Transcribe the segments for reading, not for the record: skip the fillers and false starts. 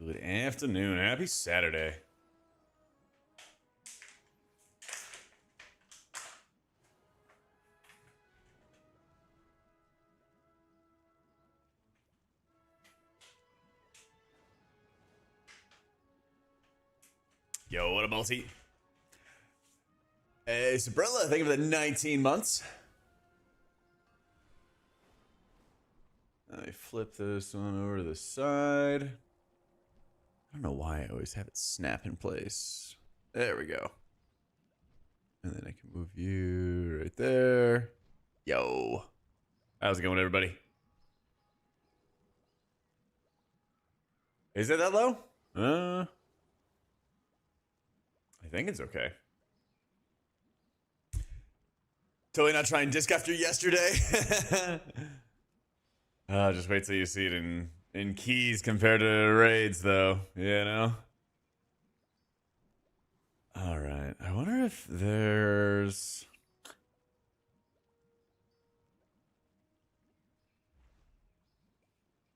Good afternoon. Happy Saturday. Yo, what up, Multi? Hey, Sabrilla, thank you for the 19 months. Let me flip this one over to the side. I don't know why I always have it snap in place. There we go. And then I can move you right there. Yo. How's it going, everybody? Is it that low? I think it's okay. Totally not trying disc after yesterday. Just wait till you see it in keys compared to raids, though. You know? All right. I wonder if there's...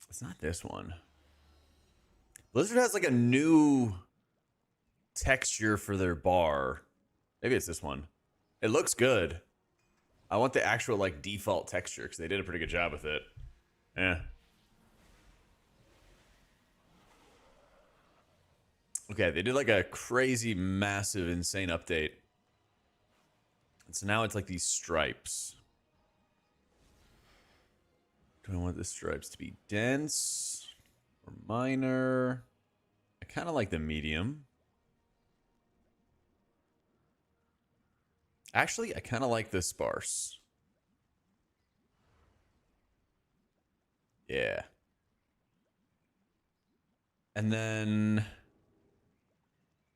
It's not this one. Blizzard has like a new texture for their bar. Maybe it's this one. It looks good. I want the actual like default texture because they did a pretty good job with it. Yeah. Okay, they did like a crazy, massive, insane update. And so now it's like these stripes. Do I want the stripes to be dense or minor? I kind of like the medium. Actually, I kind of like the sparse. Yeah. And then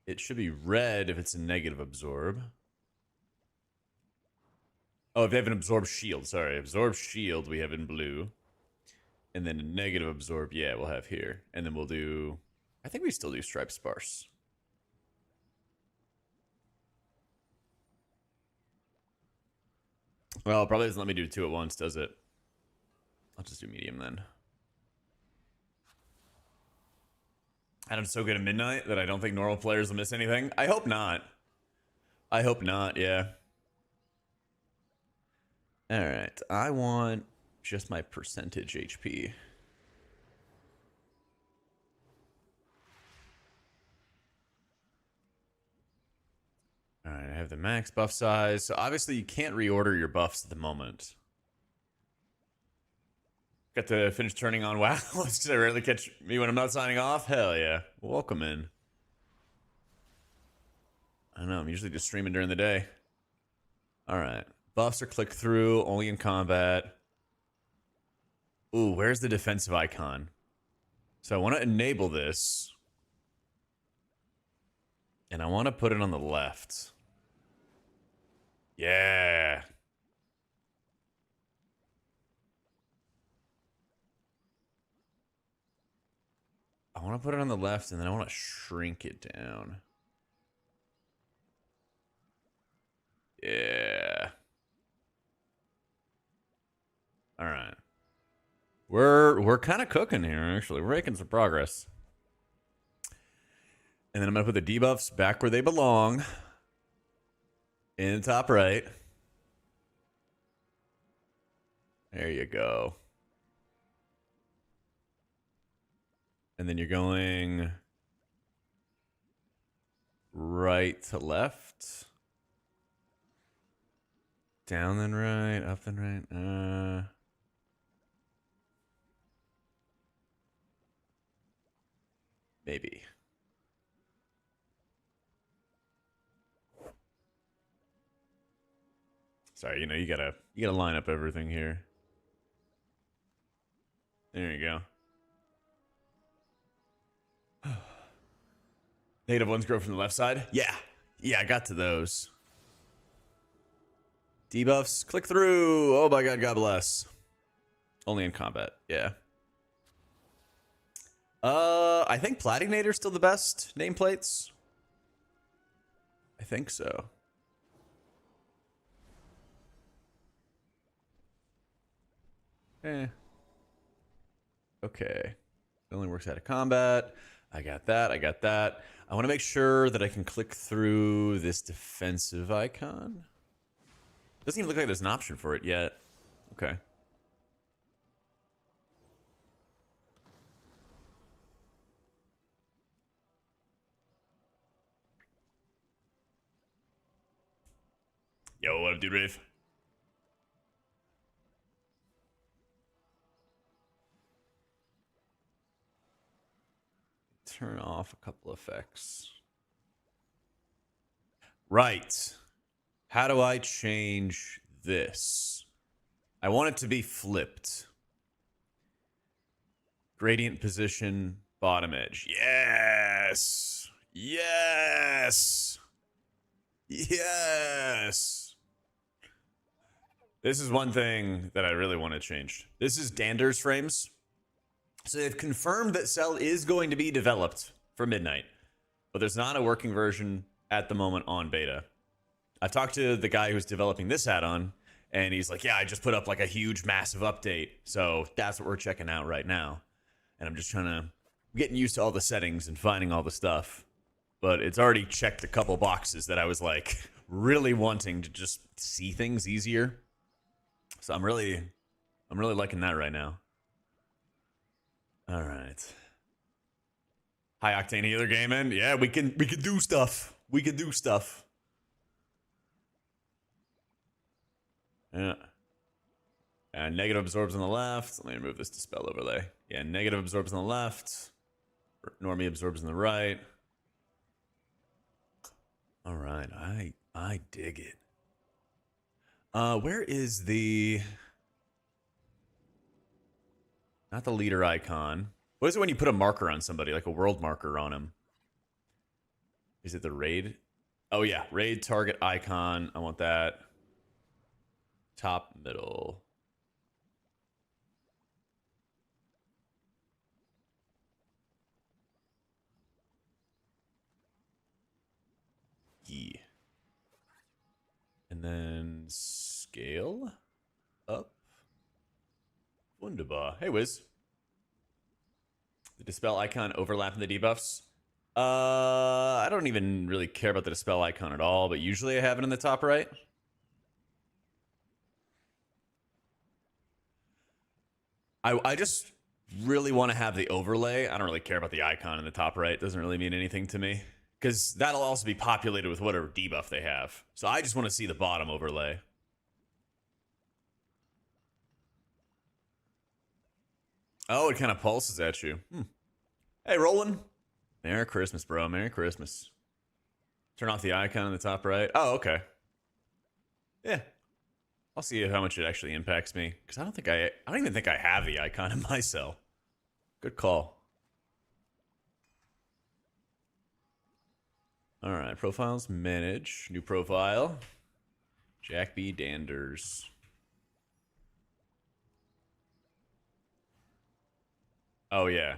it should be red if it's a negative absorb. Oh, if they have an absorb shield. Sorry, absorb shield we have in blue. And then a negative absorb, yeah, we'll have here. And then we'll do... I think we still do stripe sparse. Well, it probably doesn't let me do two at once, does it? I'll just do medium then. And I'm so good at midnight that I don't think normal players will miss anything. I hope not. I hope not, yeah. Alright, I want just my percentage HP. Alright, I have the max buff size. So obviously you can't reorder your buffs at the moment. Got to finish turning on WoW. Because I rarely catch me when I'm not signing off. Hell yeah. Welcome in. I don't know, I'm usually just streaming during the day. Alright. Buffs are click through, only in combat. Ooh, where's the defensive icon? So I want to enable this. And I want to put it on the left. Yeah. I want to put it on the left, and then I want to shrink it down. Yeah. All right. We're kind of cooking here, actually. We're making some progress. And then I'm going to put the debuffs back where they belong. In the top right. There you go. And then you're going right to left. Down then right, up then right. Maybe. Sorry, you know, you gotta line up everything here. There you go. Negative ones grow from the left side? Yeah. Yeah, I got to those. Debuffs, click through. Oh my god, God bless. Only in combat, yeah. I think Platinator's still the best nameplates. I think so. Okay. It only works out of combat. I got that. I got that. I want to make sure that I can click through this defensive icon. Doesn't even look like there's an option for it yet. Okay. Yo, what up, dude, Rave? Turn off a couple effects. Right. How do I change this? I want it to be flipped. Gradient position, bottom edge. Yes. Yes. Yes. This is one thing that I really want to change. This is Dander's frames. So they've confirmed that Cell is going to be developed for Midnight, but there's not a working version at the moment on beta. I talked to the guy who's developing this add-on, and he's like, yeah, I just put up like a huge, massive update. So that's what we're checking out right now. And I'm just getting used to all the settings and finding all the stuff. But it's already checked a couple boxes that I was like really wanting to just see things easier. So I'm really liking that right now. All right. High octane healer gaming. Yeah, we can do stuff. We can do stuff. Yeah. And negative absorbs on the left. Let me remove this dispel overlay. Yeah, negative absorbs on the left. Normie absorbs on the right. All right, I dig it. Where is the... Not the leader icon. What is it when you put a marker on somebody, like a world marker on him? Is it the raid? Oh, yeah. Raid target icon. I want that. Top, middle. Yeah. And then scale up. Wunderbar. Hey, Wiz. The dispel icon overlapping the debuffs. I don't even really care about the dispel icon at all, but usually I have it in the top right. I just really want to have the overlay. I don't really care about the icon in the top right. It doesn't really mean anything to me, because that'll also be populated with whatever debuff they have. So I just want to see the bottom overlay. Oh, it kind of pulses at you. Hey, Roland. Merry Christmas, bro. Merry Christmas. Turn off the icon in the top right. Oh, okay. Yeah. I'll see how much it actually impacts me, because I don't even think I have the icon in my cell. Good call. All right, profiles, manage, new profile. Jack B. Danders. Oh, yeah.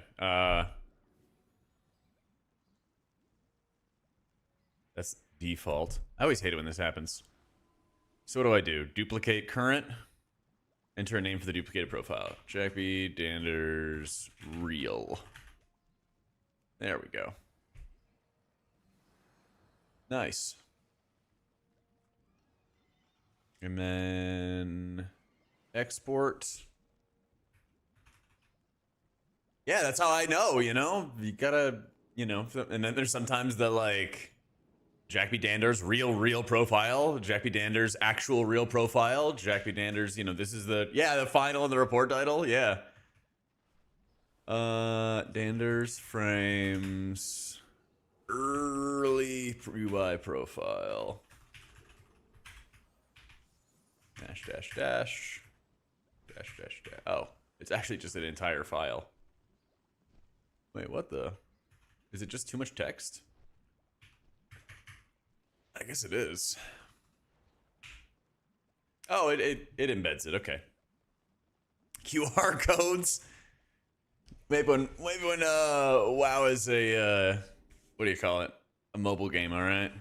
That's default. I always hate it when this happens. So what do? Duplicate current. Enter a name for the duplicated profile. Jack B. Danders real. There we go. Nice. And then export. Yeah, that's how I know, you know? You gotta, you know, and then there's sometimes the like Jack B. Danders real profile, Jack B. Danders actual real profile, Jack B. Danders, you know, this is the final in the report title, yeah. Danders frames early UI profile. Dash. Oh, it's actually just an entire file. Wait, what the? Is it just too much text? I guess it is. Oh, it embeds it. Okay. QR codes. Maybe when WoW is a what do you call it? A mobile game, all right?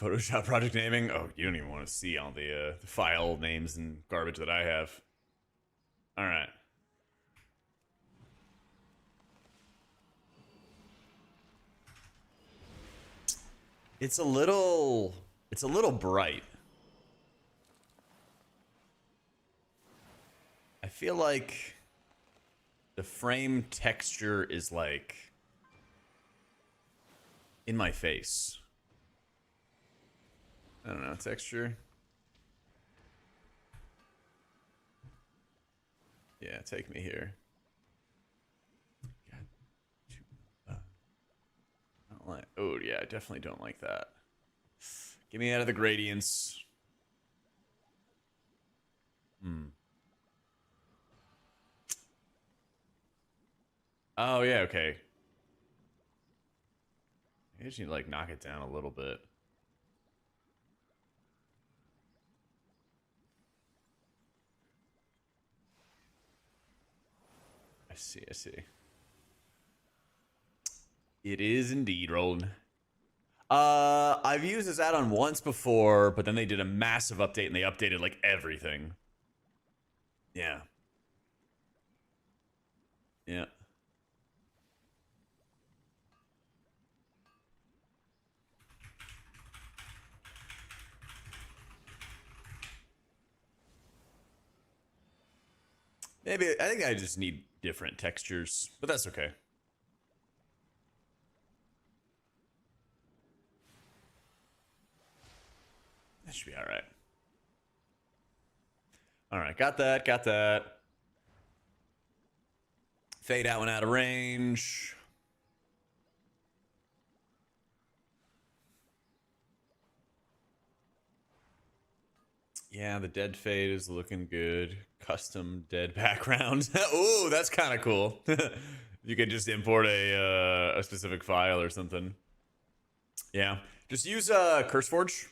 Photoshop project naming. Oh, you don't even want to see all the file names and garbage that I have. All right. It's a little bright. I feel like the frame texture is like in my face. I don't know, texture. Yeah, take me here. I don't like. Oh yeah, I definitely don't like that. Get me out of the gradients. Oh yeah, okay. I just need to like knock it down a little bit. I see. It is indeed rolling. I've used this add-on once before, but then they did a massive update and they updated like everything. Yeah. Yeah. Maybe, I think I just need different textures, but that's okay. That should be all right. All right, got that. Fade out when out of range. Yeah, the dead fade is looking good. Custom dead background. Ooh, that's kind of cool. You can just import a specific file or something. Yeah, just use CurseForge.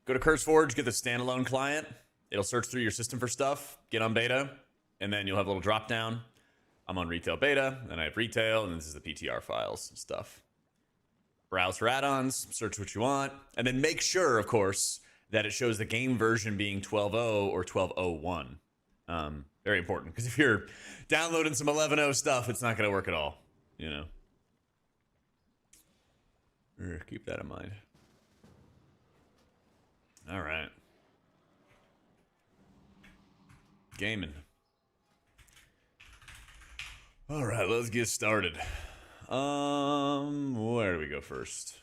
Go to CurseForge, get the standalone client. It'll search through your system for stuff. Get on beta, and then you'll have a little drop down. I'm on retail beta, and I have retail, and this is the PTR files and stuff. Browse for add-ons, search what you want, and then make sure, of course, that it shows the game version being 12.0 or 12.01. Very important, because if you're downloading some 11.0 stuff, it's not going to work at all, you know. Keep that in mind. All right. Gaming. All right, let's get started. Where do we go first?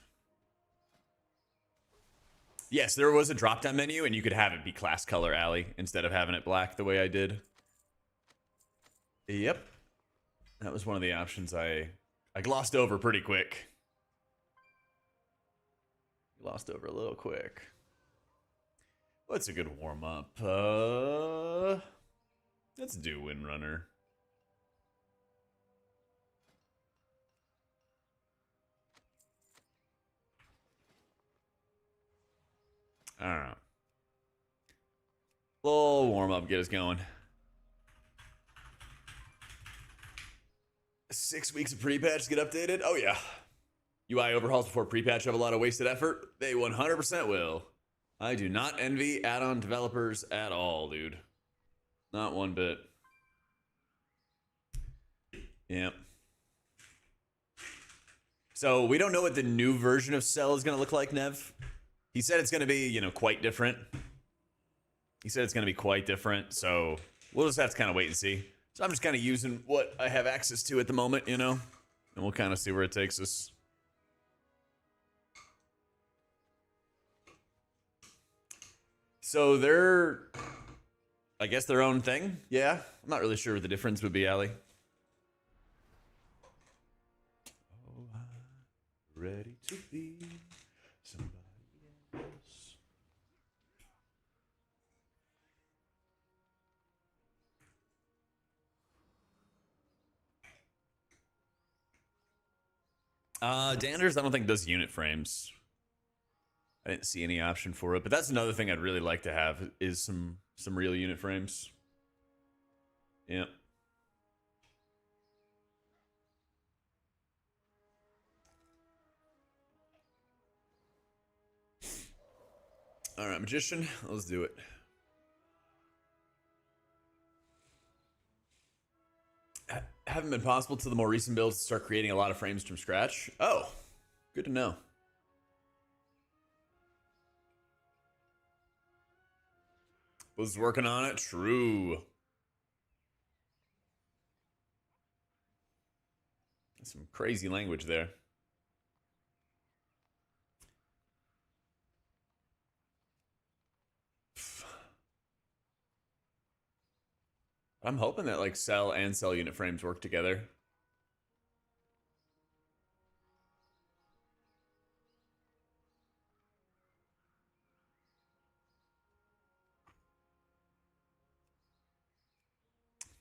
Yes, there was a drop-down menu, and you could have it be class color alley instead of having it black the way I did. Yep. That was one of the options I glossed over pretty quick. Glossed over a little quick. What's a good warm-up? Let's do Windrunner. I don't know. Little warm-up, get us going. 6 weeks of pre-patch get updated? Oh yeah. UI overhauls before pre-patch have a lot of wasted effort? They 100% will. I do not envy add-on developers at all, dude. Not one bit. Yep. So we don't know what the new version of Cell is going to look like, Nev. He said it's going to be, you know, quite different. He said it's going to be quite different, so we'll just have to kind of wait and see. So I'm just kind of using what I have access to at the moment, you know, and we'll kind of see where it takes us. So they're, I guess, their own thing. Yeah, I'm not really sure what the difference would be, Allie. Oh, I'm ready to be somebody else. Danders, I don't think does unit frames. I didn't see any option for it, but that's another thing I'd really like to have is some real unit frames. Yeah. All right, magician, let's do it. Haven't been possible to the more recent builds to start creating a lot of frames from scratch. Oh, good to know. Was working on it. True. Some crazy language there. I'm hoping that like cell and cell unit frames work together.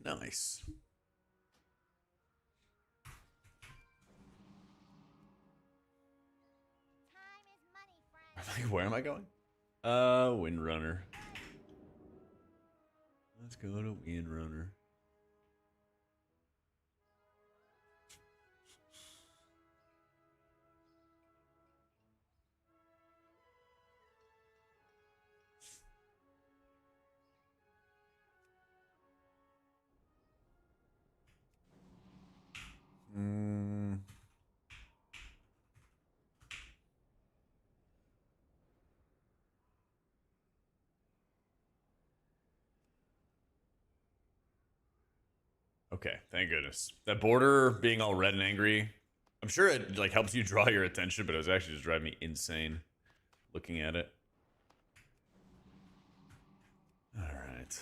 Nice. Where am I going? Windrunner. Let's go to Windrunner. Okay, thank goodness. That border being all red and angry, I'm sure it like helps you draw your attention, but it was actually just driving me insane looking at it. All right.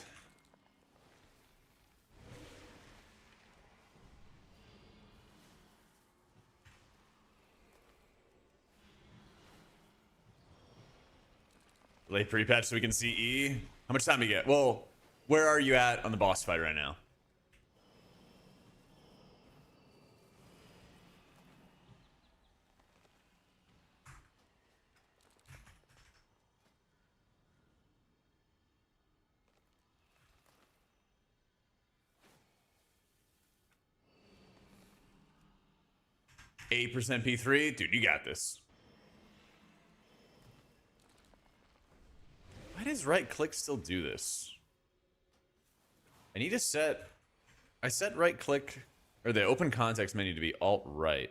Late pre-patch so we can see E. How much time do you get? Well, where are you at on the boss fight right now? %P3? Dude, you got this. Why does right click still do this? I need to set... I set right click, or the open context menu to be alt right.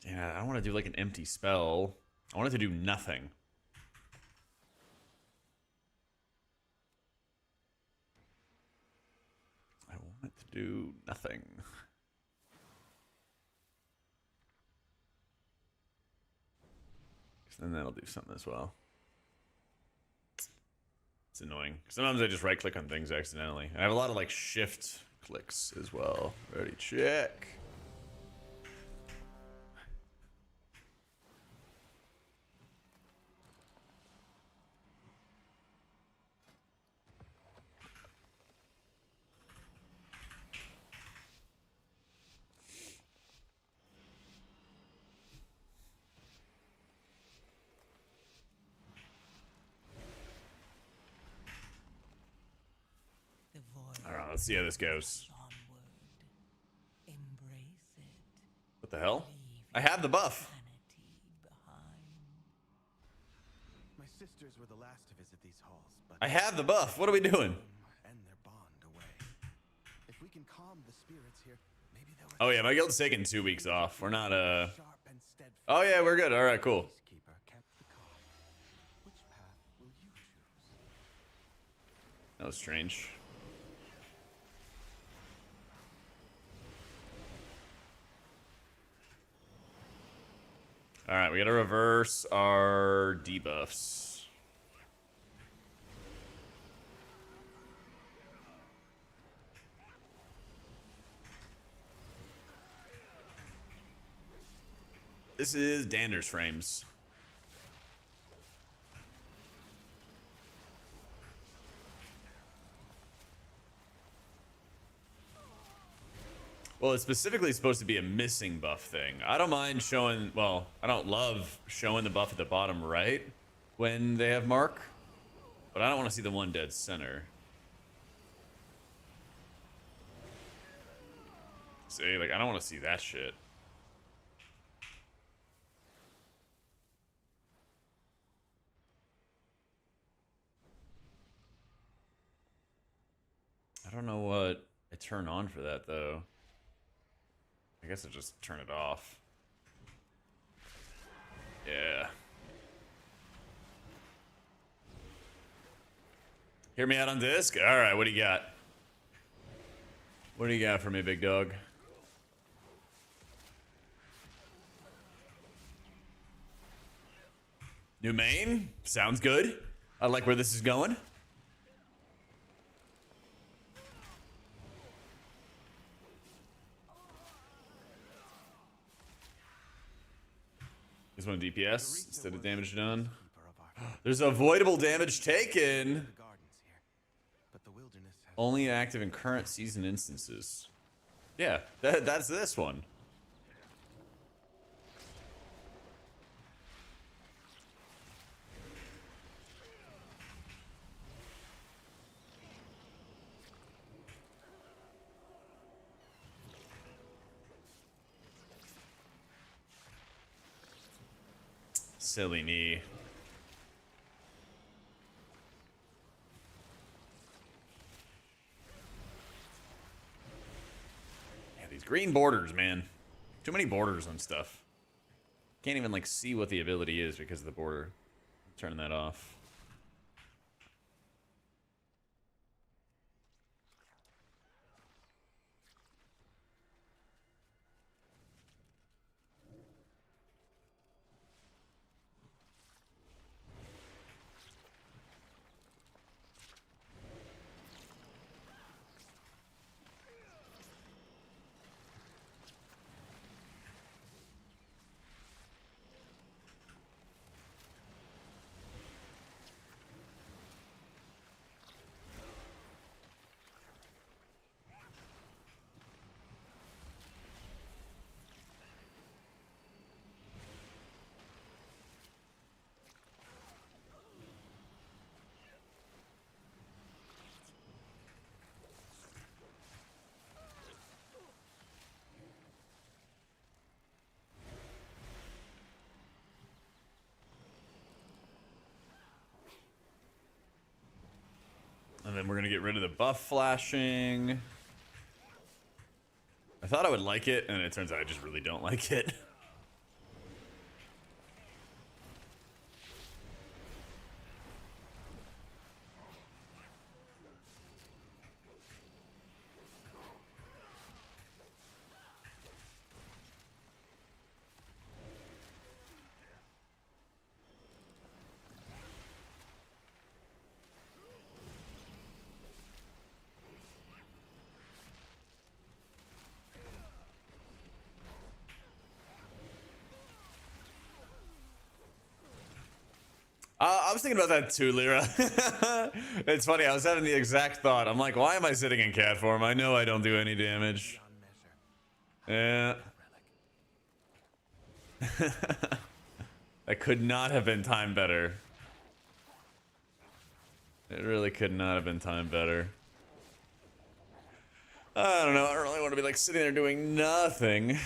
Yeah, I don't want to do like an empty spell. I want it to do nothing. I want it to do nothing. Then that'll do something as well. It's annoying. Sometimes I just right click on things accidentally. I have a lot of like shift clicks as well. Ready, check. Alright, let's see how this goes. What the hell? I have the buff. My sisters were the last to visit these halls, but I have the buff. What are we doing? and their bond away. If we can calm the spirits here, maybe they'll Oh yeah, my guild's taking 2 weeks off. We're not sharp and steadfast. Oh yeah, we're good. Alright, cool. Peacekeeper kept the calm. Which path will you choose? That was strange. Alright, we gotta reverse our debuffs. This is Dander's frames. Well, it's specifically supposed to be a missing buff thing. I don't mind showing, well, I don't love showing the buff at the bottom right when they have mark, but I don't want to see the one dead center. See, like, I don't want to see that shit. I don't know what I turn on for that, though. I guess I just turn it off. Yeah. Hear me out on disc? Alright, what do you got? What do you got for me, big dog? New main? Sounds good. I like where this is going. Just want DPS instead of damage done. There's avoidable damage taken. Only active in current season instances. Yeah, that's this one. Silly knee. Yeah, these green borders, man. Too many borders on stuff. Can't even like see what the ability is because of the border. Turning that off. And then we're gonna get rid of the buff flashing. I thought I would like it, and it turns out I just really don't like it. I was thinking about that too, Lyra. It's funny, I was having the exact thought. I'm like, why am I sitting in cat form? I know I don't do any damage. Yeah. That could not have been timed better. It really could not have been timed better. I don't know, I don't really want to be like sitting there doing nothing.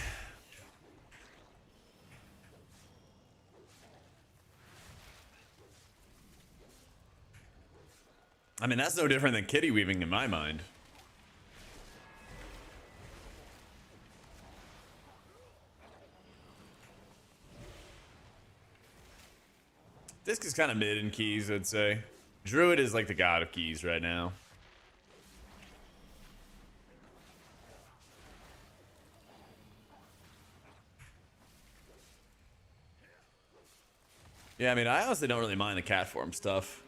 I mean, that's no different than kitty weaving in my mind. Disc is kind of mid in keys, I'd say. Druid is like the god of keys right now. Yeah, I mean, I honestly don't really mind the cat form stuff.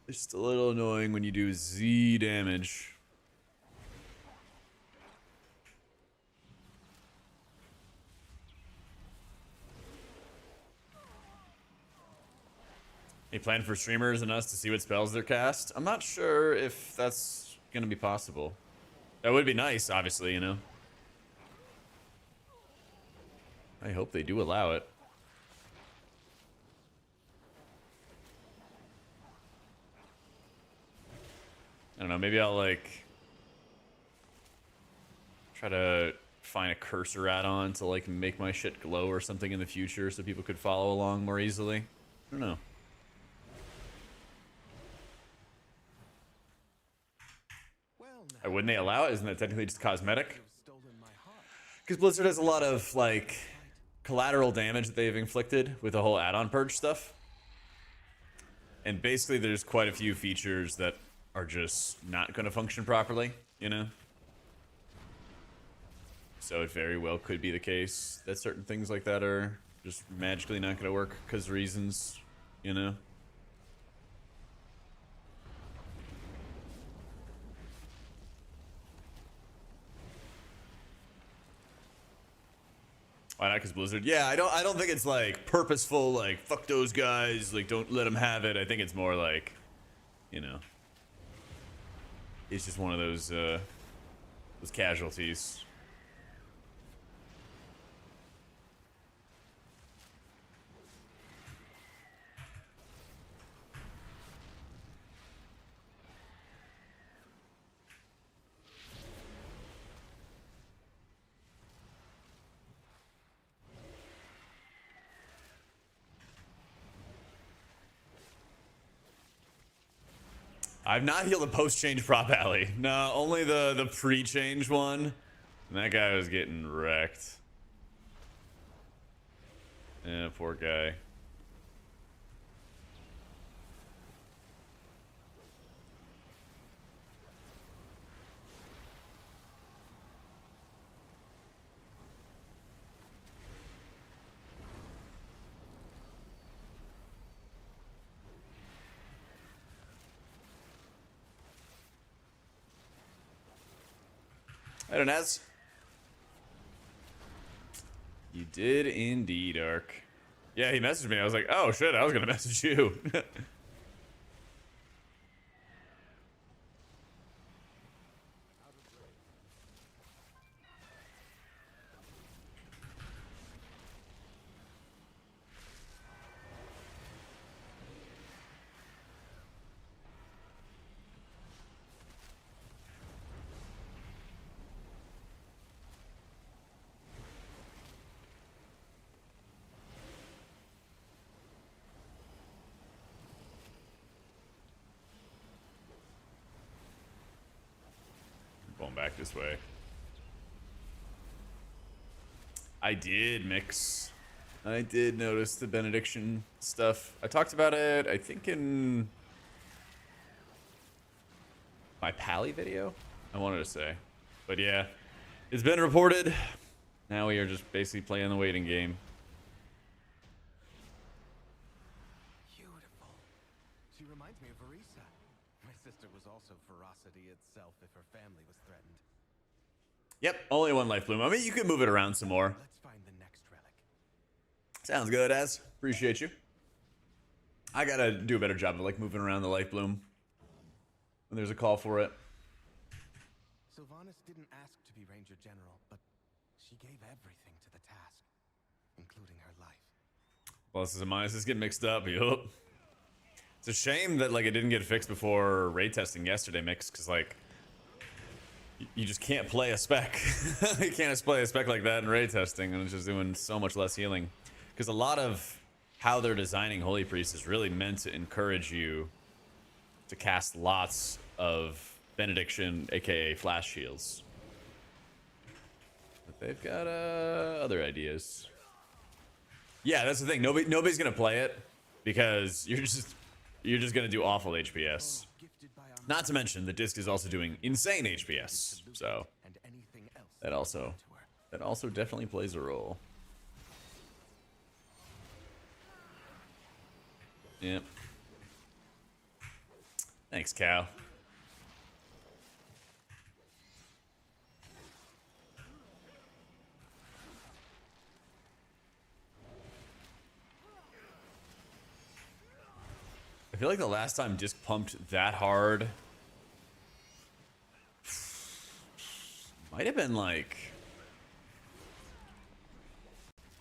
It's just a little annoying when you do Z damage. Any plan for streamers and us to see what spells they're cast? I'm not sure if that's gonna be possible. That would be nice, obviously, you know. I hope they do allow it. I don't know, maybe I'll like try to find a cursor add-on to like make my shit glow or something in the future so people could follow along more easily. I don't know. Wouldn't they allow it? Isn't that technically just cosmetic? Because Blizzard has a lot of like collateral damage that they've inflicted with the whole add-on purge stuff. And basically there's quite a few features that are just not going to function properly, you know? So it very well could be the case that certain things like that are just magically not going to work because reasons, you know? Why not? Because Blizzard? Yeah, I don't think it's like purposeful. Like fuck those guys. Like don't let them have it. I think it's more like, you know, it's just one of those casualties. I've not healed a post-change prop alley. No, only the pre-change one. And that guy was getting wrecked. Yeah, poor guy. I don't know. You did indeed, Ark. Yeah, he messaged me. I was like, oh shit, I was gonna message you. Going back this way. I did mix. I did notice the benediction stuff. I talked about it, I think, in my Pally video, I wanted to say. But yeah, it's been reported. Now we are just basically playing the waiting game. Beautiful. She reminds me of Arisa. My sister was also ferocity itself if her family was threatened. Yep, only one life bloom. I mean, you could move it around some more. Let's find the next relic. Sounds good, Az. Appreciate you. I gotta do a better job of like moving around the life bloom when there's a call for it. Sylvanas didn't ask to be Ranger General, but she gave everything to the task, including her life. Pluses and minuses get mixed up. Yup. It's a shame that like it didn't get fixed before raid testing yesterday, Mix, because like you just can't play a spec. You can't just play a spec like that in raid testing, and it's just doing so much less healing. Because a lot of how they're designing Holy Priest is really meant to encourage you to cast lots of benediction, aka flash shields. But they've got other ideas. Yeah, that's the thing. Nobody's gonna play it because you're just gonna do awful HPS. Not to mention the disc is also doing insane HPS, so that also definitely plays a role. Yep. Thanks, Cal. I feel like the last time disc pumped that hard might have been like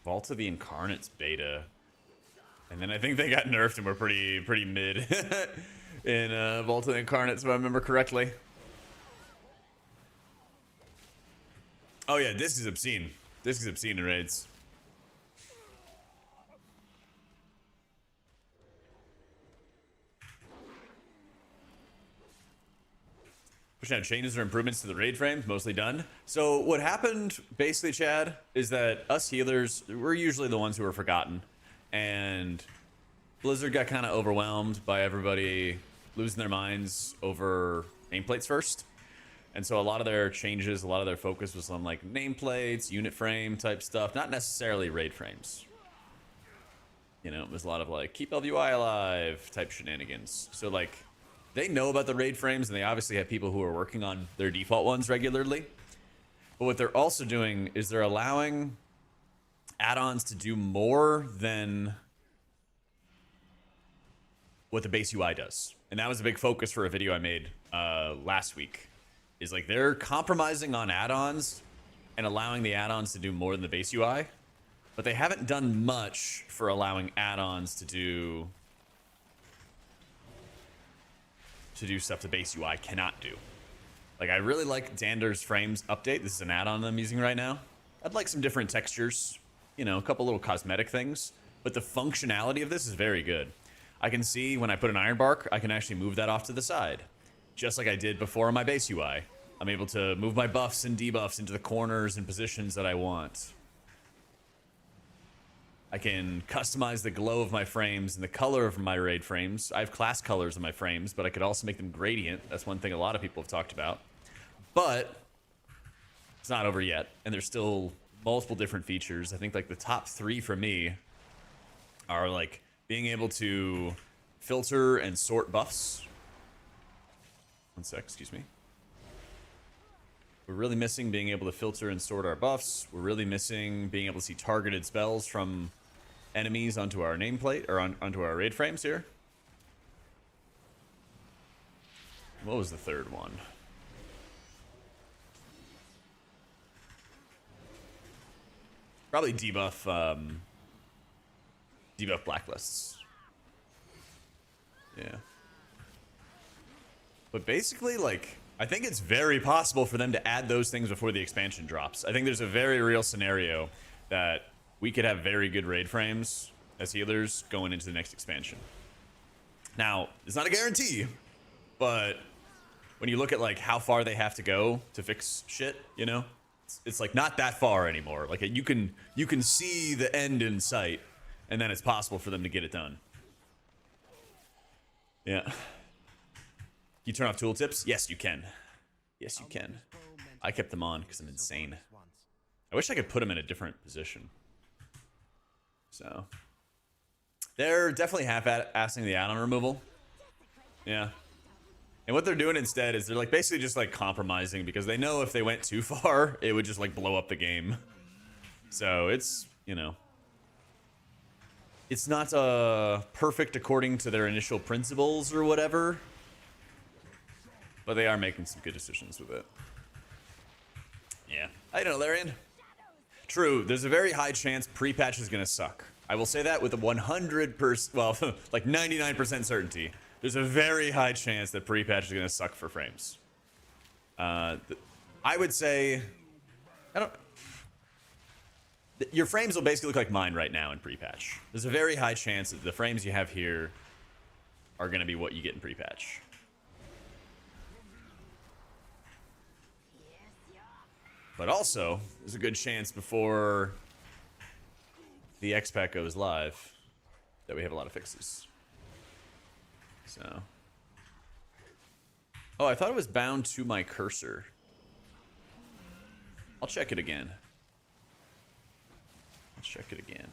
Vault of the Incarnates beta. And then I think they got nerfed and were pretty mid in Vault of the Incarnates, if I remember correctly. Oh yeah, this is obscene. This is obscene in raids. Pushing out changes or improvements to the raid frames, mostly done. So what happened, basically, Chad, is that us healers, we're usually the ones who are forgotten. And Blizzard got kind of overwhelmed by everybody losing their minds over nameplates first. And so a lot of their changes, a lot of their focus was on like nameplates, unit frame type stuff, not necessarily raid frames. You know, it was a lot of like keep LVI alive type shenanigans. So like they know about the raid frames and they obviously have people who are working on their default ones regularly. But what they're also doing is they're allowing add-ons to do more than what the base UI does. And that was a big focus for a video I made last week. Is like they're compromising on add-ons and allowing the add-ons to do more than the base UI. But they haven't done much for allowing add-ons to do stuff the base UI cannot do. Like, I really like Xander's Frames update. This is an add-on I'm using right now. I'd like some different textures, you know, a couple little cosmetic things. But the functionality of this is very good. I can see when I put an Iron Bark, I can actually move that off to the side. Just like I did before on my base UI. I'm able to move my buffs and debuffs into the corners and positions that I want. I can customize the glow of my frames and the color of my raid frames. I have class colors in my frames, but I could also make them gradient. That's one thing a lot of people have talked about. But it's not over yet, and there's still multiple different features. I think like the top 3 for me are like being able to filter and sort buffs. One sec, excuse me. We're really missing being able to filter and sort our buffs. We're really missing being able to see targeted spells from enemies onto our nameplate, or onto our raid frames here. What was the third one? Probably debuff, debuff blacklists. Yeah. But basically, like, I think it's very possible for them to add those things before the expansion drops. I think there's a very real scenario that we could have very good raid frames as healers going into the next expansion. Now, it's not a guarantee, but when you look at like how far they have to go to fix shit, you know, it's like not that far anymore. Like you can see the end in sight, and then it's possible for them to get it done. Yeah. You turn off tooltips? Yes, you can. Yes, you can. I kept them on because I'm insane. I wish I could put them in a different position. So they're definitely half-assing the add-on removal. Yeah. And what they're doing instead is they're like basically just like compromising because they know if they went too far, it would just like blow up the game. So it's, you know, it's not perfect according to their initial principles or whatever. But they are making some good decisions with it. Yeah. How you doing, Larian? True, there's a very high chance pre-patch is going to suck. I will say that with a 100%, well, like 99% certainty. There's a very high chance that pre-patch is going to suck for frames. I would say, your frames will basically look like mine right now in pre-patch. There's a very high chance that the frames you have here are going to be what you get in pre-patch. But also, there's a good chance before the X-Pack goes live that we have a lot of fixes. So. Oh, I thought it was bound to my cursor. I'll check it again. Let's check it again.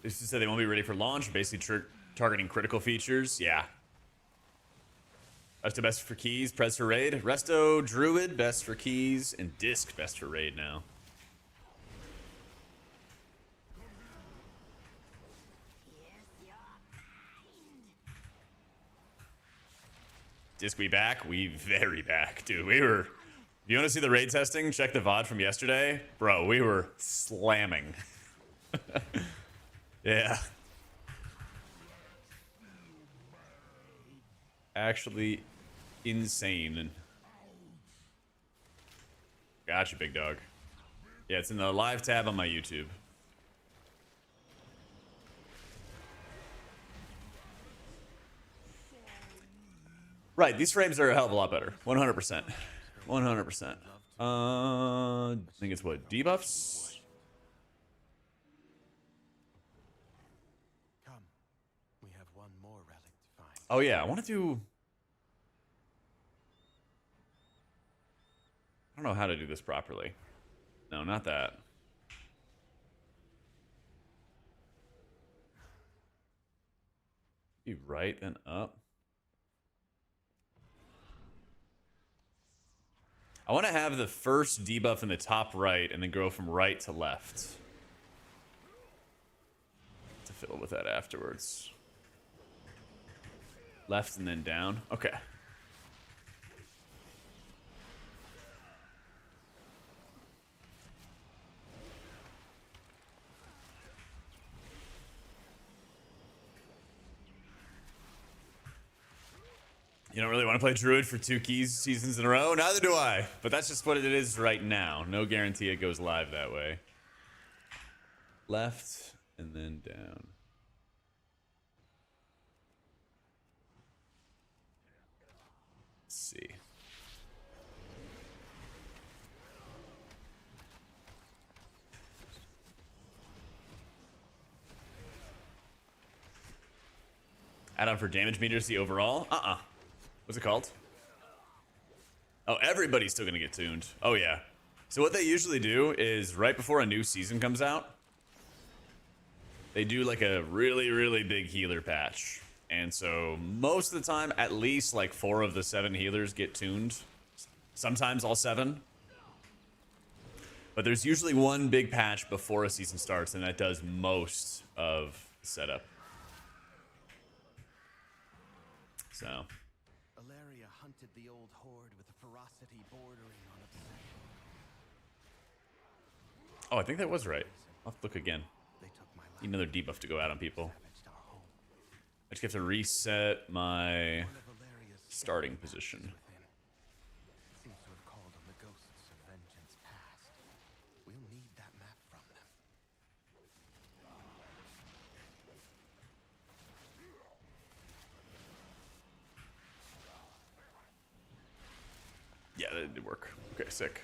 This is said they won't be ready for launch, basically targeting critical features. Yeah. Resto best for keys, Prez for raid. Resto Druid best for keys, and Disc best for raid now. Disc, we back? We very back, dude. We were... You want to see the raid testing? Check the VOD from yesterday. Bro, we were slamming. Yeah. Actually insane. Gotcha, big dog. Yeah, it's in the live tab on my YouTube. Right, these frames are a hell of a lot better. 100%. 100%. I think it's what? Debuffs? Come. We have one more relic to find. Oh yeah, I want to do... I don't know how to do this properly. No, not that. Be right and up. I want to have the first debuff in the top right and then go from right to left. To fiddle with that afterwards. Left and then down. Okay. You don't really want to play Druid for 2 keys seasons in a row? Neither do I. But that's just what it is right now. No guarantee it goes live that way. Left and then down. Let's see. Add on for damage meters, the overall? What's it called? Oh, everybody's still gonna get tuned. Oh yeah. So what they usually do is right before a new season comes out, they do like a really, really big healer patch. And so most of the time, at least like 4 of the 7 healers get tuned. Sometimes all 7. But there's usually one big patch before a season starts, and that does most of the setup. So... Alaria hunted the old horde with a ferocity bordering on obsession. Oh, I think that was right. I'll have to look again. They took my life. Need another debuff to go out on people. Savaged our home. I just have to reset my One of Alaria's starting sacred position. within. Seems to have called on the ghosts of vengeance past. We'll need that map from them. Yeah, that did work. Okay, sick.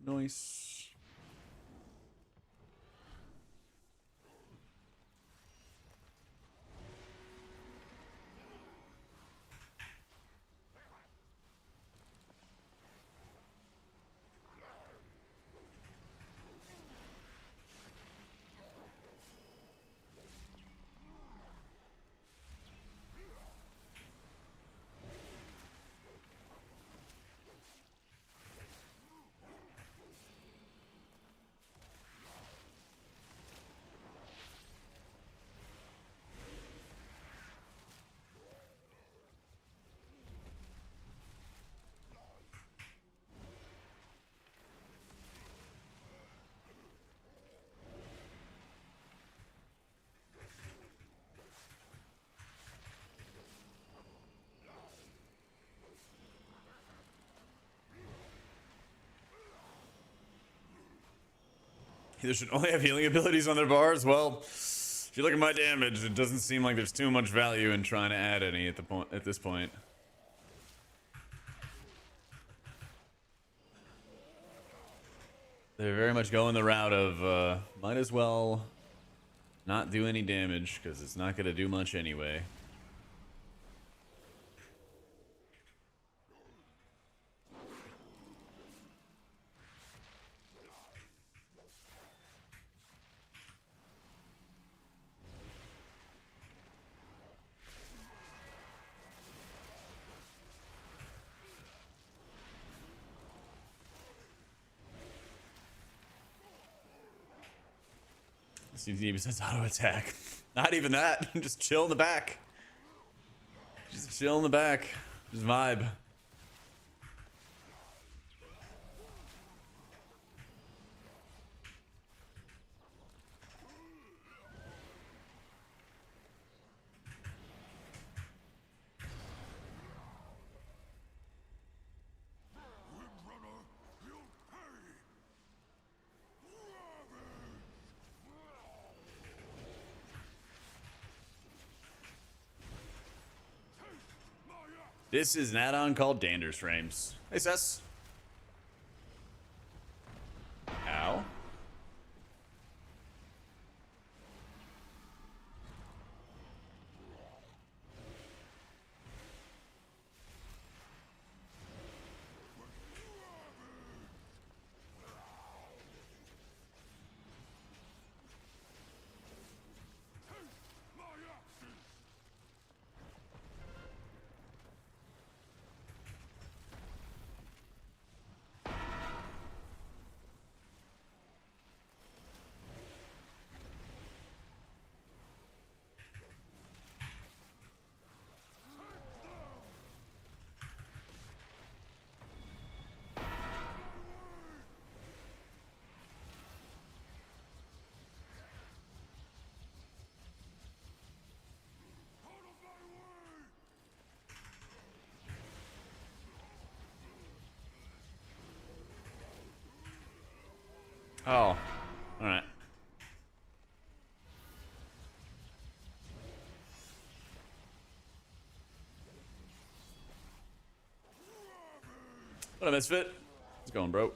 Nice. Healers should only have healing abilities on their bars. Well, if you look at my damage, it doesn't seem like there's too much value in trying to add any at this point. They're very much going the route of might as well not do any damage because it's not going to do much anyway. Seems he says auto attack. Not even that. Just chill in the back. Just chill in the back. Just vibe. This is an add-on called Dander's Frames. Hey, Sess. Ow. Oh, all right. What a misfit. How's it going, bro?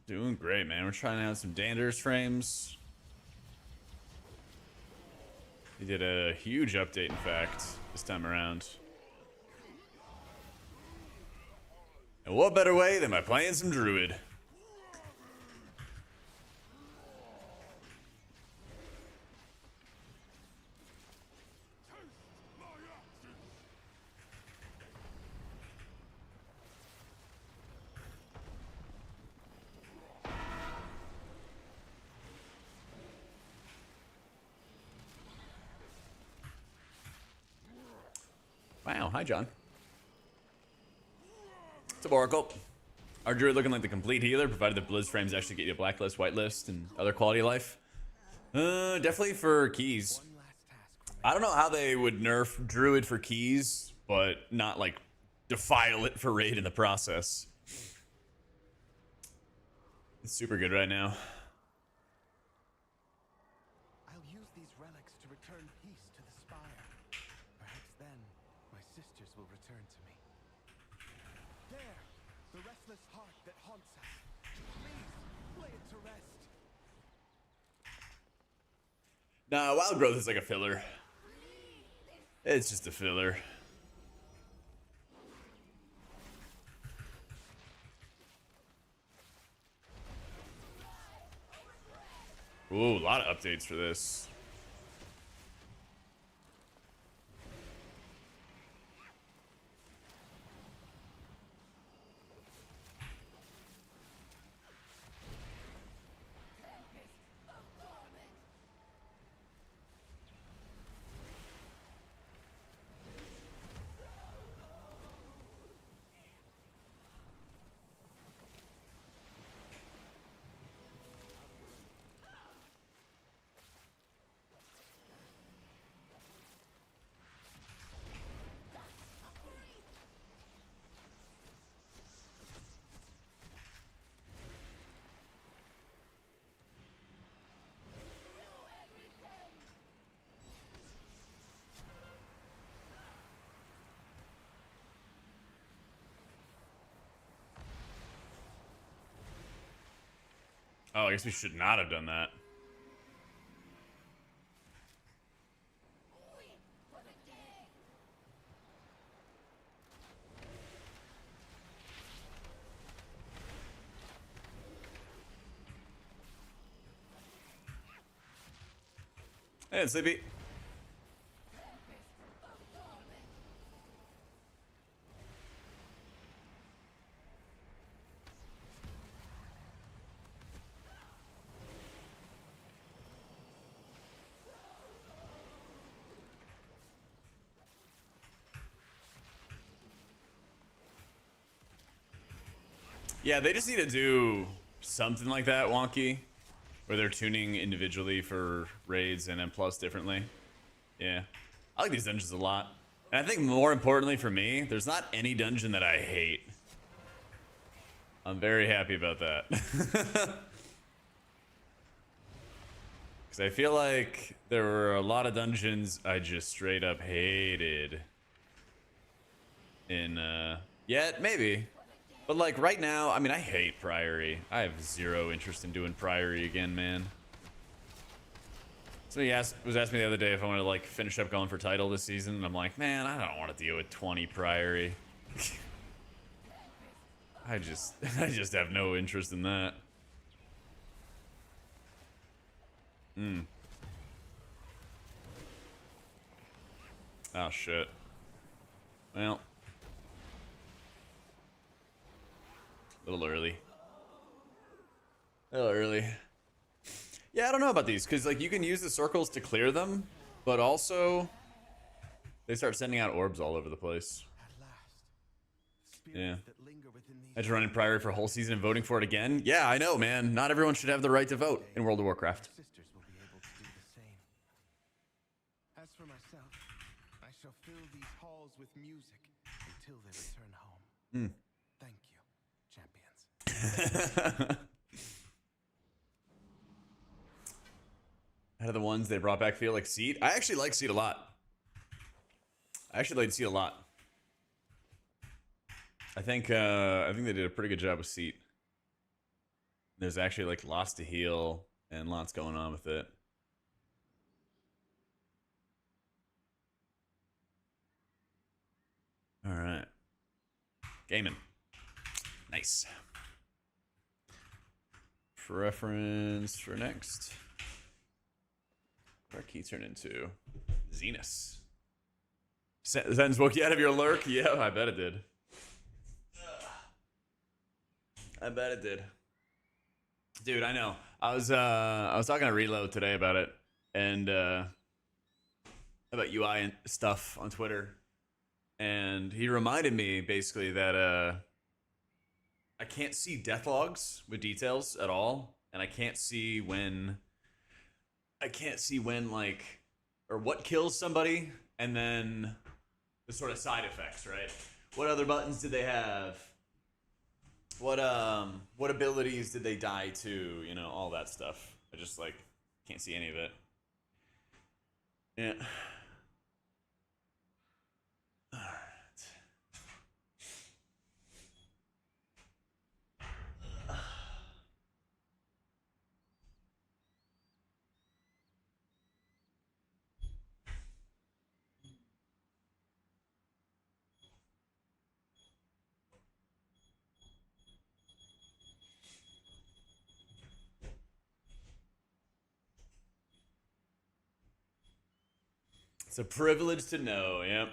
Doing great, man. We're trying out some Dander's Frames. He did a huge update, in fact, this time around. And what better way than by playing some Druid? Wow, hi, John. What's up, Oracle? Our Druid looking like the complete healer, provided the Blizz frames actually get you a blacklist, whitelist, and other quality of life. Definitely for keys. I don't know how they would nerf Druid for keys, but not like defile it for raid in the process. It's super good right now. I'll use these relics to return peace to the Spire. Perhaps then my sisters will return to me. There, the restless heart that haunts us. Please lay it to rest. Nah, Wild Growth is like a filler. It's just a filler. Ooh, a lot of updates for this. Oh, I guess we should not have done that. Hey, Sleepy. Yeah, they just need to do something like that, wonky, where they're tuning individually for raids and M plus differently. Yeah, I like these dungeons a lot. And I think more importantly for me, there's not any dungeon that I hate. I'm very happy about that. Because I feel like there were a lot of dungeons I just straight up hated. Yet, maybe. But like right now, I mean, I hate Priory. I have zero interest in doing Priory again, man. Somebody was asking me the other day if I wanted to like finish up going for title this season, and I'm like, man, I don't want to deal with 20 Priory. I just have no interest in that. Oh shit. Well, a little early. A little early. Yeah, I don't know about these, because like you can use the circles to clear them, but also they start sending out orbs all over the place. At last. Yeah. Spirits that linger within these I had to run in Priory for a whole season and voting for it again. Yeah, I know, man. Not everyone should have the right to vote in World of Warcraft. sisters will be able to do the same. As for myself, I shall fill these halls with music until they return home. Thank you, champions. How do the ones they brought back feel like Seed? I actually like Seed a lot. I actually like Seed a lot. I think they did a pretty good job with Seed. There's actually like lots to heal and lots going on with it. All right. Gaming. Nice. Preference for next. What our key turn into? Zenus. Sentence woke you out of your lurk? Yeah, I bet it did. I bet it did. Dude, I know. I was talking to Reload today about it, and about UI and stuff on Twitter. And he reminded me basically that I can't see death logs with details at all, and I can't see when like or what kills somebody, and then the sort of side effects, right? What other buttons did they have? What abilities did they die to? You know, all that stuff. I just like can't see any of it. Yeah. All right. It's a privilege to know, yep.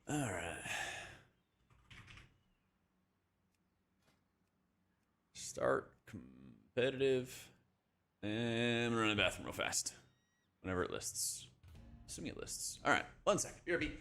All right. Start competitive. And I'm gonna run to the bathroom real fast. Whenever it lists. Assuming it lists. All right, 1 sec. BRB.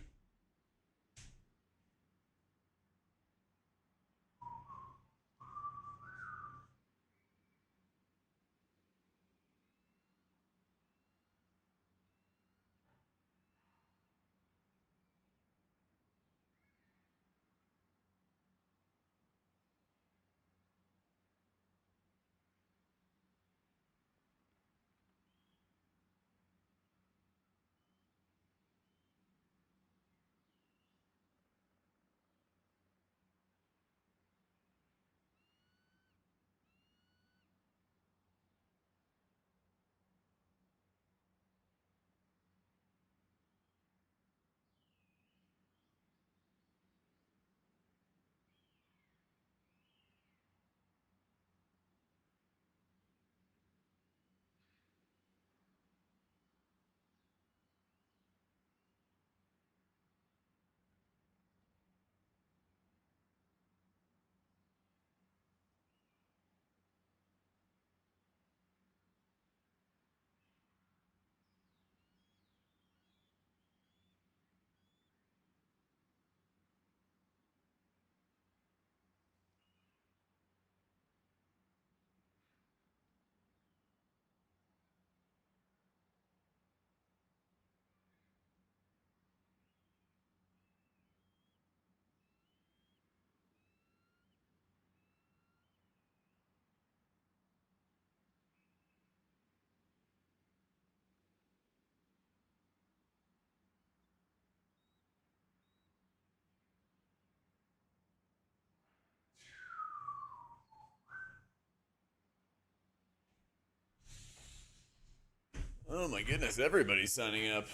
my goodness, everybody's signing up.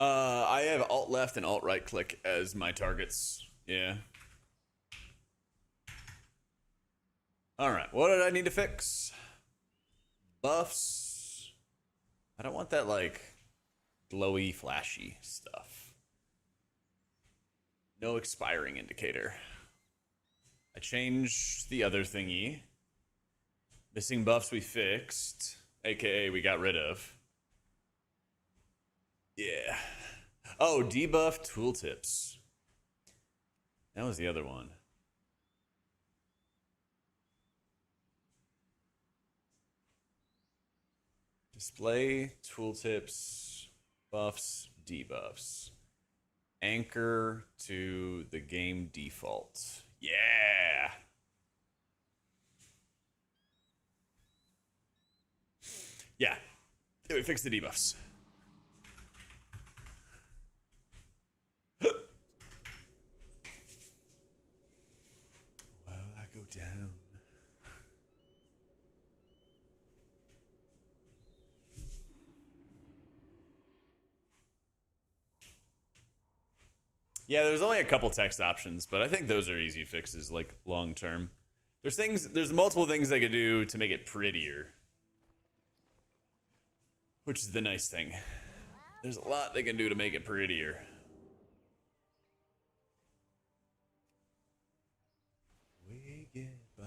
I have alt left and alt right click as my targets. Yeah. Alright, what did I need to fix? Buffs. I don't want that, like, glowy, flashy stuff. No expiring indicator. I changed the other thingy. Missing buffs we fixed. AKA we got rid of. Yeah. Oh, debuff tooltips. That was the other one. Display tooltips, buffs, debuffs. Anchor to the game default. Yeah. Yeah. We fixed the debuffs. Well, I go down. Yeah, there's only a couple text options, but I think those are easy fixes, like long term. There's multiple things they could do to make it prettier, which is the nice thing. There's a lot they can do to make it prettier. We get by.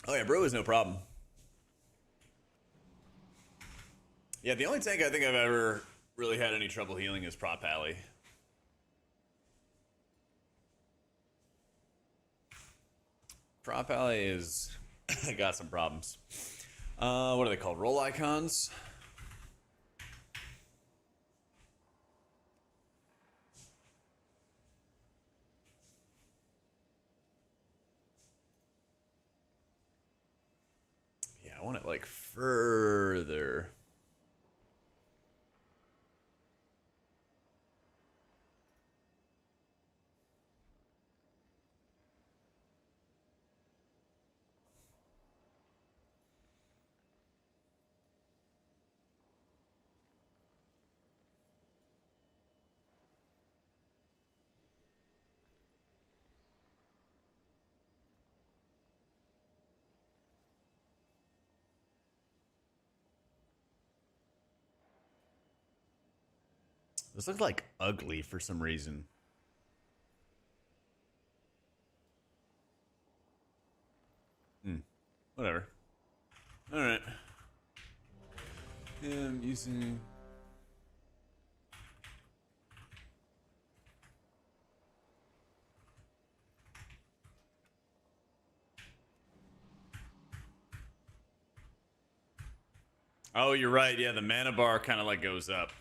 Oh yeah, brew is no problem. Yeah, the only tank I think I've ever really had any trouble healing is Prop Alley. Prop Alley is got some problems. What are they called? Roll icons? Yeah, I want it like further. This looks like ugly for some reason. Whatever. Alright. Yeah, I'm using... Oh, you're right. Yeah, the mana bar kind of like goes up.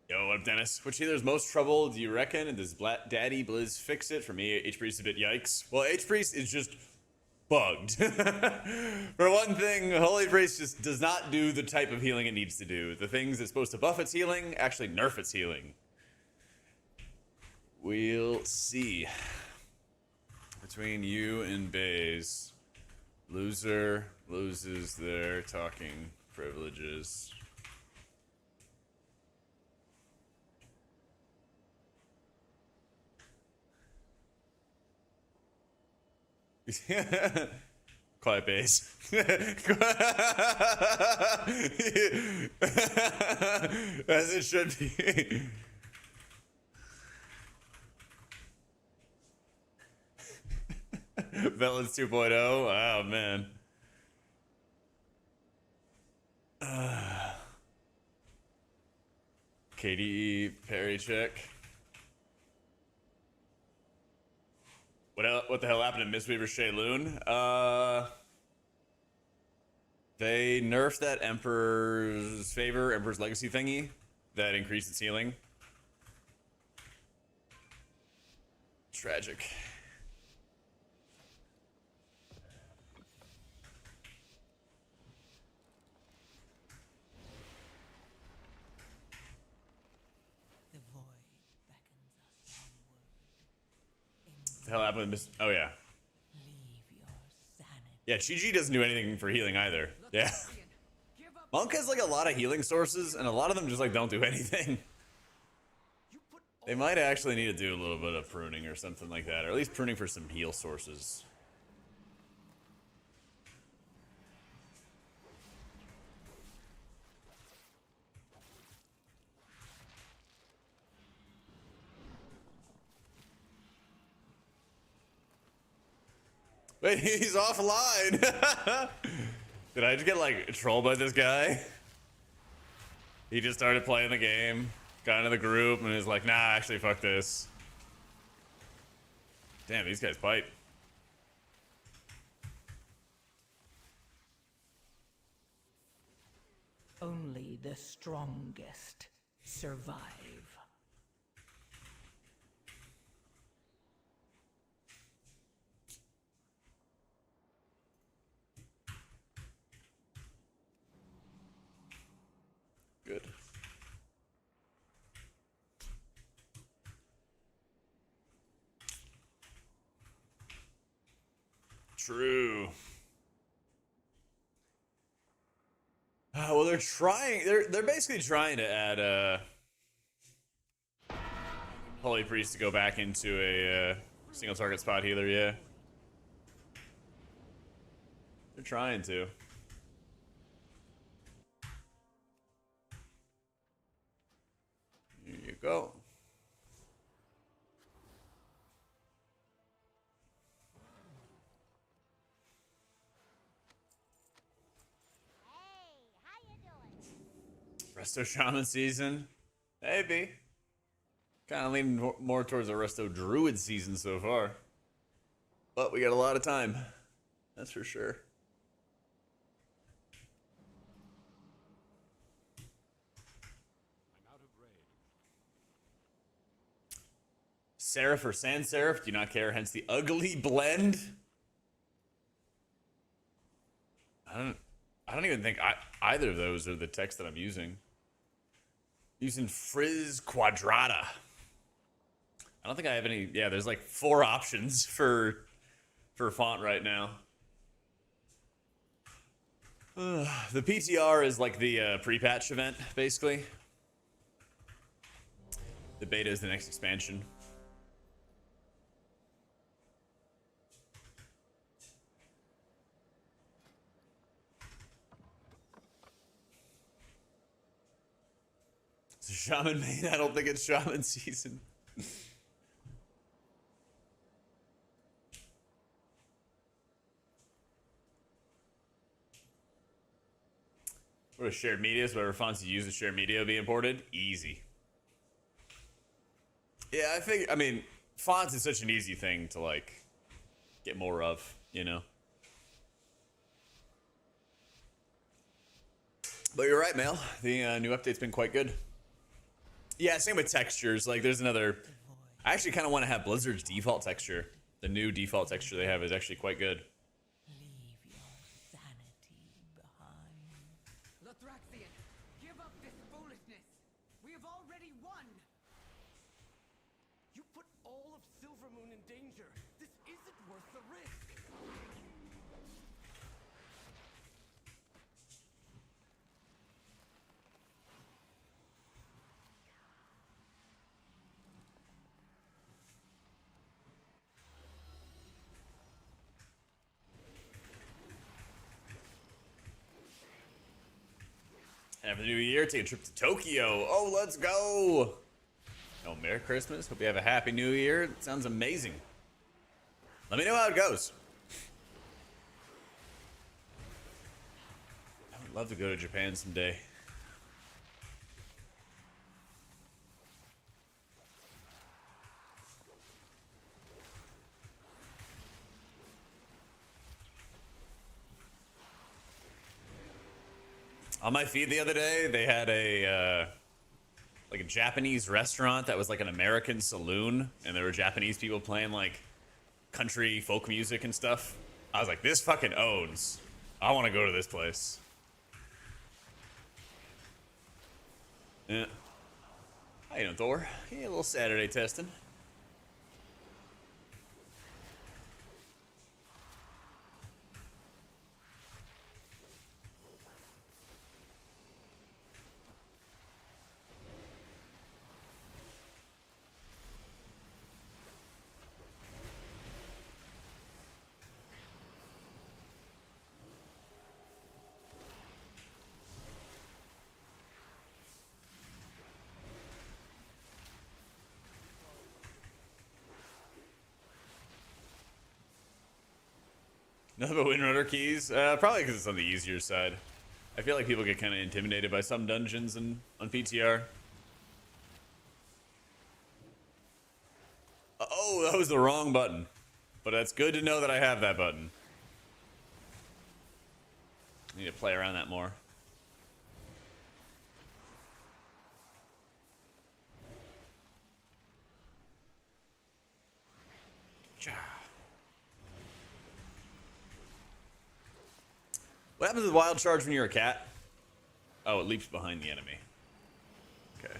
Yo, what up, Dennis? Which healer's most trouble do you reckon? And does Daddy Blizz fix it? For me, H-Priest is a bit yikes. Well, H-Priest is just bugged. For one thing, Holy Priest just does not do the type of healing it needs to do. The things that's supposed to buff its healing actually nerf its healing. We'll see. Between you and Baze. Loser loses their talking privileges. Quiet base. As it should be. Villains 2.0. Oh man. KDE parry check. What the hell happened to Mistweaver Shaylun? They nerfed that Emperor's Favor, Emperor's Legacy thingy that increased its healing. Tragic. The void beckons us onward. What the hell happened with Miss? Oh yeah. Leave your sanity. Yeah, Chi-Chi doesn't do anything for healing either. Yeah. Monk has like a lot of healing sources, and a lot of them just like don't do anything. They might actually need to do a little bit of pruning or something like that, or at least pruning for some heal sources. Wait, he's offline. Did I just get like trolled by this guy? He just started playing the game, got into the group, and is like, nah, actually, fuck this. Damn, these guys bite. Only the strongest survive. Good. True. Well, they're trying. They're basically trying to add Holy Priest to go back into a single target spot healer. Yeah, they're trying to. Here you go. Resto Shaman season? Maybe. Kind of leaning more towards a Resto Druid season so far. But we got a lot of time. That's for sure. I'm out of raid. Seraph or Sans Seraph? Do not care, hence the ugly blend. I don't even think either of those are the text that I'm using. Using Frizz Quadrata. I don't think I have any. Yeah, there's like 4 options for font right now. The PTR is like the pre-patch event, basically. The beta is the next expansion. It's a Shaman main. I don't think it's Shaman season. What is shared media? So whatever fonts you use in shared media will be imported? Easy. Yeah, I mean, fonts is such an easy thing to, like, get more of, you know? But you're right, Mel. The new update's been quite good. Yeah, same with textures. Like, there's another... I actually kind of want to have Blizzard's default texture. The new default texture they have is actually quite good. Leave your sanity behind. Lathraxian, give up this foolishness. We have already won. You put all of Silvermoon in danger. This isn't worth the risk. After the new year, take a trip to Tokyo. Oh, let's go. Oh, Merry Christmas. Hope you have a happy new year. It sounds amazing. Let me know how it goes. I would love to go to Japan someday. On my feed the other day, they had a like a Japanese restaurant that was like an American saloon, and there were Japanese people playing like country folk music and stuff. I was like, this fucking owns. I want to go to this place. Yeah. How you doing, Thor? Yeah, a little Saturday testing. Nothing but Windrunner keys? Probably because it's on the easier side. I feel like people get kind of intimidated by some dungeons on PTR. Oh, that was the wrong button. But it's good to know that I have that button. I need to play around that more. What happens with wild charge when you're a cat? Oh, it leaps behind the enemy. Okay.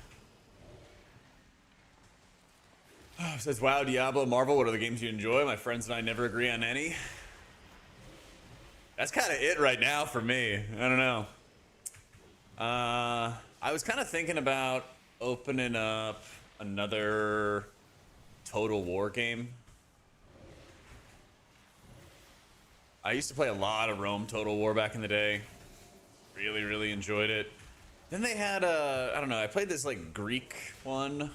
Oh, says WoW, Diablo, Marvel, what are the games you enjoy? My friends and I never agree on any. That's kind of it right now for me. I don't know. I was kind of thinking about opening up another Total War game. I used to play a lot of Rome Total War back in the day. Really, really enjoyed it. Then they had I don't know, I played this like Greek one, and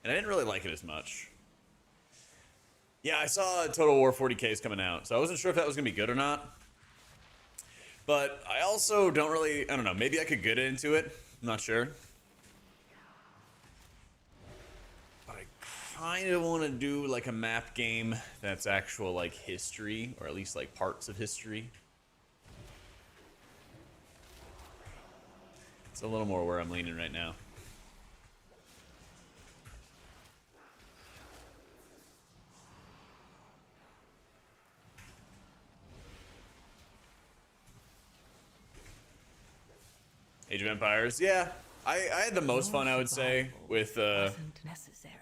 I didn't really like it as much. Yeah, I saw Total War 40K is coming out, so I wasn't sure if that was gonna be good or not. But I also don't really, I don't know, maybe I could get into it. I'm not sure. But I kind of want to do like a map game that's actual like history, or at least like parts of history. It's a little more where I'm leaning right now. Age of Empires, yeah. I had the most fun, I would say, with wasn't necessary.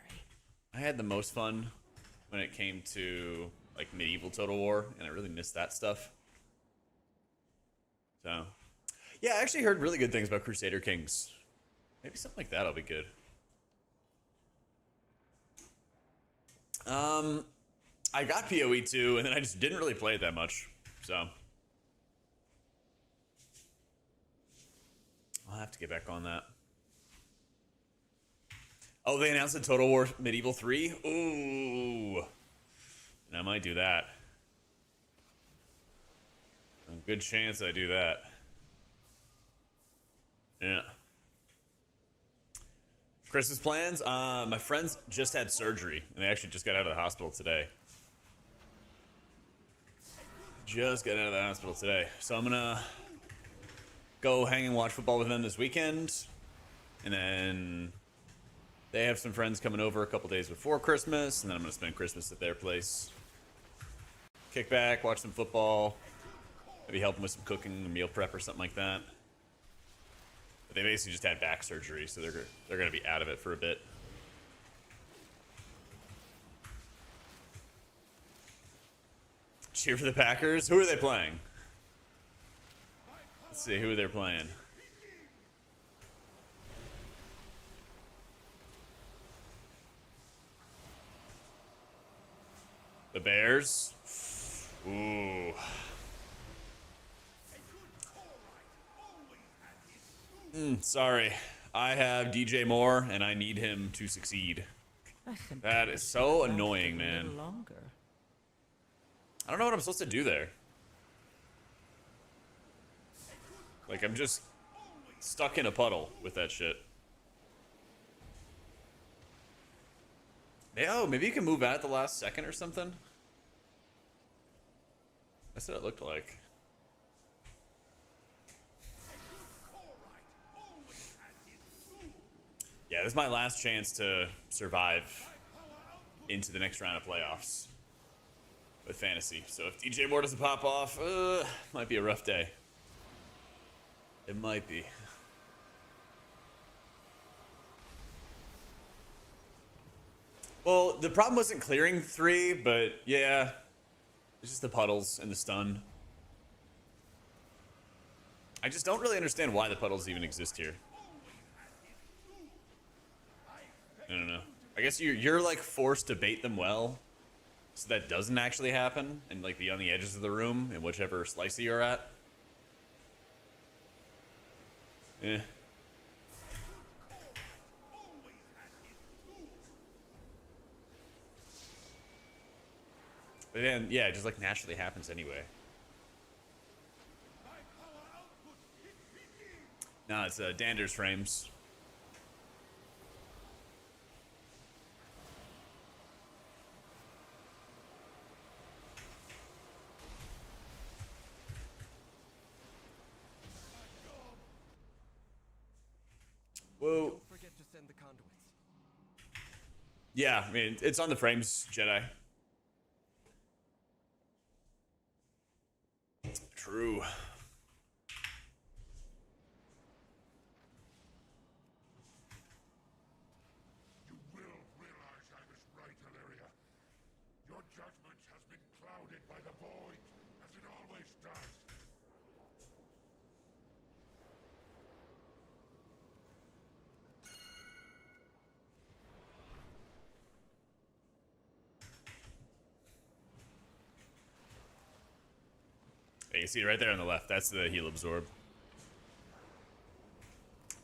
I had the most fun when it came to like medieval Total War, and I really missed that stuff. So, yeah, I actually heard really good things about Crusader Kings. Maybe something like that'll be good. I got PoE 2, and then I just didn't really play it that much. So, I'll have to get back on that. Oh, they announced a Total War Medieval 3? Ooh. And I might do that. A good chance I do that. Yeah. Christmas plans? My friends just had surgery, and they actually just got out of the hospital today. Just got out of the hospital today. So I'm gonna go hang and watch football with them this weekend. And then they have some friends coming over a couple days before Christmas, and then I'm gonna spend Christmas at their place. Kick back, watch some football, maybe help them with some cooking, a meal prep or something like that. But they basically just had back surgery, so they're gonna be out of it for a bit. Cheer for the Packers. Who are they playing? Let's see who they're playing. The Bears. Ooh. Sorry. I have DJ Moore, and I need him to succeed. That is so annoying, man. I don't know what I'm supposed to do there. Like, I'm just stuck in a puddle with that shit. Oh, maybe you can move out at the last second or something? That's what it looked like. Yeah, this is my last chance to survive into the next round of playoffs with fantasy. So if DJ Moore doesn't pop off, might be a rough day. It might be. Well, the problem wasn't clearing 3, but yeah, it's just the puddles and the stun. I just don't really understand why the puddles even exist here. I don't know. I guess you're like forced to bait them well, so that doesn't actually happen, and like be on the edges of the room in whichever slice you're at. Yeah. But then, yeah, it just like naturally happens anyway. No, it's Dander's frames. Whoa. Don't forget to send the conduits. Yeah, I mean, it's on the frames, Jedi. True. You will realize I was right, Illyria. Your judgment has been clouded by the void, as it always does. You can see it right there on the left. That's the heal absorb.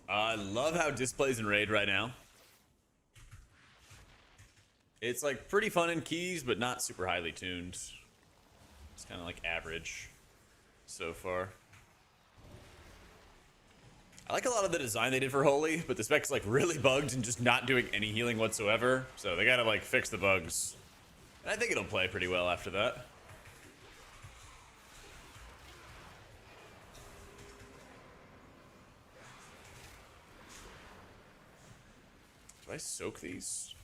I love how it displays in Raid right now. It's like pretty fun in keys, but not super highly tuned. It's kind of like average so far. I like a lot of the design they did for Holy, but the spec's like really bugged and just not doing any healing whatsoever. So they gotta like fix the bugs. And I think it'll play pretty well after that. Do I soak these?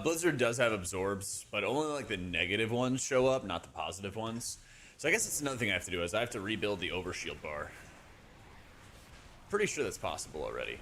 Blizzard does have absorbs, but only like the negative ones show up, not the positive ones. So I guess it's another thing I have to do is I have to rebuild the overshield bar. Pretty sure that's possible already.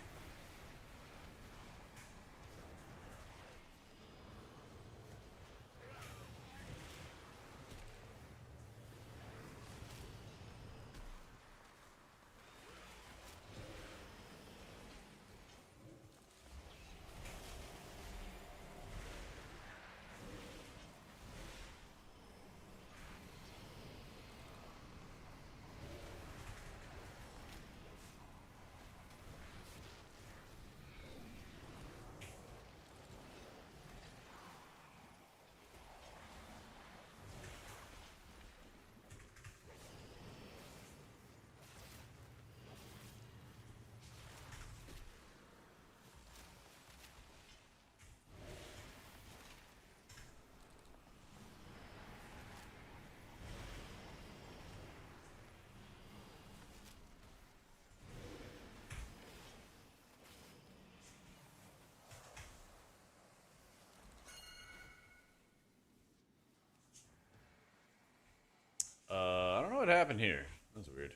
I don't know what happened here. That's weird.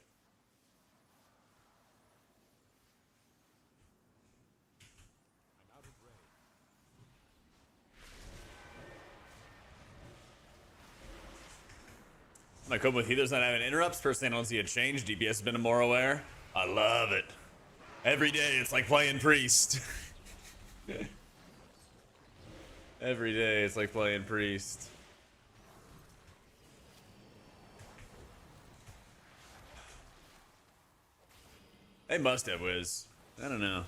My code with healers not having interrupts. Personally, I don't see a change. DPS has been more aware. I love it. Every day it's like playing Priest. Every day it's like playing Priest. They must have, Wiz. I don't know.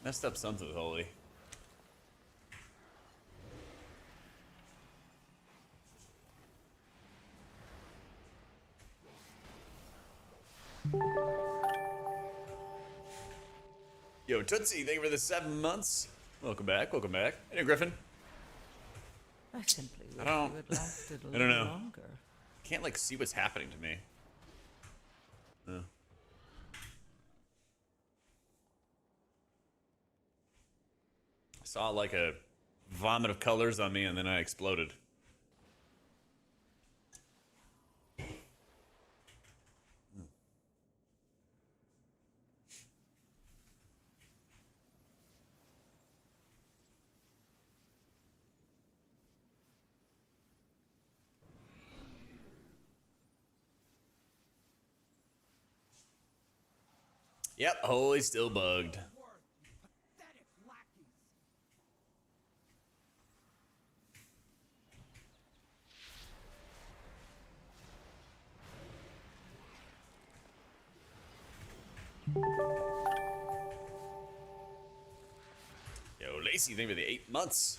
Messed up something with Holy. Yo, Tootsie, thank you for the 7 months. Welcome back, welcome back. Hey, Griffin. I simply wish don't- you had lasted a I don't little know. longer. Can't, like, see what's happening to me. No. I saw, like, a vomit of colors on me, and then I exploded. Yep, Holy still bugged. Pathetic lackeys. Yo, Lacey, thank you for the 8 months.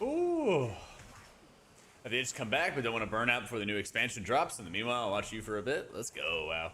Ooh. Have they just come back but don't want to burn out before the new expansion drops? In the meanwhile, I'll watch you for a bit. Let's go. Wow.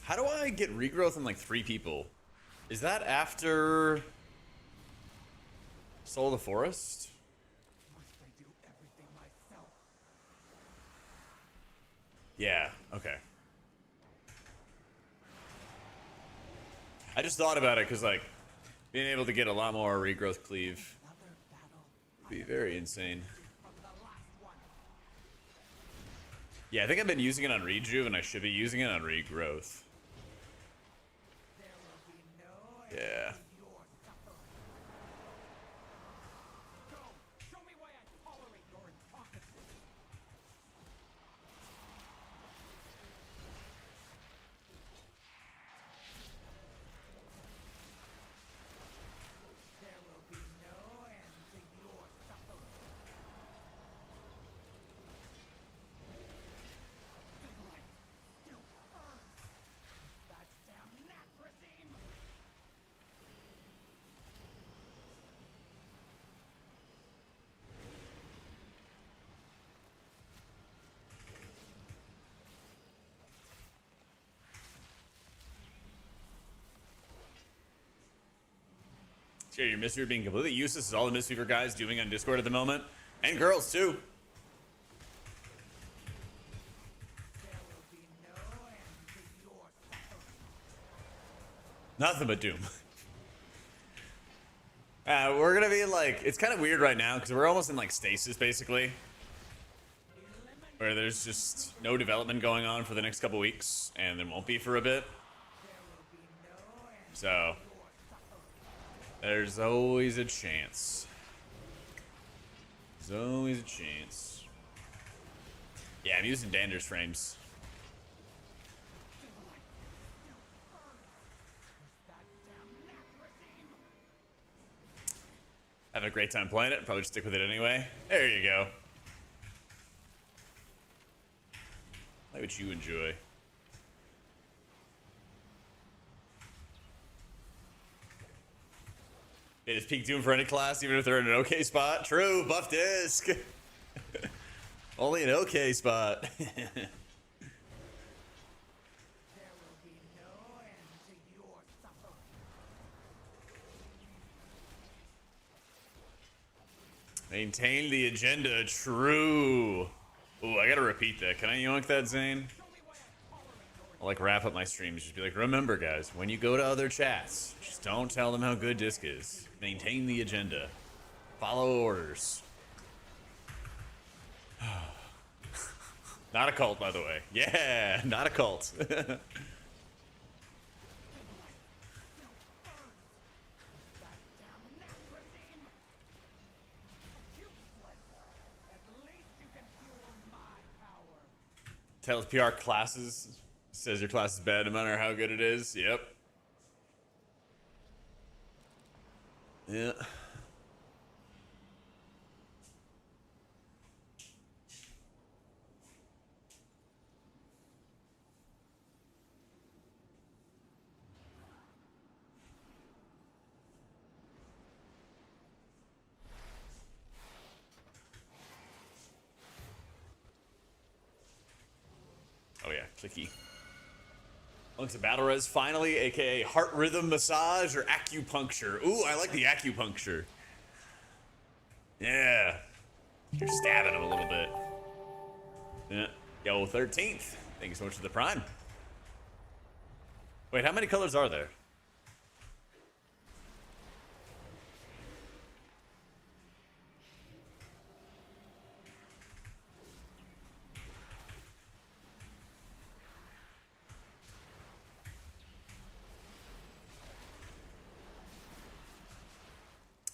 How do I get regrowth in like 3 people? Is that after Soul of the Forest? Must I do everything myself? Yeah, okay. I just thought about it because like being able to get a lot more regrowth cleave Another battle would be very insane. from the last one. Yeah, I think I've been using it on rejuve and I should be using it on regrowth. There will be no end Yeah. to your suffering. Go! Show me why I tolerate your incompetence. There will be no end to your suffering. Daylight still burns. That damn nap regime. Sure, your Mistweaver being completely useless is all the Mistweaver guys doing on Discord at the moment. And girls too. There will be no end to your suffering. Nothing but doom. We're gonna be like, it's kind of weird right now because we're almost in like stasis basically, where there's just no development going on for the next couple weeks, and there won't be for a bit. So there's always a chance. There's always a chance. Yeah, I'm using Dander's frames. Having a great time playing it. Probably just stick with it anyway. There you go. Play what you enjoy. They just peak doom for any class, even if they're in an okay spot. True, buff disc. Only an okay spot. There will be no end to your suffering. Maintain the agenda. True. Ooh, I gotta repeat that. Can I yoink that, Zane? I'll like wrap up my streams. Just be like, remember, guys, when you go to other chats, just don't tell them how good disc is. Maintain the agenda. Follow orders. Not a cult, by the way. Yeah, not a cult. Tells PR classes. Says your class is bad no matter how good it is. Yep. Yeah. Oh yeah, clicky. Onto battle res finally, aka heart rhythm massage or acupuncture. Ooh, I like the acupuncture. Yeah. You're stabbing him a little bit. Yeah. Yo, 13th. Thank you so much for the prime. Wait, how many colors are there?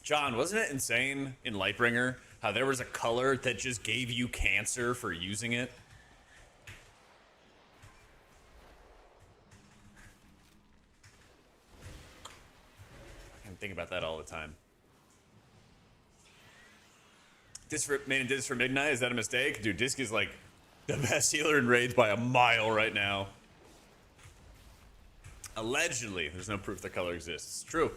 John, wasn't it insane in Lightbringer how there was a color that just gave you cancer for using it? I think about that all the time. Made this for Midnight? Is that a mistake? Dude, Disc is like the best healer in raids by a mile right now. Allegedly, there's no proof the color exists. True.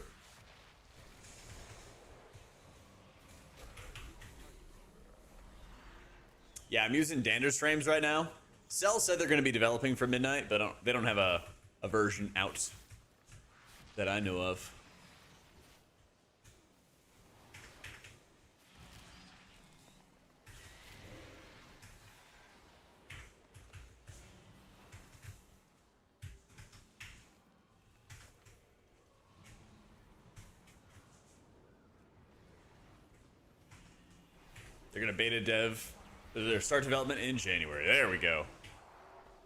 Yeah, I'm using Dander's frames right now. Cell said they're going to be developing for Midnight, but they don't have a version out that I know of. They're going to beta dev. Their start development in January. There we go.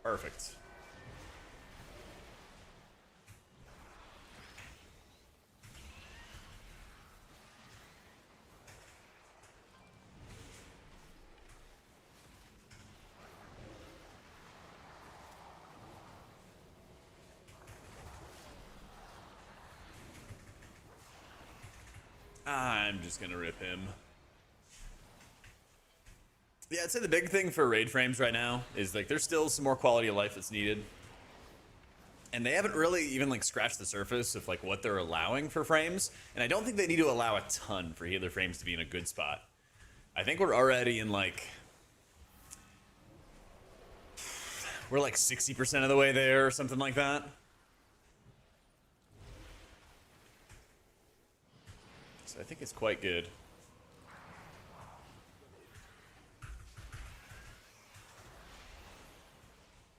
Perfect. I'm just going to rip him. Yeah, I'd say the big thing for raid frames right now is like there's still some more quality of life that's needed. And they haven't really even like scratched the surface of like what they're allowing for frames. And I don't think they need to allow a ton for healer frames to be in a good spot. I think we're already in like... We're like 60% of the way there or something like that. So I think it's quite good.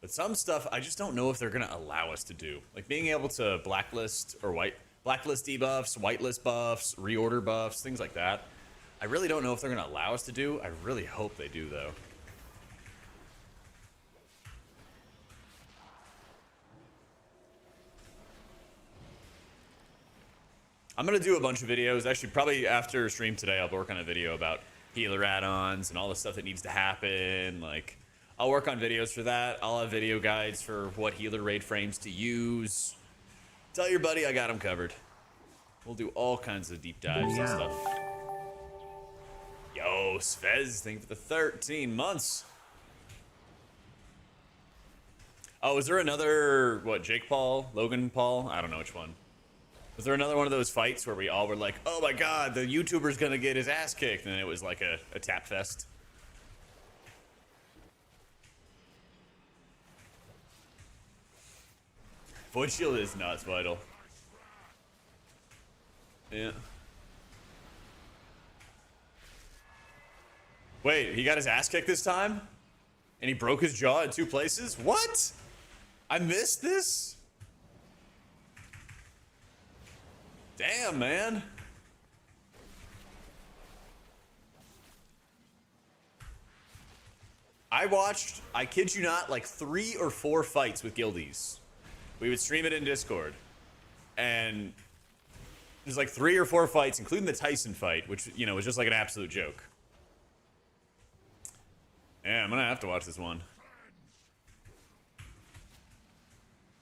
But some stuff, I just don't know if they're going to allow us to do. Like being able to blacklist or blacklist debuffs, whitelist buffs, reorder buffs, things like that. I really don't know if they're going to allow us to do. I really hope they do, though. I'm gonna do a bunch of videos. Actually, probably after stream today, I'll work on a video about healer add-ons and all the stuff that needs to happen. Like, I'll work on videos for that. I'll have video guides for what healer raid frames to use. Tell your buddy I got him covered. We'll do all kinds of deep dives and stuff. Yo, Svez, thank you for the 13 months. Oh, is there another, what, Jake Paul? Logan Paul? I don't know which one. Was there another one of those fights where we all were like, oh my god, the YouTuber's gonna get his ass kicked, and it was like a tap fest? Void Shield is nuts, Vital. Yeah. Wait, he got his ass kicked this time? And he broke his jaw in 2 places? What? I missed this? Damn, man. I watched, I kid you not, like 3 or 4 fights with guildies. We would stream it in Discord. And there's like 3 or 4 fights, including the Tyson fight, which, you know, was just like an absolute joke. Yeah, I'm gonna have to watch this one.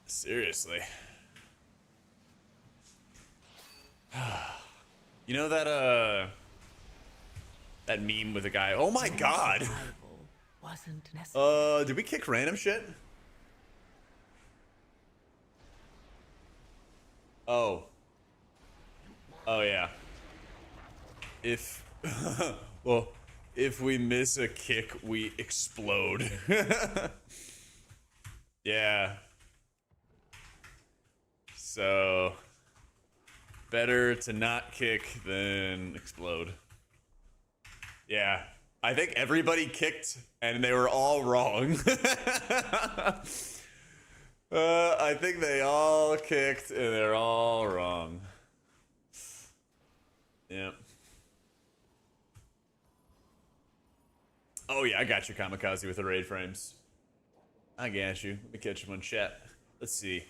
Seriously. You know that that meme with a guy, oh my god. Wasn't necessary. Did we kick random shit? Oh. Oh yeah. If well, if we miss a kick, we explode. Yeah. So better to not kick than explode. Yeah. I think everybody kicked and they were all wrong. I think they all kicked and they're all wrong. Yep. Oh yeah, I got you, Kamikaze, with the raid frames. I got you. Let me catch him on chat. Let's see.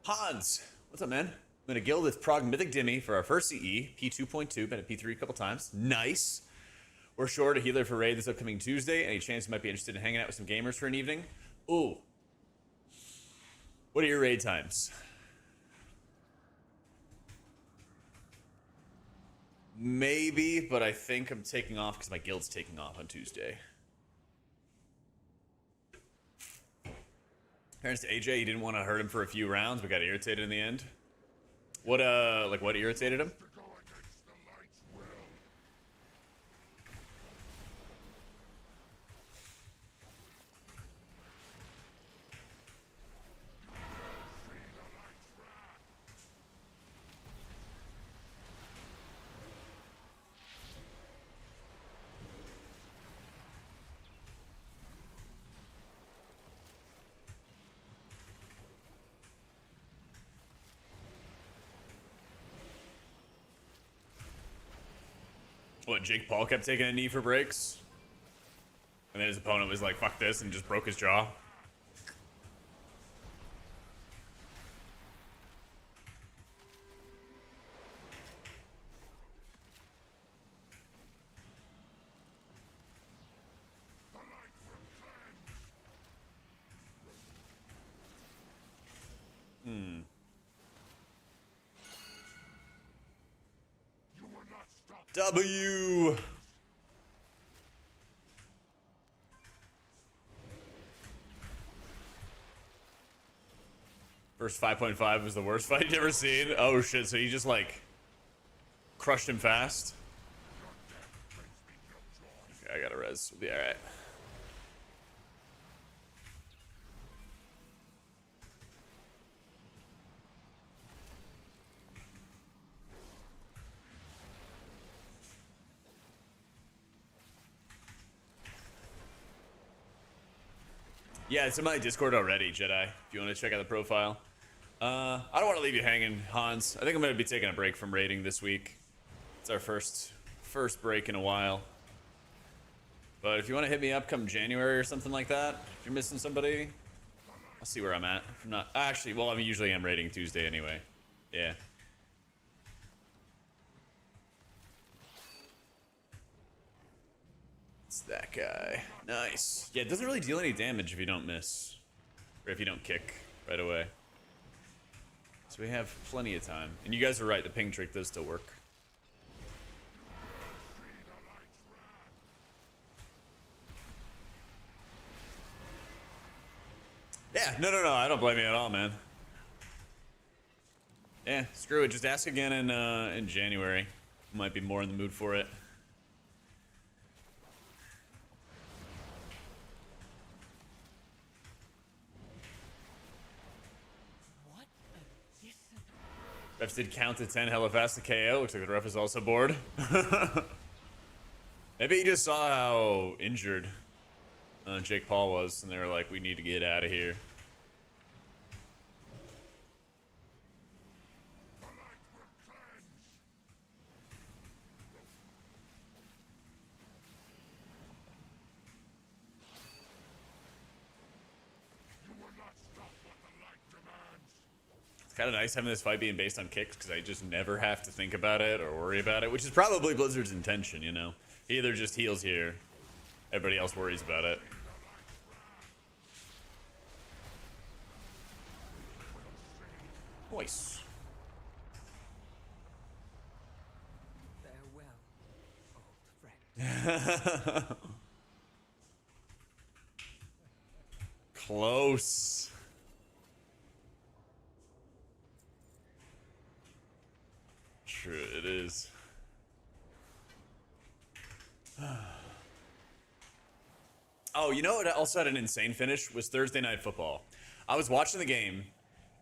Hans, what's up, man? I'm in a guild with Prog Mythic Dimmy for our first CE, P2.2, been at P3 a couple times. Nice. We're short a healer for raid this upcoming Tuesday. Any chance you might be interested in hanging out with some gamers for an evening? Ooh. What are your raid times? Maybe, but I think I'm taking off because my guild's taking off on Tuesday. Parents to AJ, he didn't want to hurt him for a few rounds, but got irritated in the end. What, like what irritated him? To go against the light's will. See the light's wrath. What, Jake Paul kept taking a knee for breaks? And then his opponent was like, fuck this, and just broke his jaw? You will not stop. W! First 5.5 was the worst fight you've ever seen? Oh shit, so you just like crushed him fast? Okay, I got a res. We'll be alright. Yeah, it's in my Discord already, Jedi, if you want to check out the profile. I don't want to leave you hanging, Hans. I think I'm going to be taking a break from raiding this week. It's our first break in a while. But if you want to hit me up come January or something like that, if you're missing somebody, I'll see where I'm at. If I'm not, actually, well, I mean, usually I'm raiding Tuesday anyway. Yeah. that guy. Nice. Yeah, it doesn't really deal any damage if you don't miss. Or if you don't kick right away. So we have plenty of time. And you guys are right, the ping trick does still work. Yeah, no, I don't blame you at all, man. Yeah, screw it. Just ask again in January. Might be more in the mood for it. What a distant. Refs did count to 10 hella fast to KO. Looks like the ref is also bored. Maybe he just saw how injured Jake Paul was, and they were like, we need to get out of here. It's kind of nice having this fight being based on kicks because I just never have to think about it or worry about it, which is probably Blizzard's intention, you know? He either just heals here, everybody else worries about it. Nice. Farewell, old friend. Close. True, it is. Oh, you know what also had an insane finish was Thursday Night Football. I was watching the game,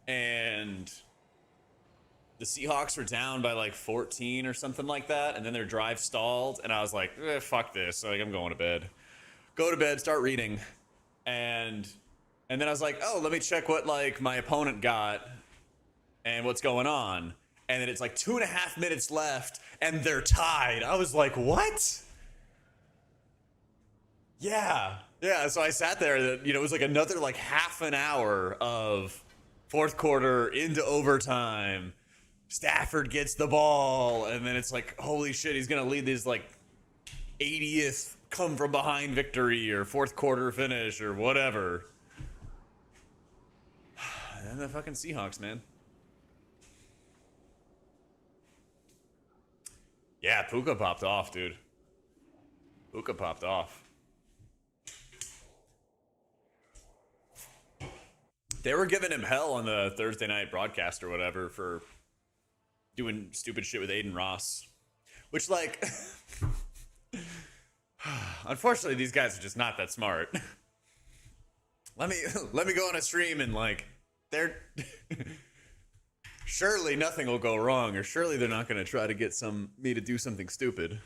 and the Seahawks were down by like 14 or something like that, and then their drive stalled, and I was like, fuck this. Like, I'm going to bed. Go to bed, start reading. And then I was like, oh, let me check what like my opponent got and what's going on. And then it's like 2.5 minutes left, and they're tied. I was like, what? Yeah. So I sat there, you know, it was like another like half an hour of fourth quarter into overtime. Stafford gets the ball, and then it's like, holy shit, he's gonna lead this like 80th come from behind victory or fourth quarter finish or whatever. And the fucking Seahawks, man. Yeah, Puka popped off, dude. Puka popped off. They were giving him hell on the Thursday night broadcast or whatever for doing stupid shit with Aiden Ross. Which, like, unfortunately, these guys are just not that smart. Let me go on a stream and, like, they're... Surely nothing will go wrong, or surely they're not going to try to get me to do something stupid.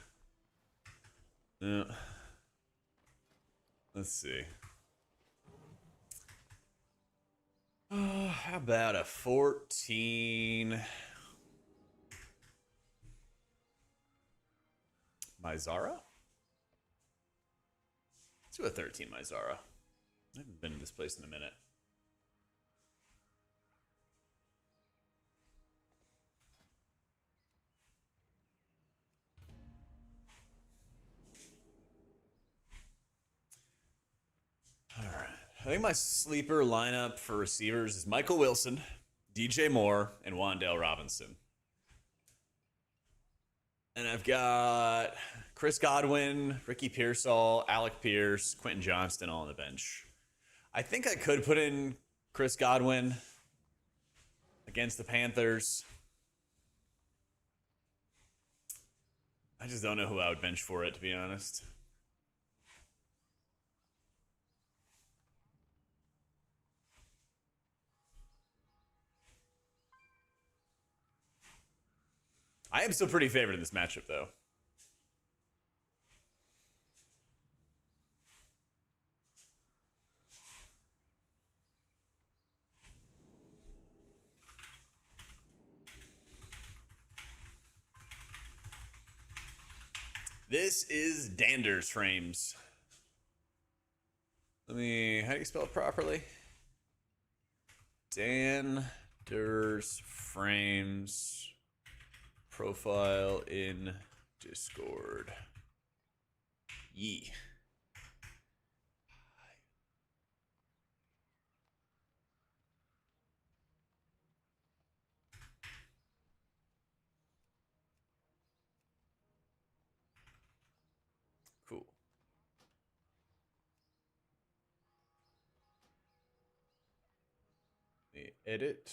Let's see. How about a 14? Mizara? Let's do a 13 Mizara. I haven't been to this place in a minute. Alright. I think my sleeper lineup for receivers is Michael Wilson, DJ Moore, and Wan'Dale Robinson. And I've got Chris Godwin, Ricky Pearsall, Alec Pierce, Quentin Johnston all on the bench. I think I could put in Chris Godwin against the Panthers. I just don't know who I would bench for it, to be honest. I am still pretty favored in this matchup, though. This is Dander's Frames. How do you spell it properly? Dander's Frames. Profile in Discord. Yee. edit.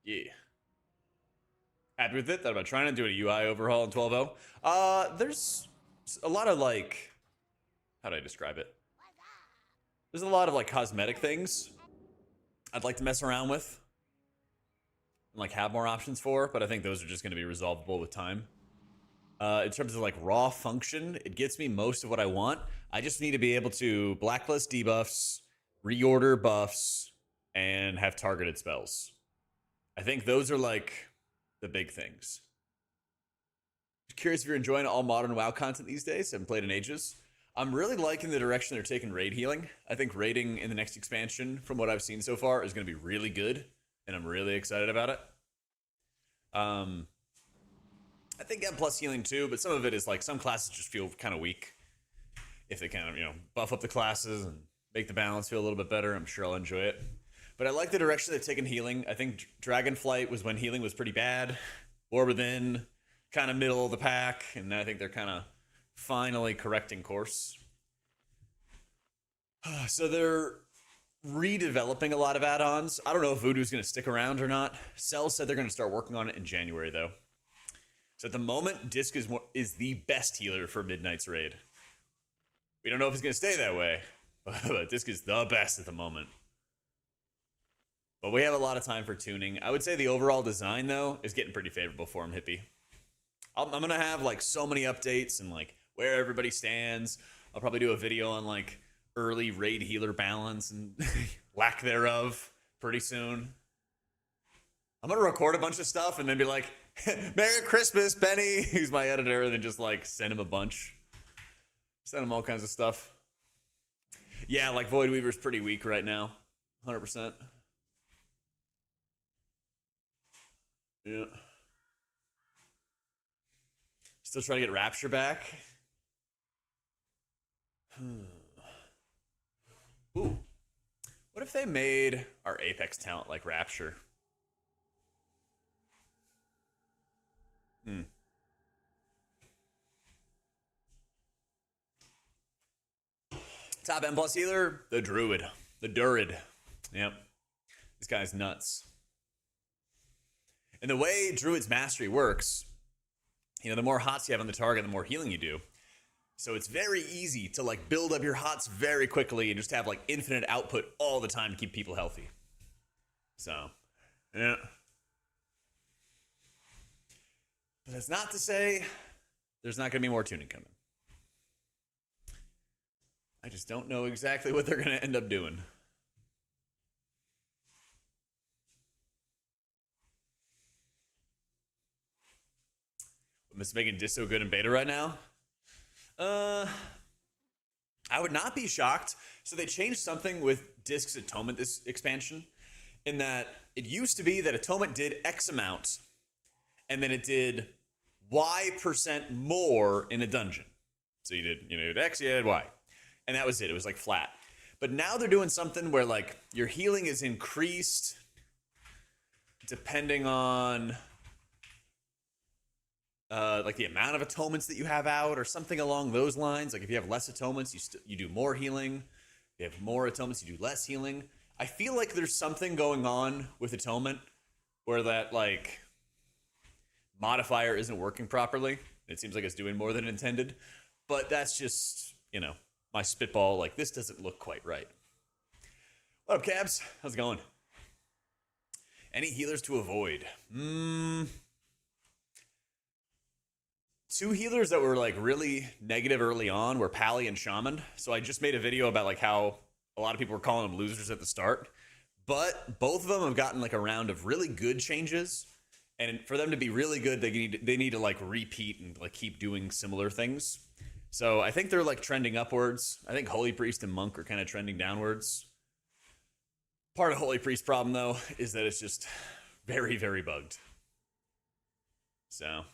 Yeah. Happy with it. Thought about trying to do a UI overhaul in 12.0. There's a lot of like, how do I describe it? There's a lot of like cosmetic things I'd like to mess around with and like have more options for, but I think those are just going to be resolvable with time. In terms of like raw function, it gets me most of what I want. I just need to be able to blacklist debuffs, reorder buffs, and have targeted spells. I think those are like the big things. Curious if you're enjoying all modern WoW content these days. Haven't played in ages. I'm really liking the direction they're taking raid healing. I think raiding in the next expansion, from what I've seen so far, is going to be really good, and I'm really excited about it. I think M plus healing too, but some of it is like some classes just feel kind of weak. If they kind of, buff up the classes and make the balance feel a little bit better, I'm sure I'll enjoy it. But I like the direction they've taken healing. I think Dragonflight was when healing was pretty bad. War Within, kind of middle of the pack, and I think they're kind of finally correcting course. So they're redeveloping a lot of add-ons. I don't know if Voodoo's going to stick around or not. Cell said they're going to start working on it in January, though. So at the moment, Disc is the best healer for Midnight's raid. We don't know if it's going to stay that way, but Disc is the best at the moment. But we have a lot of time for tuning. I would say the overall design, though, is getting pretty favorable for him, Hippie. I'm going to have, like, so many updates and, like, where everybody stands. I'll probably do a video on, like, early raid healer balance and lack thereof pretty soon. I'm going to record a bunch of stuff and then be like, Merry Christmas, Benny. He's my editor, and then just, like, send him a bunch. Send him all kinds of stuff. Yeah, like, Void Weaver's pretty weak right now. 100%. Yeah. Still trying to get Rapture back. Ooh. What if they made our Apex talent like Rapture? Top M plus healer, the Druid. The Durid. Yep. This guy's nuts. And the way Druid's Mastery works, the more hots you have on the target, the more healing you do. So it's very easy to like build up your hots very quickly and just have like infinite output all the time to keep people healthy. So, yeah. But that's not to say there's not going to be more tuning coming. I just don't know exactly what they're going to end up doing. What's making Dis so good in beta right now? I would not be shocked. So they changed something with Disc's Atonement this expansion, in that it used to be that Atonement did X amount, and then it did Y% more in a dungeon. So you did X, you did Y. And that was it. It was like flat. But now they're doing something where like your healing is increased depending on like the amount of atonements that you have out or something along those lines. Like if you have less atonements, you do more healing. If you have more atonements, you do less healing. I feel like there's something going on with Atonement where that like modifier isn't working properly. It seems like it's doing more than intended. But that's just, my spitball. Like, this doesn't look quite right. What up, Cabs? How's it going? Any healers to avoid? Two healers that were like really negative early on were Pally and Shaman. So I just made a video about like how a lot of people were calling them losers at the start. But both of them have gotten like a round of really good changes. And for them to be really good, they need to like repeat and like keep doing similar things. So I think they're like trending upwards. I think Holy Priest and Monk are kind of trending downwards. Part of Holy Priest's problem, though, is that it's just very, very bugged. So,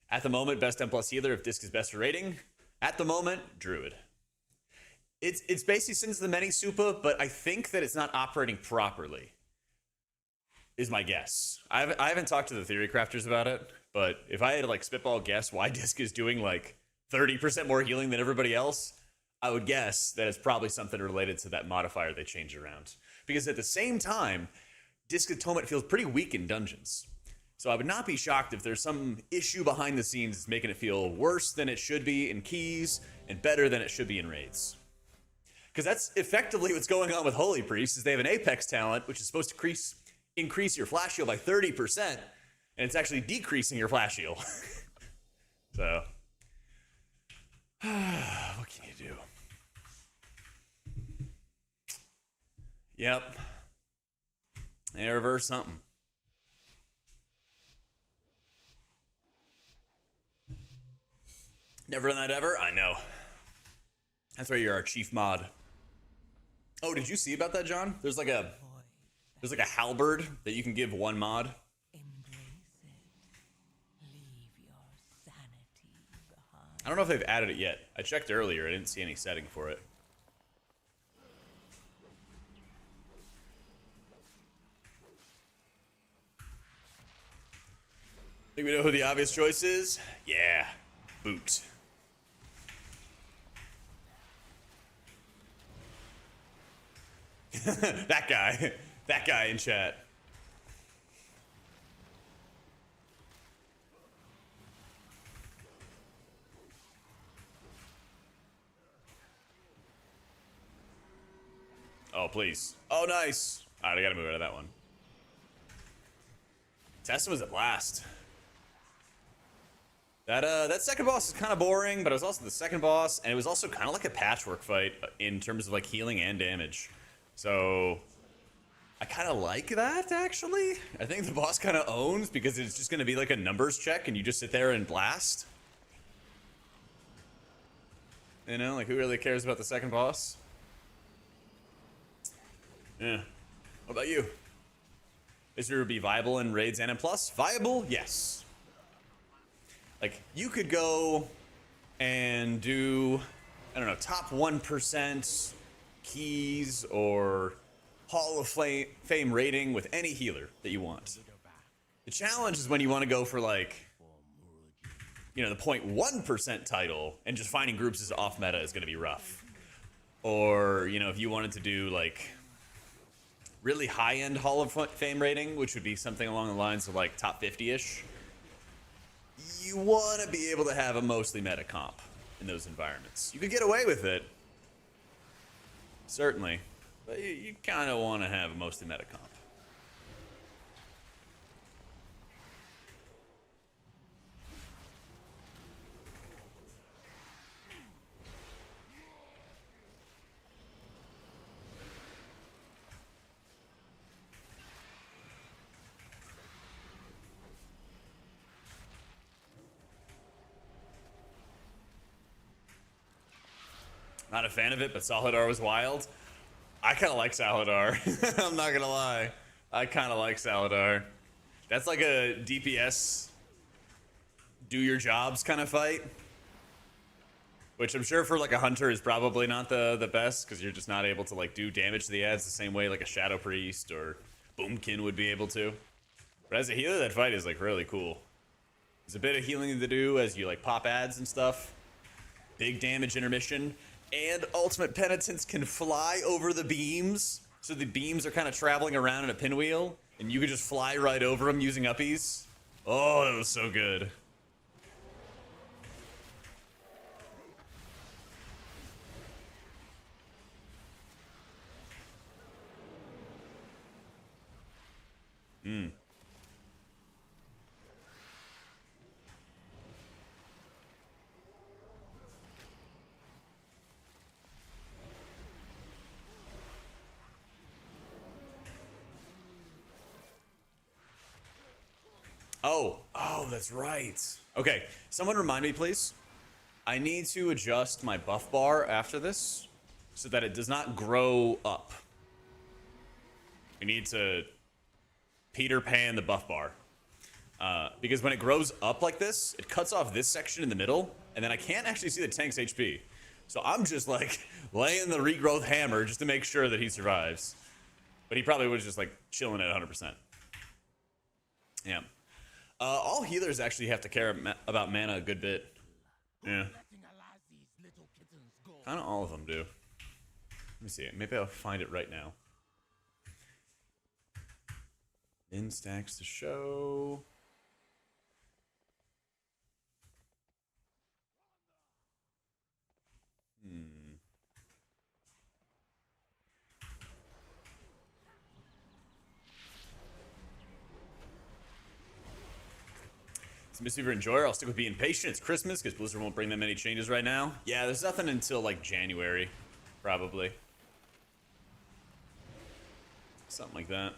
at the moment, best M plus healer if Disc is best rating. At the moment, Druid. It's basically since the many Supa, but I think that it's not operating properly, is my guess. I haven't talked to the theory crafters about it, but if I had to like spitball guess why Disc is doing like 30% more healing than everybody else, I would guess that it's probably something related to that modifier they changed around. Because at the same time, Disc Atonement feels pretty weak in dungeons. So I would not be shocked if there's some issue behind the scenes that's making it feel worse than it should be in keys and better than it should be in raids. Because that's effectively what's going on with Holy Priests, is they have an Apex talent, which is supposed to increase your flash heal by 30%, and it's actually decreasing your flash heal. So, what can you do? Yep. They reverse something. Never done that ever? I know. That's why you're our chief mod. Oh, did you see about that, John? There's like a halberd that you can give one mod. Embrace it. Leave your sanity behind. I don't know if they've added it yet. I checked earlier. I didn't see any setting for it. Think we know who the obvious choice is? Yeah, Boot. That guy in chat. Oh, please. Oh, nice. All right, I gotta move out of that one. Testament was a blast. That second boss is kind of boring, but it was also the second boss, and it was also kind of like a patchwork fight in terms of like healing and damage. So I kind of like that, actually. I think the boss kind of owns, because it's just going to be like a numbers check, and you just sit there and blast. You know, like, who really cares about the second boss? Yeah. What about you? Is there be viable in raids and in plus? Viable? Yes. Like, you could go and do, I don't know, top 1% keys or Hall of Fame rating with any healer that you want. The challenge is when you want to go for, like, you know, the 0.1% title, and just finding groups is off meta is going to be rough. Or, you know, if you wanted to do, like, really high-end Hall of Fame rating, which would be something along the lines of, like, top 50-ish, you want to be able to have a mostly meta comp in those environments. You could get away with it, certainly, but you kind of want to have a mostly meta comp. Not a fan of it, but Solidar was wild. I kind of like Solidar. I'm not gonna lie. I kind of like Solidar. That's like a DPS do your jobs kind of fight, which I'm sure for like a hunter is probably not the best, because you're just not able to like do damage to the ads the same way like a Shadow Priest or Boomkin would be able to. But as a healer, that fight is like really cool. There's a bit of healing to do as you like pop ads and stuff. Big damage intermission. And Ultimate Penitence can fly over the beams. So the beams are kind of traveling around in a pinwheel, and you can just fly right over them using uppies. Oh, that was so good. Oh, that's right. Okay, someone remind me, please. I need to adjust my buff bar after this so that it does not grow up. We need to Peter Pan the buff bar. Because when it grows up like this, it cuts off this section in the middle, and then I can't actually see the tank's HP. So I'm just like laying the regrowth hammer just to make sure that he survives. But he probably was just like chilling at 100%. Yeah. All healers actually have to care about mana a good bit. Yeah. Letting Alazi's little kittens go. Kind of all of them do. Let me see. Maybe I'll find it right now. In stacks to show. It's Mistweaver Enjoyer. I'll stick with being patient. It's Christmas because Blizzard won't bring that many changes right now. Yeah, there's nothing until like January, probably. Something like that.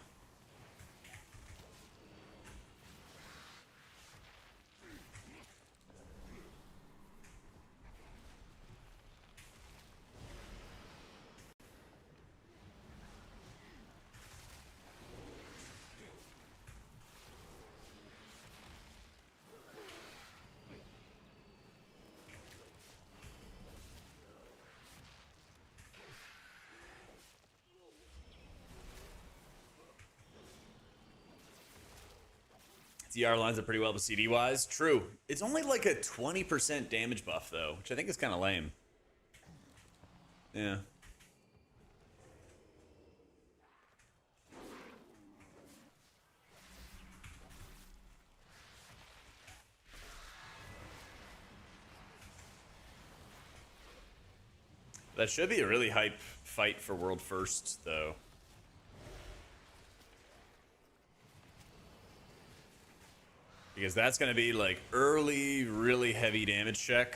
DR lines up pretty well with CD wise. True. It's only like a 20% damage buff though, which I think is kind of lame. Yeah. That should be a really hype fight for world first though. Because that's going to be like early, really heavy damage check.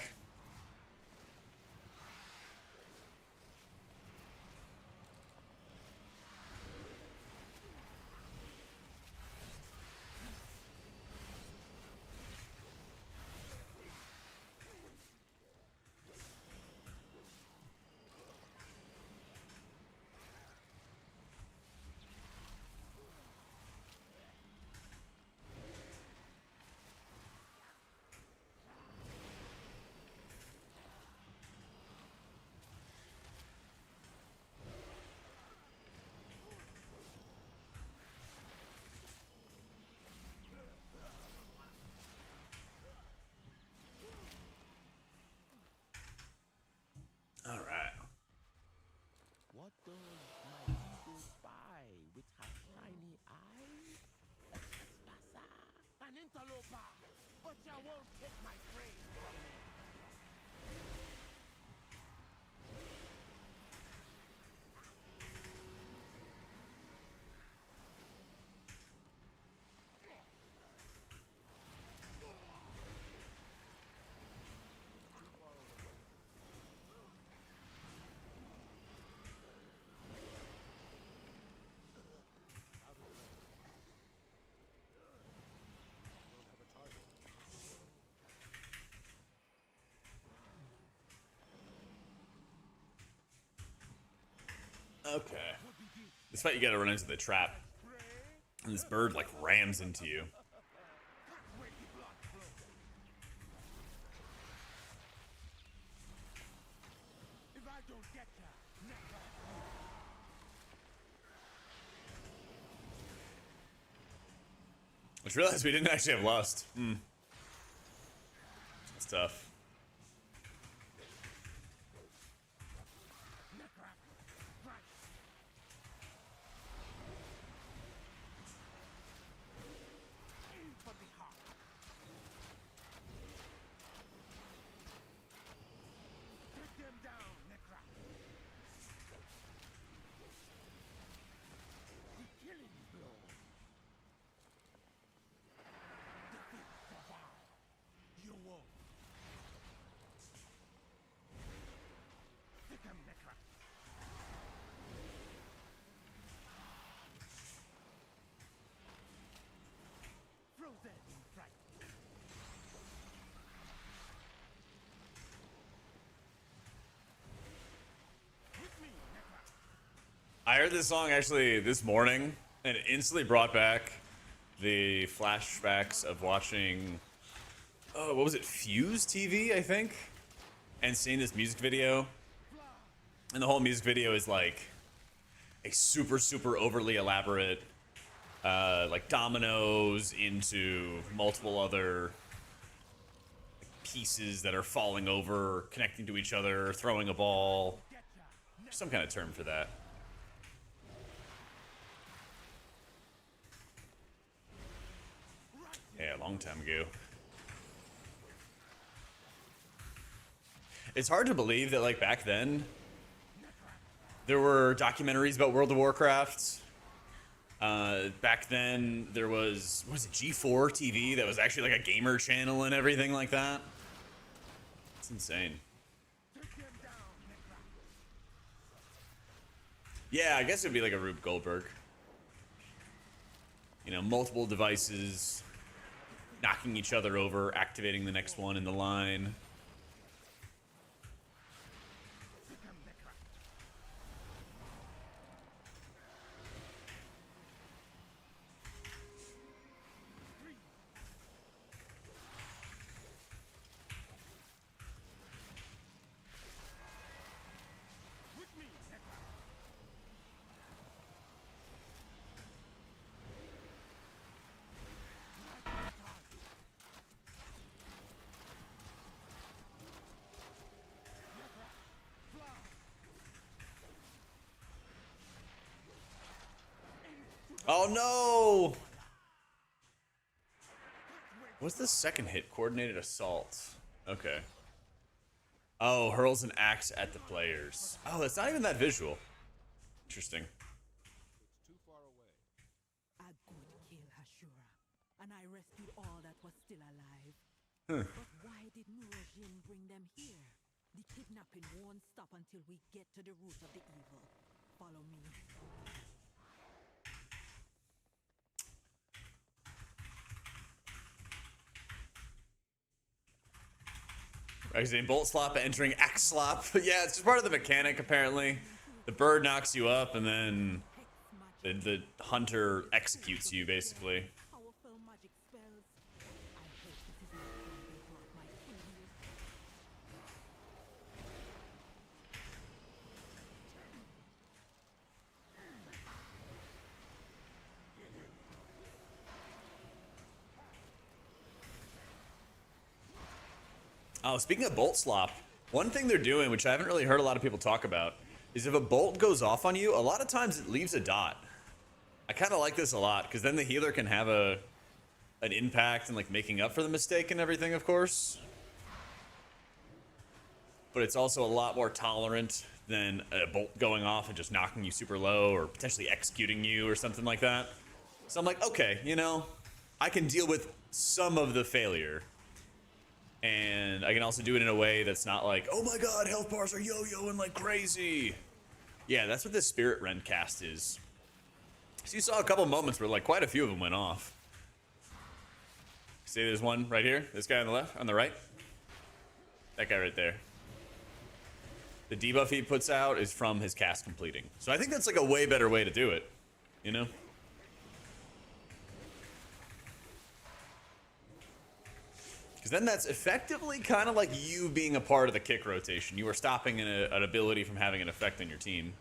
All right. What does my eagle spy with her shiny eye? Spasa, an interloper, but you won't take my praise from me. Okay. This fight you gotta run into the trap. And this bird like rams into you. If I don't get ya, never. I just realized we didn't actually have Lust. That's tough. I heard this song actually this morning, and it instantly brought back the flashbacks of watching, oh, what was it, Fuse TV, I think? And seeing this music video. And the whole music video is like a super, super overly elaborate, like dominoes into multiple other pieces that are falling over, or connecting to each other, or throwing a ball. There's some kind of term for that. Yeah, a long time ago. It's hard to believe that, like, back then, there were documentaries about World of Warcraft. Back then, there was, what was it, G4 TV that was actually like a gamer channel and everything like that. It's insane. Yeah, I guess it'd be like a Rube Goldberg. You know, multiple devices, knocking each other over, activating the next one in the line. Oh no! What's the second hit? Coordinated assault. Okay. Oh, hurls an axe at the players. Oh, that's not even that visual. Interesting. A good kill, Hashura, and I rescued all that was still alive. Huh. But why did Nurajin bring them here? The kidnapping won't stop until we get to the root of the evil. Follow me. Exiting bolt slop, entering axe slop. Yeah, it's just part of the mechanic, apparently. The bird knocks you up, and then the hunter executes you, basically. Powerful magic spells. I hope this is not why they brought my king here. Oh, speaking of bolt slop, one thing they're doing, which I haven't really heard a lot of people talk about, is if a bolt goes off on you, a lot of times it leaves a dot. I kind of like this a lot, because then the healer can have an impact and like making up for the mistake and everything, of course. But it's also a lot more tolerant than a bolt going off and just knocking you super low or potentially executing you or something like that. So I'm like, okay, you know, I can deal with some of the failure. And I can also do it in a way that's not like, oh my god, health bars are yo-yoing like crazy. Yeah, that's what this Spirit Rend cast is. So you saw a couple moments where like quite a few of them went off. See, there's one right here. This guy on the left, on the right. That guy right there. The debuff he puts out is from his cast completing. So I think that's like a way better way to do it, you know? Because then that's effectively kind of like you being a part of the kick rotation. You are stopping an ability from having an effect on your team.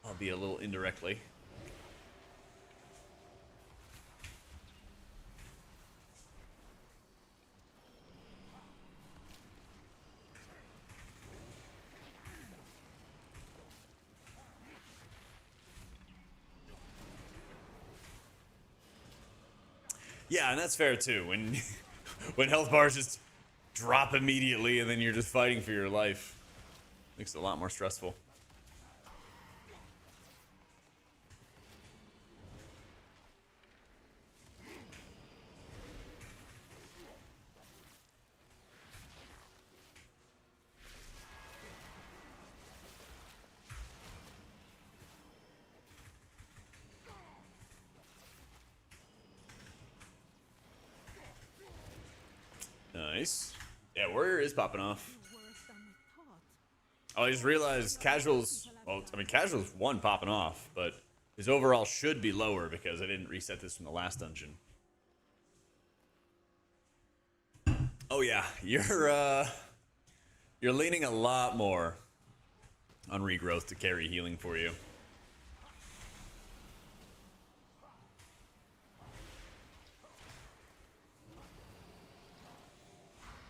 Albeit a little indirectly. Yeah, and that's fair too. When health bars just drop immediately and then you're just fighting for your life, makes it a lot more stressful. Nice. Yeah, Warrior is popping off. Worse than we thought. Oh, I just realized Casual's... Well, I mean, Casual's one popping off, but his overall should be lower because I didn't reset this from the last dungeon. Oh, yeah. You're leaning a lot more on regrowth to carry healing for you.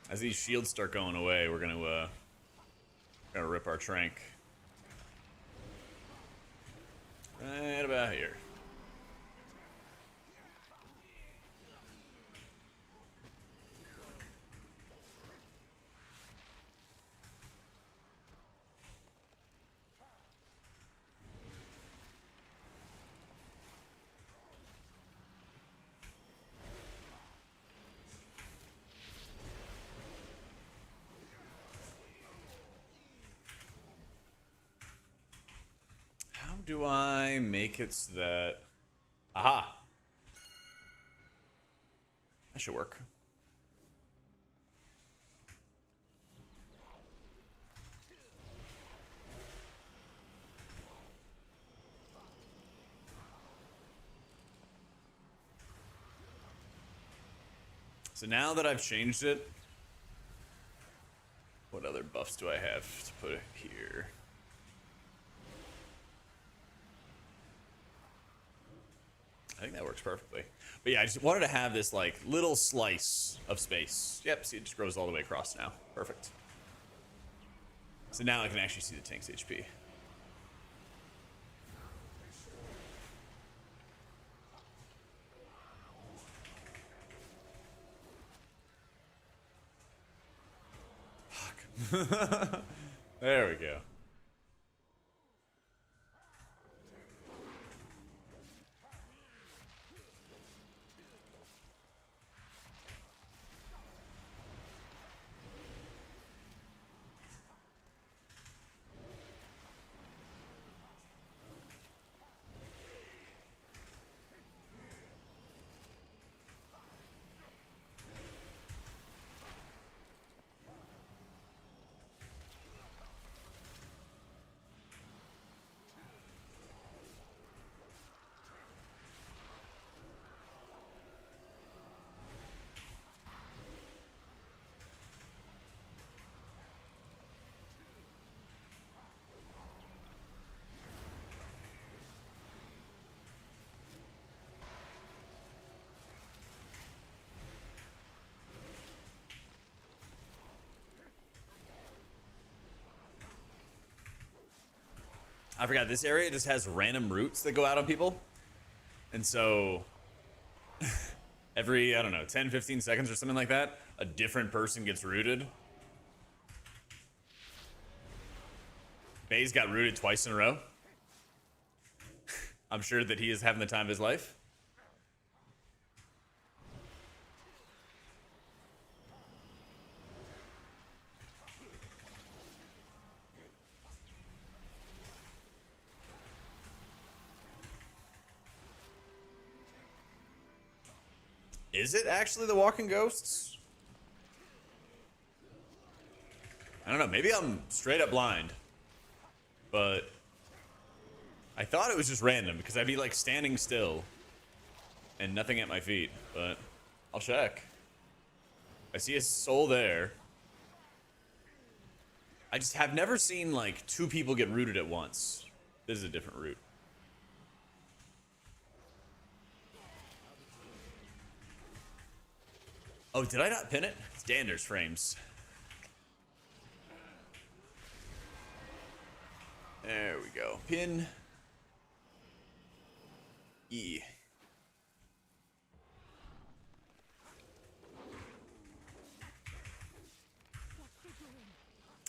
As these shields start going away, we're gonna rip our Trank. Right about here. How do I make it so that... Aha! That should work. So now that I've changed it, what other buffs do I have to put here? I think that works perfectly. But yeah, I just wanted to have this like little slice of space. Yep, see, it just grows all the way across now. Perfect. So now I can actually see the tank's HP. Fuck. There we go. I forgot, this area just has random roots that go out on people. And so every, I don't know, 10, 15 seconds or something like that, a different person gets rooted. Bay's got rooted twice in a row. I'm sure that he is having the time of his life. Is it actually the walking ghosts? I don't know. Maybe I'm straight up blind. But I thought it was just random because I'd be like standing still and nothing at my feet. But I'll check. I see a soul there. I just have never seen like two people get rooted at once. This is a different route. Oh, did I not pin it? It's Dander's frames. There we go. Pin E.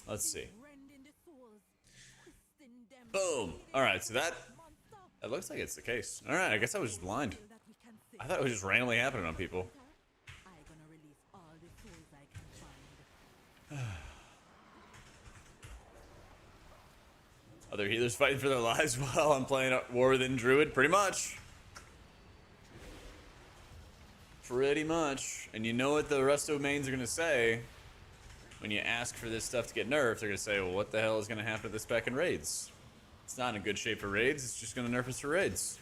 Let's see. Boom. All right, so that looks like it's the case. All right, I guess I was just blind. I thought it was just randomly happening on people. Other healers fighting for their lives while I'm playing War Within Druid, pretty much. Pretty much. And you know what the resto mains are going to say when you ask for this stuff to get nerfed? They're going to say, well, what the hell is going to happen to this spec in raids? It's not in good shape for raids, it's just going to nerf us for raids.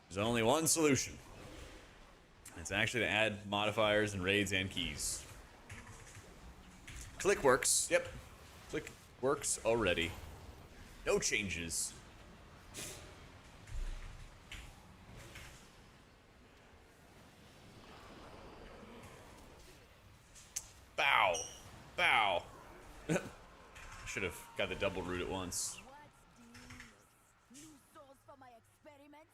There's only one solution. It's actually to add modifiers and raids and keys. Click works. Yep. Click works already. No changes. Bow. Bow. Should have got the double root at once. What's this? New souls for my experiments?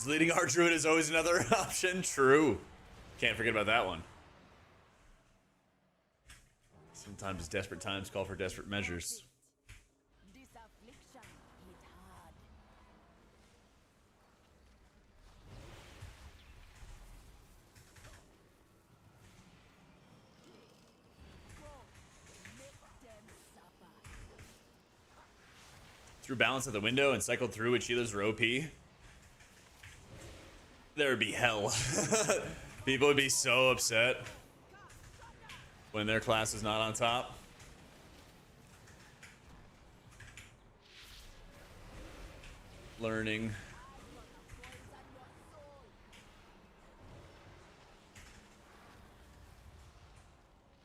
Leading our druid is always another option. True. Can't forget about that one. Sometimes desperate times call for desperate measures. This affliction hit hard. Go, make them suffer. Threw balance at the window and cycled through with Sheila's OP. There would be hell. People would be so upset when their class is not on top. Learning.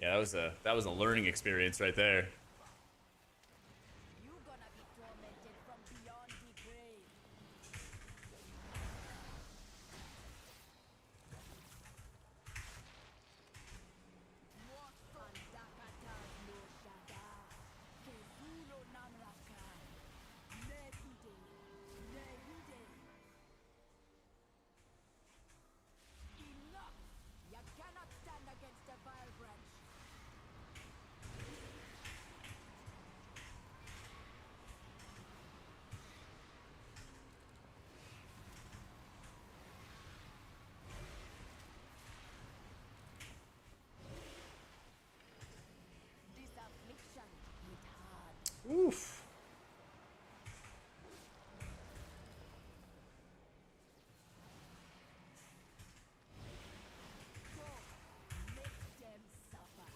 Yeah, that was a learning experience right there. You gonna be tormented from beyond the grave. Enough! You cannot stand against the vile branch. This affliction hit hard. Oof. Go, make them suffer.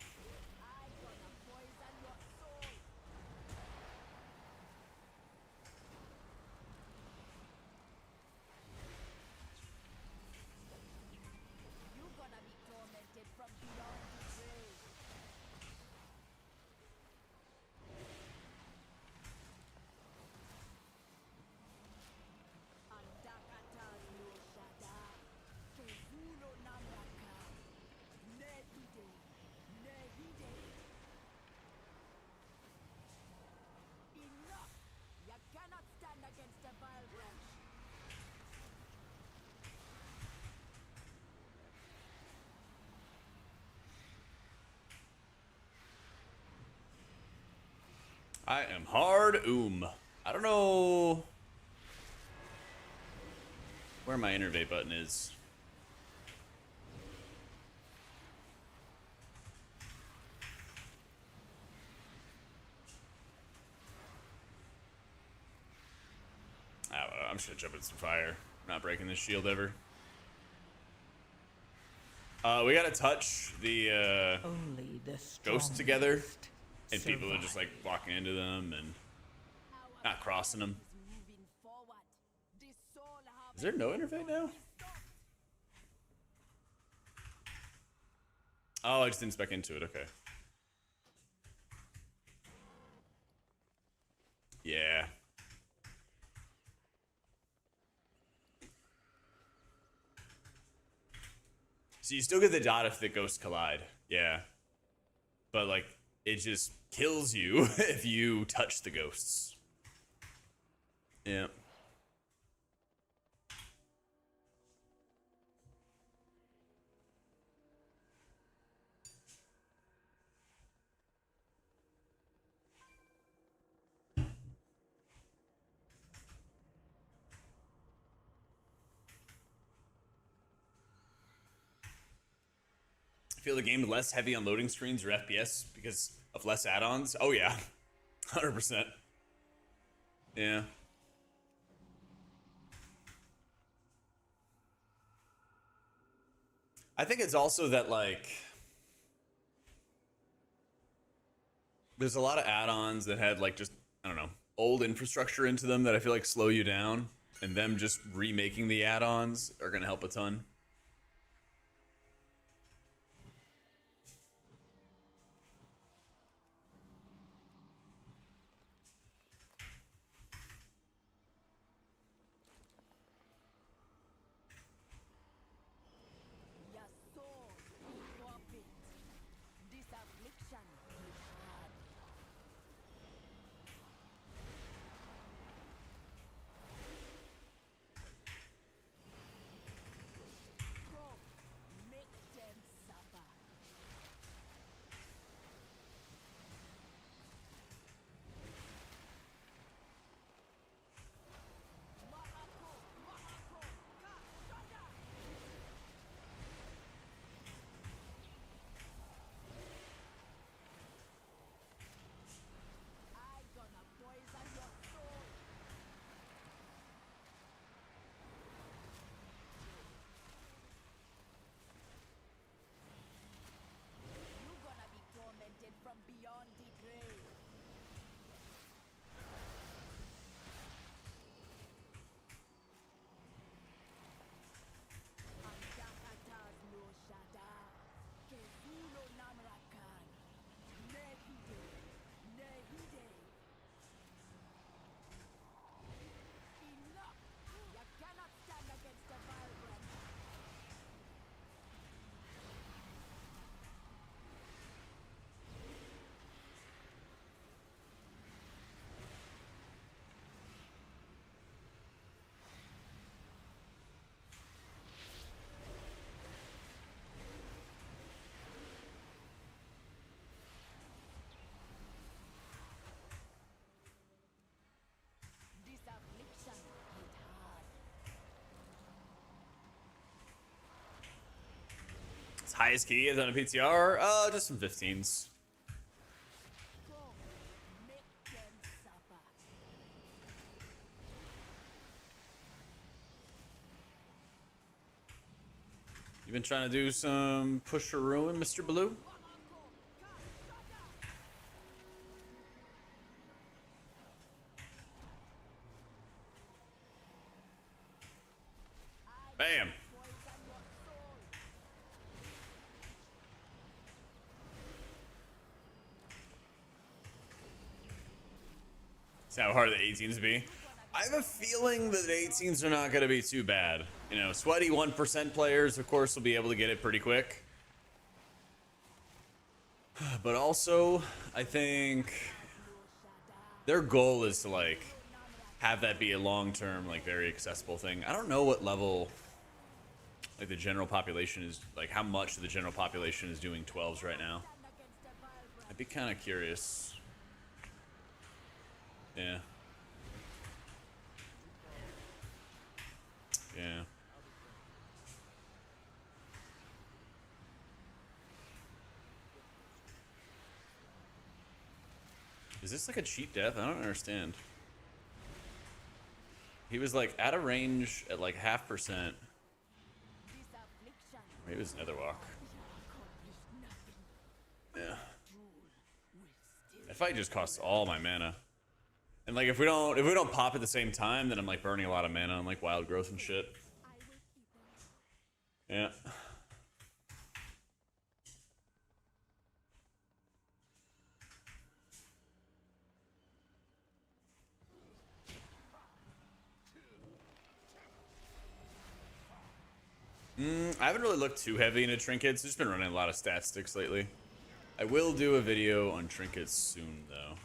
I'm gonna poison your soul. You're gonna be tormented from beyond the grave. Andakatas no shada, kezulo namraka, nehide, nehide. Enough! You cannot stand against the vile branch. I am hard. I don't know where my innervate button is. I don't know, I'm just gonna jump in some fire. Not breaking this shield ever. We gotta touch the Only the ghosts together, and strongest people are just like survive. walking into them and Our not crossing them. is moving forward. This soul Is there no innervate now? Oh, I just didn't spec into it. Okay. Yeah. So you still get the dot if the ghosts collide. Yeah. But, like, it just kills you if you touch the ghosts. Yeah. Feel the game less heavy on loading screens or FPS because of less add-ons? Oh yeah, 100%. Yeah. I think it's also that, like, there's a lot of add-ons that had, like, just, I don't know, old infrastructure into them that I feel like slow you down, and them just remaking the add-ons are gonna help a ton. highest key I've done a PTR? Just some 15s. Go, make them suffer. You been trying to do some push or ruin, Mr. Blue? Bam. See how hard the 18s be? I have a feeling that the 18s are not going to be too bad. You know, sweaty 1% players, of course, will be able to get it pretty quick. But also, I think their goal is to, like, have that be a long-term, like, very accessible thing. I don't know what level, like, the general population is, like, how much of the general population is doing 12s right now. I'd be kind of curious. Yeah. Yeah. Is this like a cheat death? I don't understand. He was like out of range at like 0.5%. Maybe it was Netherwalk. Yeah. That fight just costs all my mana. And like if we don't pop at the same time, then I'm like burning a lot of mana on like wild growth and shit. Yeah. I haven't really looked too heavy into trinkets. I've just been running a lot of stat sticks lately. I will do a video on trinkets soon though.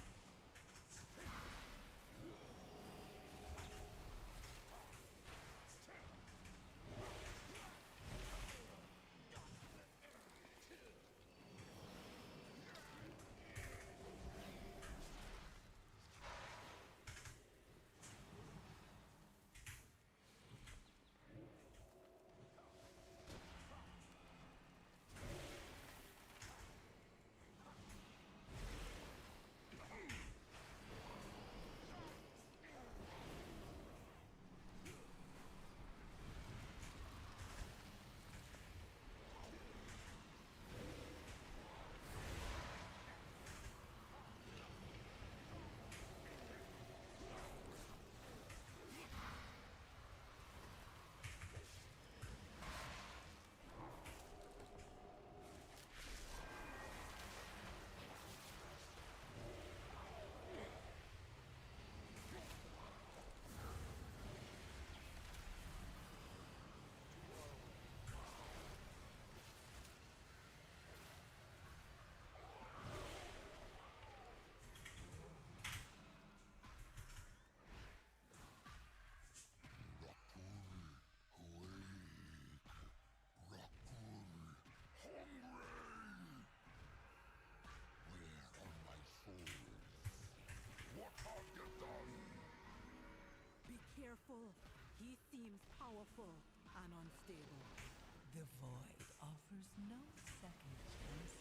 Be careful. He seems powerful and unstable. The void offers no second chances.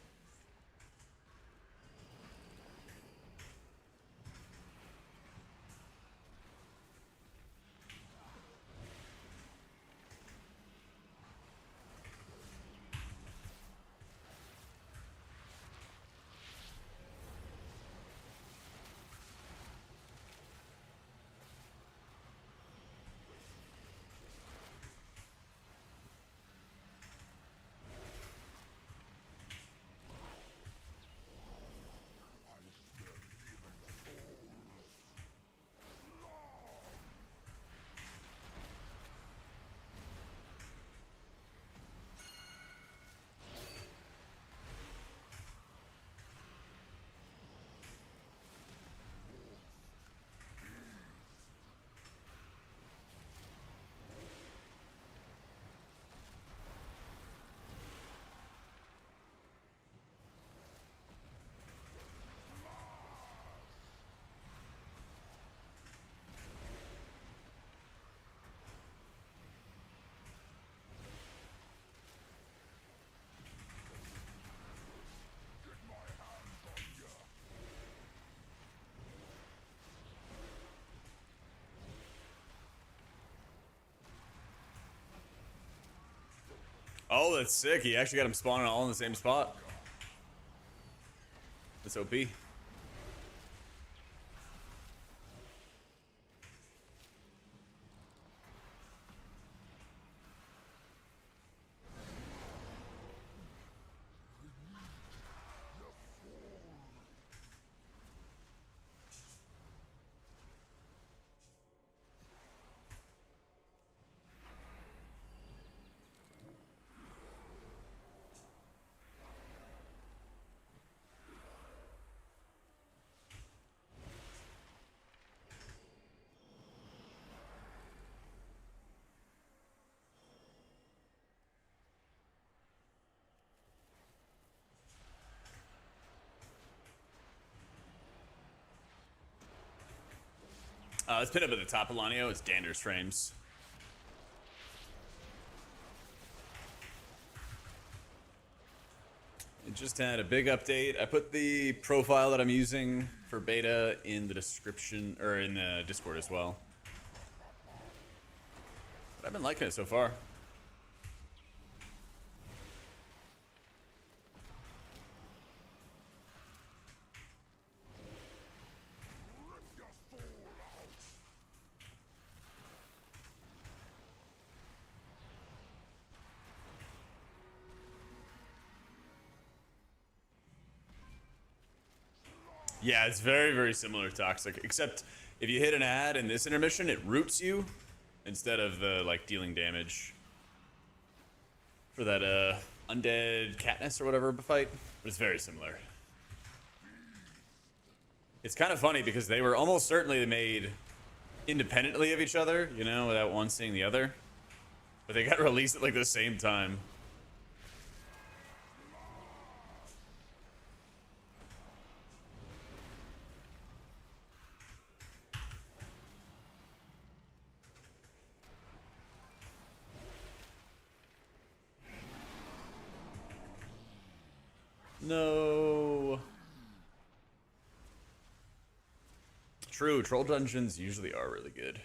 Oh, that's sick. He actually got him spawning all in the same spot. That's OP. Let's pin up at the top of Lanio. It's Dander's frames. It just had a big update. I put the profile that I'm using for beta in the description, or in the Discord as well. But I've been liking it so far. Yeah, it's very, very similar to Toxic, except if you hit an ad in this intermission, it roots you instead of the like dealing damage for that undead Katniss or whatever fight. But it's very similar. It's kind of funny because they were almost certainly made independently of each other, you know, without one seeing the other. But they got released at like the same time. No. True, troll dungeons usually are really good.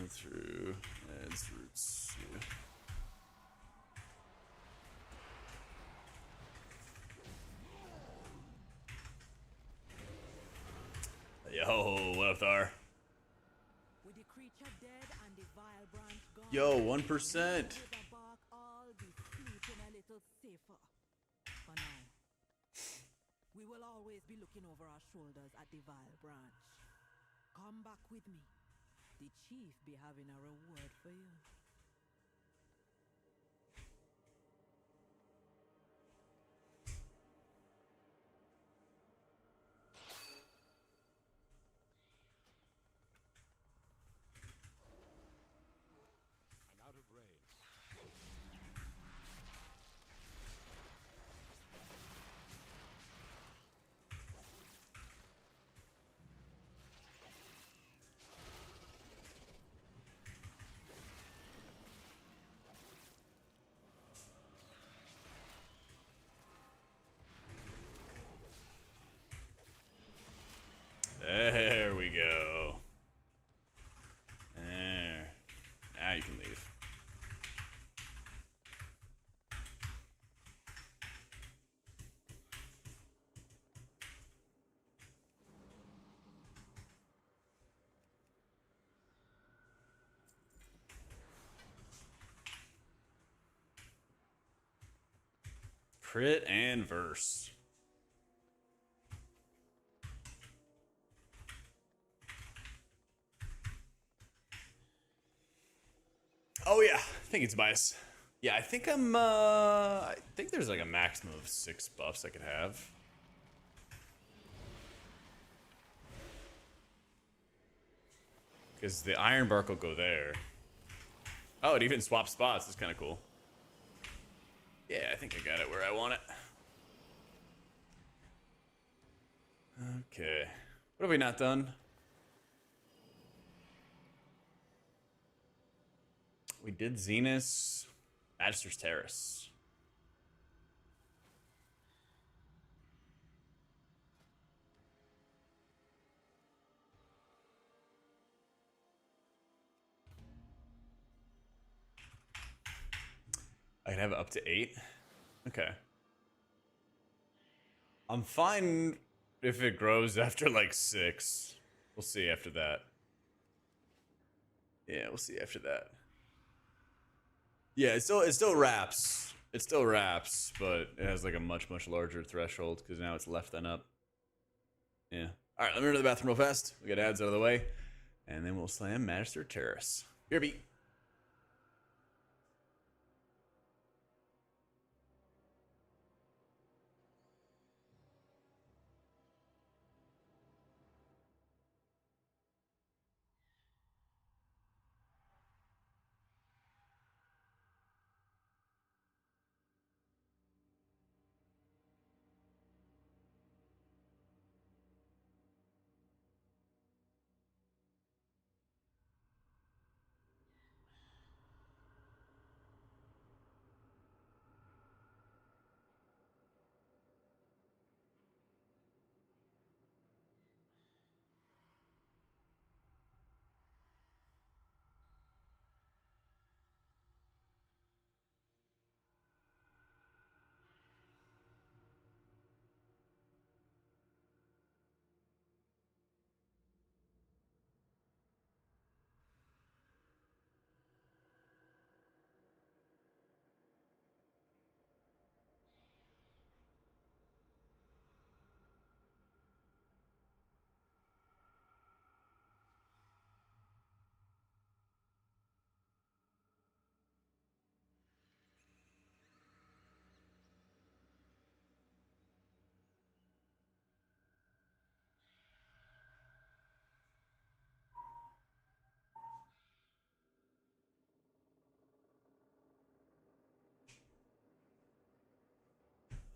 Through adds roots. Yeah. Yo, what up, Thar? With the creature dead and the vile branch gone, Yo, 1%. the bark all be sleeping a little safer. For now, we will always be looking over our shoulders at the vile branch. Come back with me. The chief be having a reward for you. I'm out of range. There we go. There. Now you can leave. Crit and verse. Oh yeah, I think it's bias. Yeah, I think I think there's like a maximum of 6 buffs I could have. Because the Iron Bark will go there. Oh, it even swaps spots. That's kind of cool. Yeah, I think I got it where I want it. Okay. What have we not done? We did Zenus, Magister's Terrace. I can have it up to 8? Okay. I'm fine if it grows after like 6. We'll see after that. Yeah, we'll see after that. Yeah, it still wraps. It still wraps, but it has like a much larger threshold because now it's left then up. Yeah. All right, let me run to the bathroom real fast. We got ads out of the way, and then we'll slam Master Terrace. Here, beat.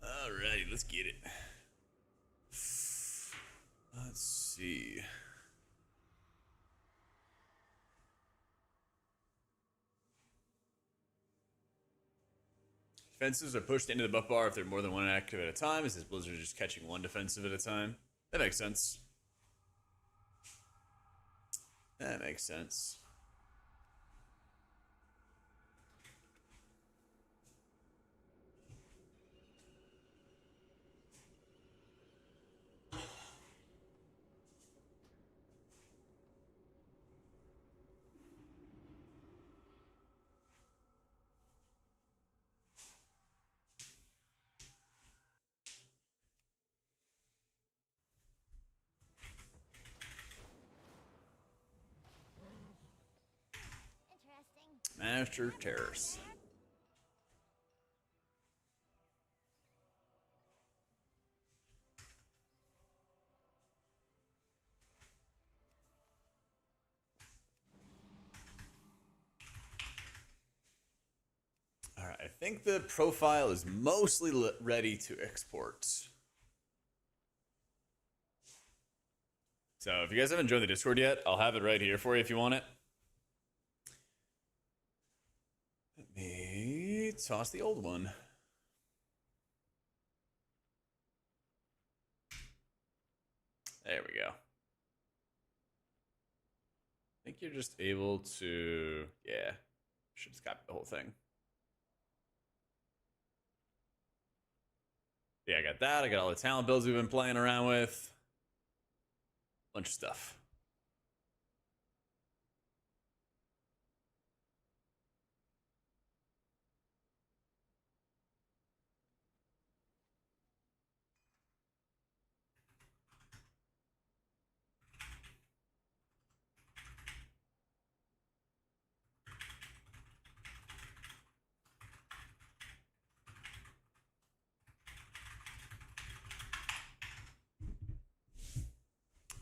Alrighty, let's get it. Let's see. Defenses are pushed into the buff bar if they're more than one active at a time. Is this Blizzard just catching one defensive at a time? That makes sense. That makes sense. Master Terrace. Alright, I think the profile is mostly ready to export. So if you guys haven't joined the Discord yet, I'll have it right here for you if you want it. Let me toss the old one. There we go. I think you're just able to, yeah, should just copy the whole thing. Yeah, I got that. I got all the talent builds we've been playing around with. Bunch of stuff.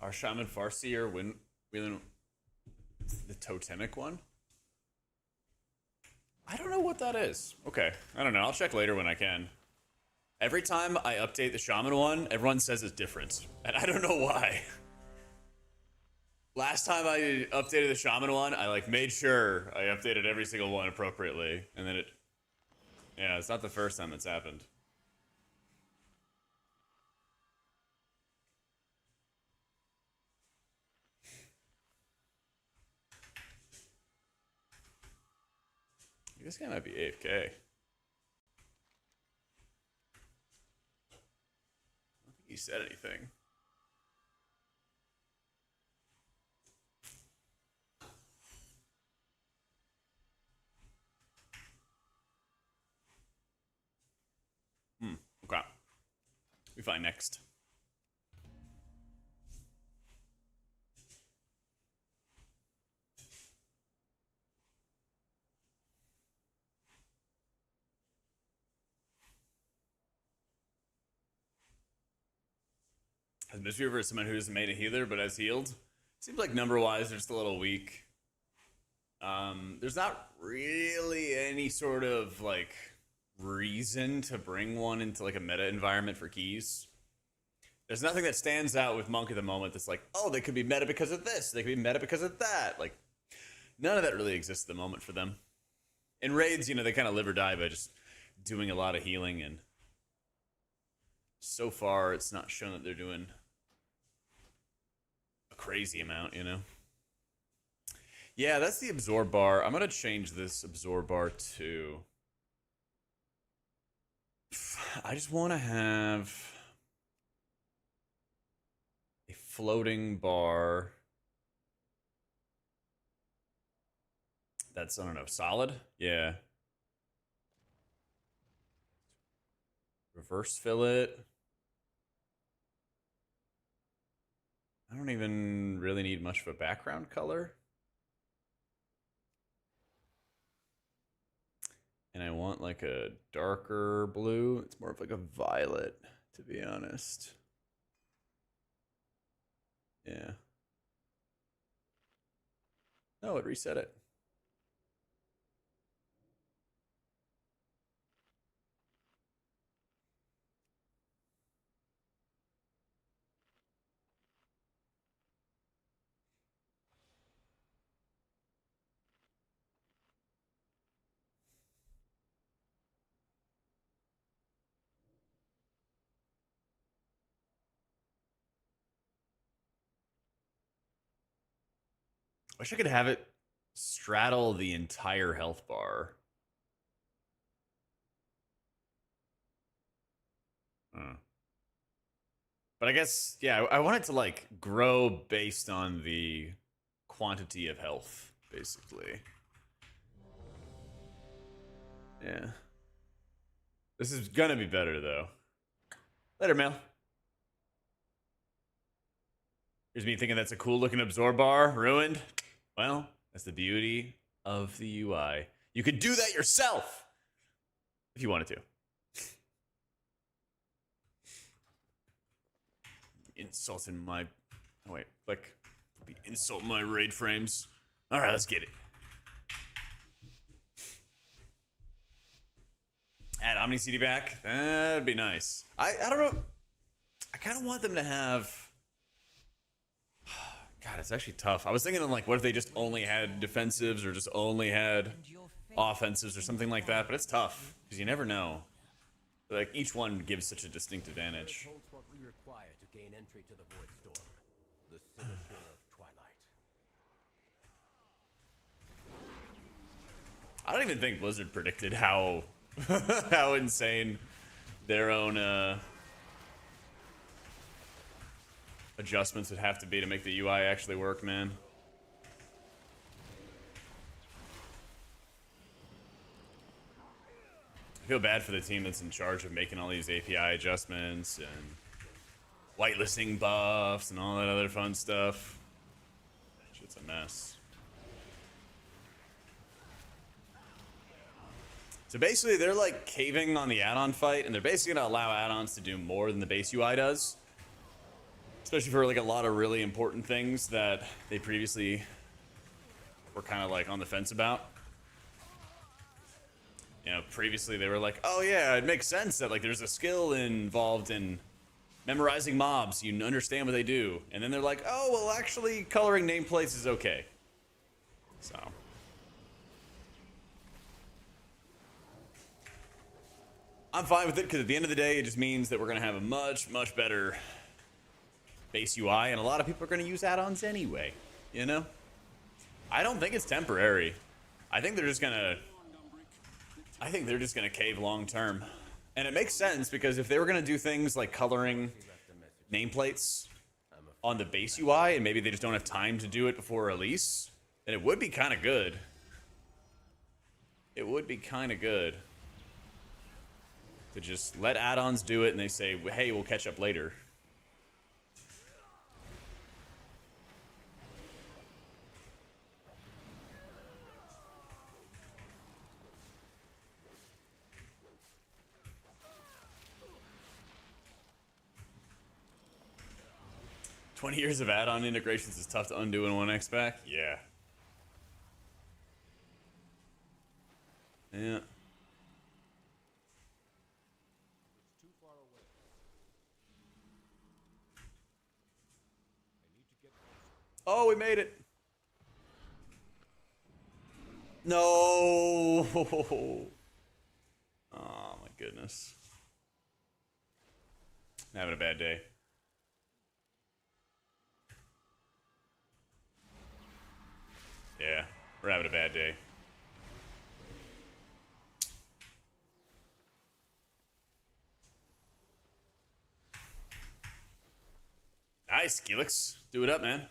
Our Shaman Farsi or the totemic one? I don't know what that is. Okay, I don't know. I'll check later when I can. Every time I update the Shaman one, everyone says it's different. And I don't know why. Last time I updated the Shaman one, I like made sure I updated every single one appropriately. And then yeah, it's not the first time it's happened. This guy might be AFK. reset anything. Okay. We find next. Has Mystery River someone who isn't made a healer but has healed? Seems like number wise they're just a little weak. There's not really any sort of like reason to bring one into like a meta environment for keys. There's nothing that stands out with Monk at the moment that's like, oh, they could be meta because of this, they could be meta because of that. Like, none of that really exists at the moment for them. In raids, you know, they kind of live or die by just doing a lot of healing, and so far it's not shown that they're doing a crazy amount, you know? Yeah, that's the absorb bar. I'm going to change this absorb bar to... I just want to have a floating bar that's, I don't know, solid? Yeah. Reverse fill it. I don't even really need much of a background color. And I want like a darker blue. It's more of like a violet, to be honest. Yeah. No, it reset it. Wish I could have it straddle the entire health bar. But I guess, yeah, I want it to like grow based on the quantity of health, basically. Yeah. This is gonna be better, though. Later, Mel. Here's me thinking that's a cool looking absorb bar. Ruined. Well, that's the beauty of the UI. You could do that yourself if you wanted to. Insulting my... Oh, wait. Like, insult my raid frames. All right, let's get it. Add Omni CD back. That'd be nice. I don't know. I kind of want them to have... God, it's actually tough. I was thinking of like, what if they just only had defensives or just only had offensives or something like that, but it's tough because you never know. Like, each one gives such a distinct advantage. Holds what we require to gain entry to the Void Storm, the signature of Twilight. I don't even think Blizzard predicted how how insane their own adjustments would have to be to make the UI actually work, man. I feel bad for the team that's in charge of making all these API adjustments and whitelisting buffs and all that other fun stuff. Shit's a mess. So basically, they're like caving on the add-on fight, and they're basically gonna allow add-ons to do more than the base UI does. Especially for like a lot of really important things that they previously were kind of like on the fence about. You know, previously they were like, oh yeah, it makes sense that like there's a skill involved in memorizing mobs. You understand what they do. And then they're like, oh, well, actually coloring nameplates is okay. So. I'm fine with it because at the end of the day, it just means that we're going to have a much, much better base UI. And a lot of people are going to use add-ons anyway, you know? I don't think it's temporary. I think they're just going to cave long term. And it makes sense because if they were going to do things like coloring nameplates on the base UI, and maybe they just don't have time to do it before release, then it would be kind of good. It would be kind of good to just let add-ons do it, and they say, hey, we'll catch up later. "20 years of add-on integrations is tough to undo in one X-Pack." Yeah. Yeah. Oh, we made it. No. Oh my goodness. I'm having a bad day. Yeah, we're having a bad day. Nice, Gilix. Do it up, man.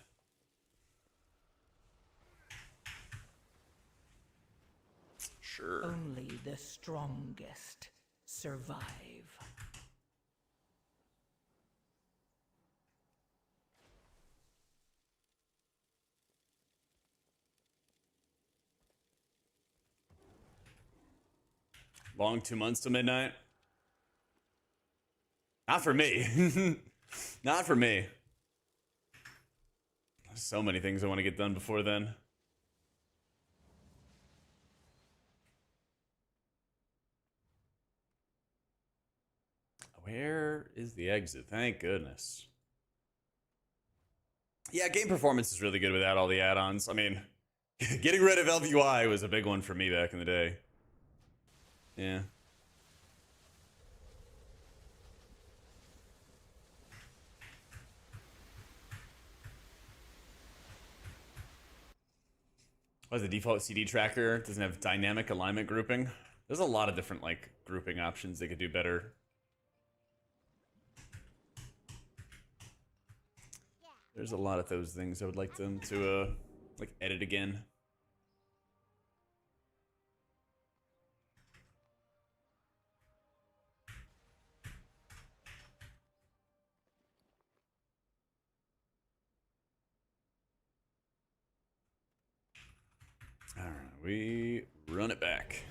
Sure. Only the strongest survive. Long 2 months till midnight. Not for me. Not for me. So many things I want to get done before then. Where is the exit? Thank goodness. Yeah, game performance is really good without all the add-ons. I mean, getting rid of LVUI was a big one for me back in the day. Yeah. What is the default CD tracker? Doesn't have dynamic alignment grouping. There's a lot of different like grouping options they could do better. There's a lot of those things I would like them to like edit again. All right, we run it back.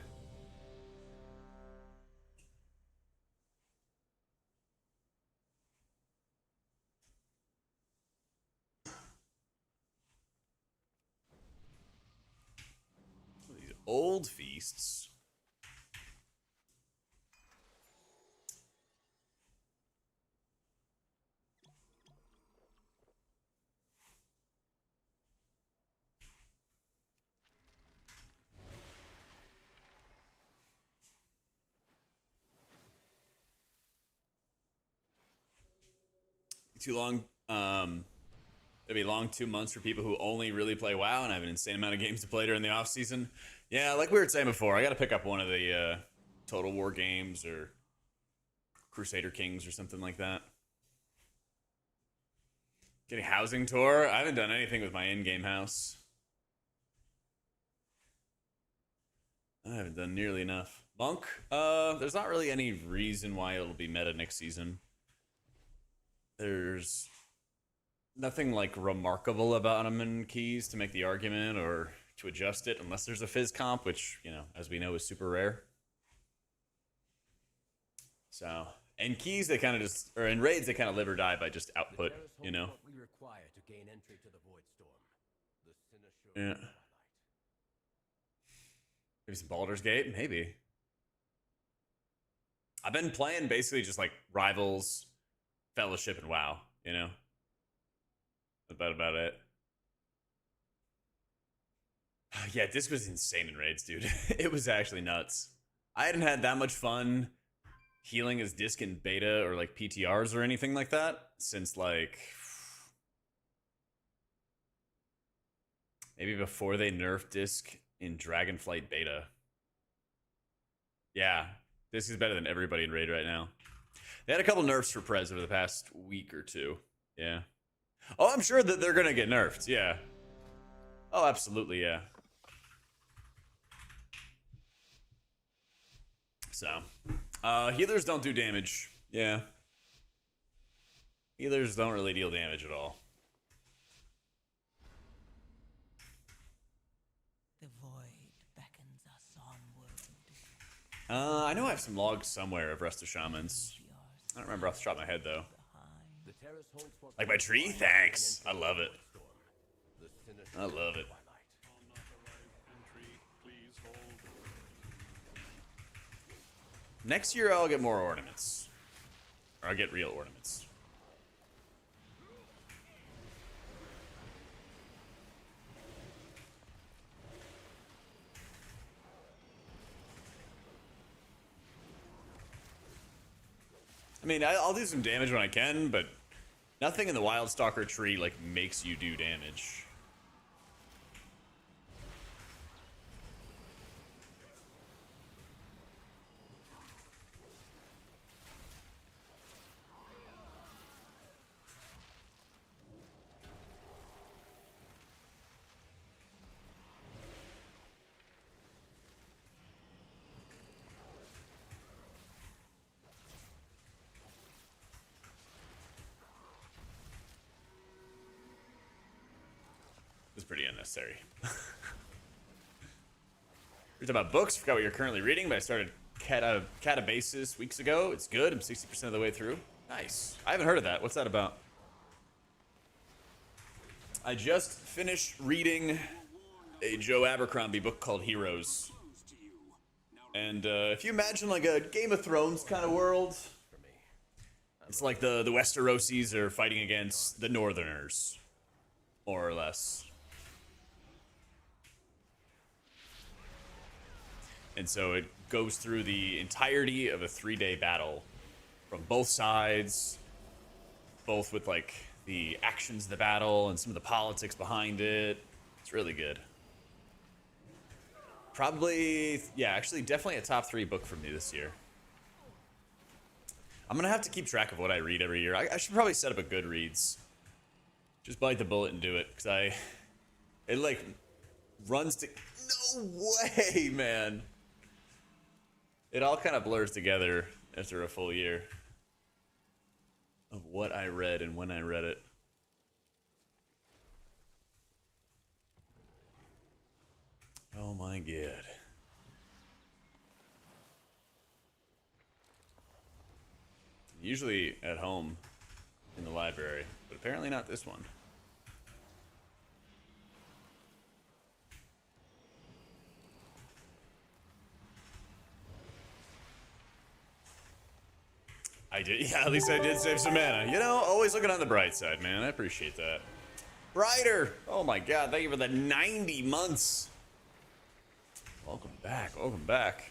These old feasts. Too long. It'd be long 2 months for people who only really play WoW and have an insane amount of games to play during the off season. Yeah, like we were saying before, I got to pick up one of the Total War games or Crusader Kings or something like that. Getting housing tour. I haven't done anything with my in-game house. I haven't done nearly enough. Monk. There's not really any reason why it'll be meta next season. There's nothing like remarkable about them and keys to make the argument or to adjust it, unless there's a fizz comp, which, you know, as we know, is super rare. So, and keys, they kind of just, or in raids, they kind of live or die by just output, you know. Yeah. Maybe some Baldur's Gate, maybe. I've been playing basically just like Rivals, Fellowship, and WoW, you know. About it. Yeah, this was insane in raids, dude. It was actually nuts. I hadn't had that much fun healing as disc in beta or like PTRs or anything like that since like maybe before they nerfed disc in Dragonflight beta. Yeah, this is better than everybody in raid right now. They had a couple nerfs for Prez over the past week or two. Yeah. Oh, I'm sure that they're gonna get nerfed. Yeah. Oh, absolutely, yeah. So, healers don't do damage. Yeah. Healers don't really deal damage at all. The void beckons us onward. I know I have some logs somewhere of Rest of Shamans. I don't remember off the top of my head, though. The terrace holds for Like my tree? Thanks. I love it. I love it. Next year I'll get more ornaments. Or I'll get real ornaments. I mean, I'll do some damage when I can, but nothing in the Wildstalker tree, like, makes you do damage. It's pretty unnecessary. We're talking about books. Forgot what you're currently reading, but I started Catabasis weeks ago. It's good. I'm 60% of the way through. Nice. I haven't heard of that. What's that about? I just finished reading a Joe Abercrombie book called Heroes. And if you imagine like a Game of Thrones kind of world, it's like the Westerosis are fighting against the Northerners, more or less. And so it goes through the entirety of a 3-day battle from both sides, both with like the actions of the battle and some of the politics behind it. It's really good. Probably, yeah, actually definitely a top 3 book for me this year. I'm gonna have to keep track of what I read every year. I should probably set up a Goodreads. Just bite the bullet and do it, because it like runs to, no way, man. It all kind of blurs together after a full year of what I read and when I read it. Oh my god. Usually at home in the library, but apparently not this one. I did, yeah, at least I did save some mana. You know, always looking on the bright side, man. I appreciate that. Brighter! Oh my god, thank you for the 90 months. Welcome back, welcome back.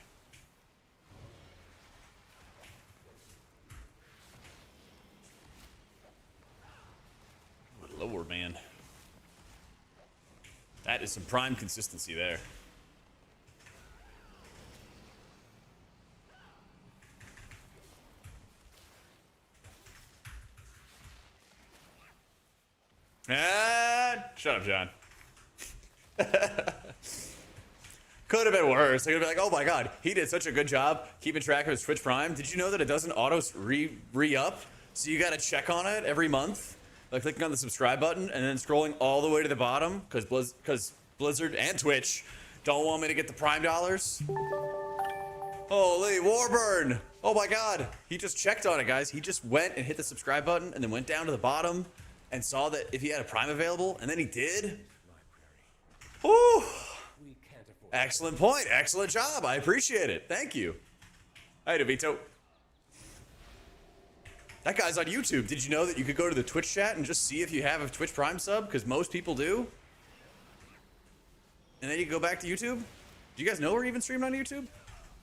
Good lord, man. That is some prime consistency there. Ah, shut up, John. Could have been worse. I could have been like, oh my god, he did such a good job keeping track of his Twitch Prime. Did you know that it doesn't auto re-up? So you gotta check on it every month, like clicking on the subscribe button and then scrolling all the way to the bottom, because Blizzard and Twitch don't want me to get the Prime dollars. Holy Warburn! Oh my god, he just checked on it, guys. He just went and hit the subscribe button and then went down to the bottom and saw that if he had a Prime available, and then he did. Whew. Excellent point. Excellent job. I appreciate it. Thank you. Hi, DeVito. That guy's on YouTube. Did you know that you could go to the Twitch chat and just see if you have a Twitch Prime sub? Because most people do. And then you go back to YouTube. Do you guys know we're even streaming on YouTube?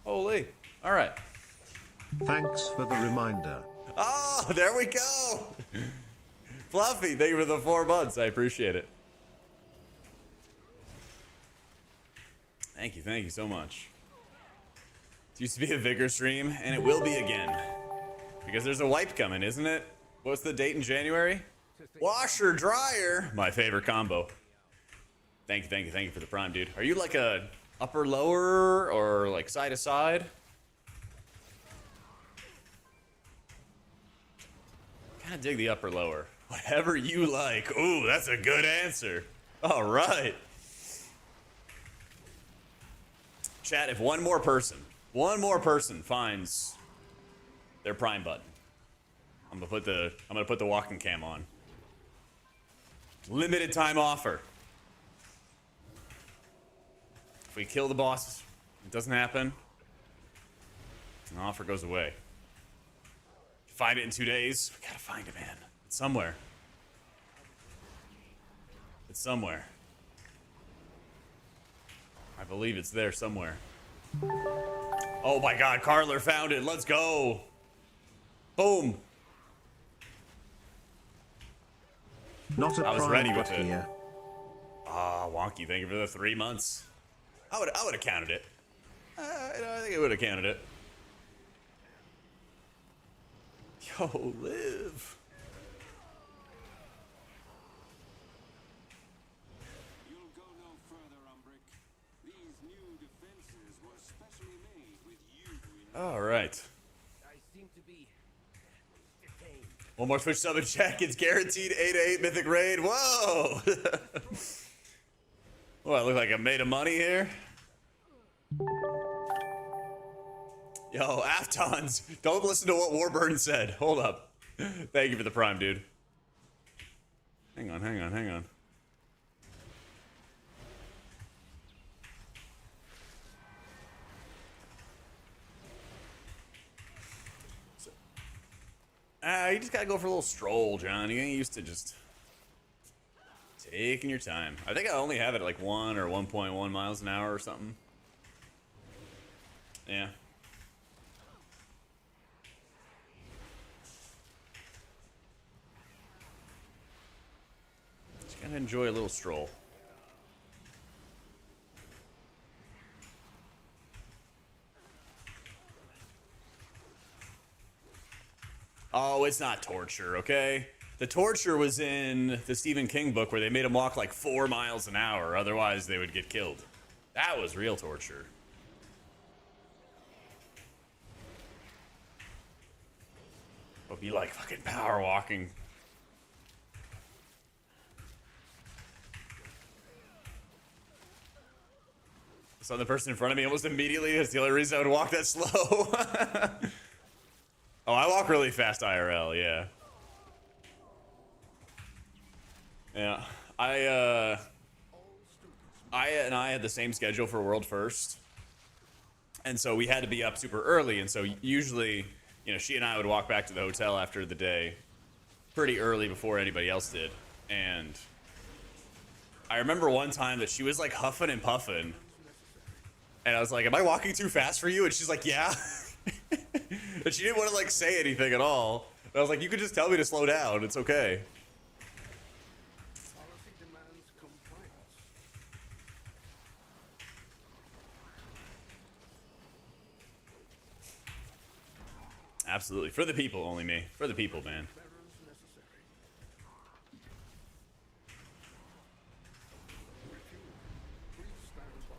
Holy. All right. Thanks for the reminder. Oh, there we go. Fluffy, thank you for the 4 months. I appreciate it. Thank you so much. It used to be a Vigor stream, and it will be again. Because there's a wipe coming, isn't it? What's the date in January? Washer, dryer. My favorite combo. Thank you for the prime, dude. Are you like a upper, lower, or like side to side? Kind of dig the upper, lower. Whatever you like. Ooh, that's a good answer. All right. Chat, if one more person finds their prime button, I'm gonna put the walking cam on. Limited time offer. If we kill the boss, it doesn't happen, the offer goes away. Find it in 2 days. We gotta find it, man. It's somewhere. It's somewhere. I believe it's there somewhere. Oh my god, Carler found it. Let's go. Boom. Not a I was prime, ready but with it. here. Ah, Wonky, thank you for the 3 months. I would have counted it. I think I would have counted it. Yo, live. You'll go no further, Umbrick. These new defenses were specially made with you in All right. I seem to be detained. One more Twitch sub and check. It's guaranteed 8/8 mythic raid. Whoa. Well, I look like I made of money here. Yo, Aftons, don't listen to what Warburton said. Hold up. Thank you for the prime, dude. Hang on. You just gotta go for a little stroll, John. You ain't used to just taking your time. I think I only have it at like 1 or 1.1 miles an hour or something. Yeah. Just gotta enjoy a little stroll. Oh, it's not torture, okay? The torture was in the Stephen King book where they made them walk like 4 miles an hour, otherwise they would get killed. That was real torture. But be like fucking power walking. I saw the person in front of me almost immediately. That's the only reason I would walk that slow. Oh, I walk really fast IRL, yeah. Yeah. I had the same schedule for World First. And so we had to be up super early, and so usually, you know, she and I would walk back to the hotel after the day pretty early before anybody else did. And I remember one time that she was like huffing and puffing. And I was like, am I walking too fast for you? And she's like, yeah. And she didn't want to like say anything at all. And I was like, you could just tell me to slow down. It's okay. Policy demands compliance. Absolutely. For the people, only me. For the people, man. Bearers necessary. Refuel. Please stand by.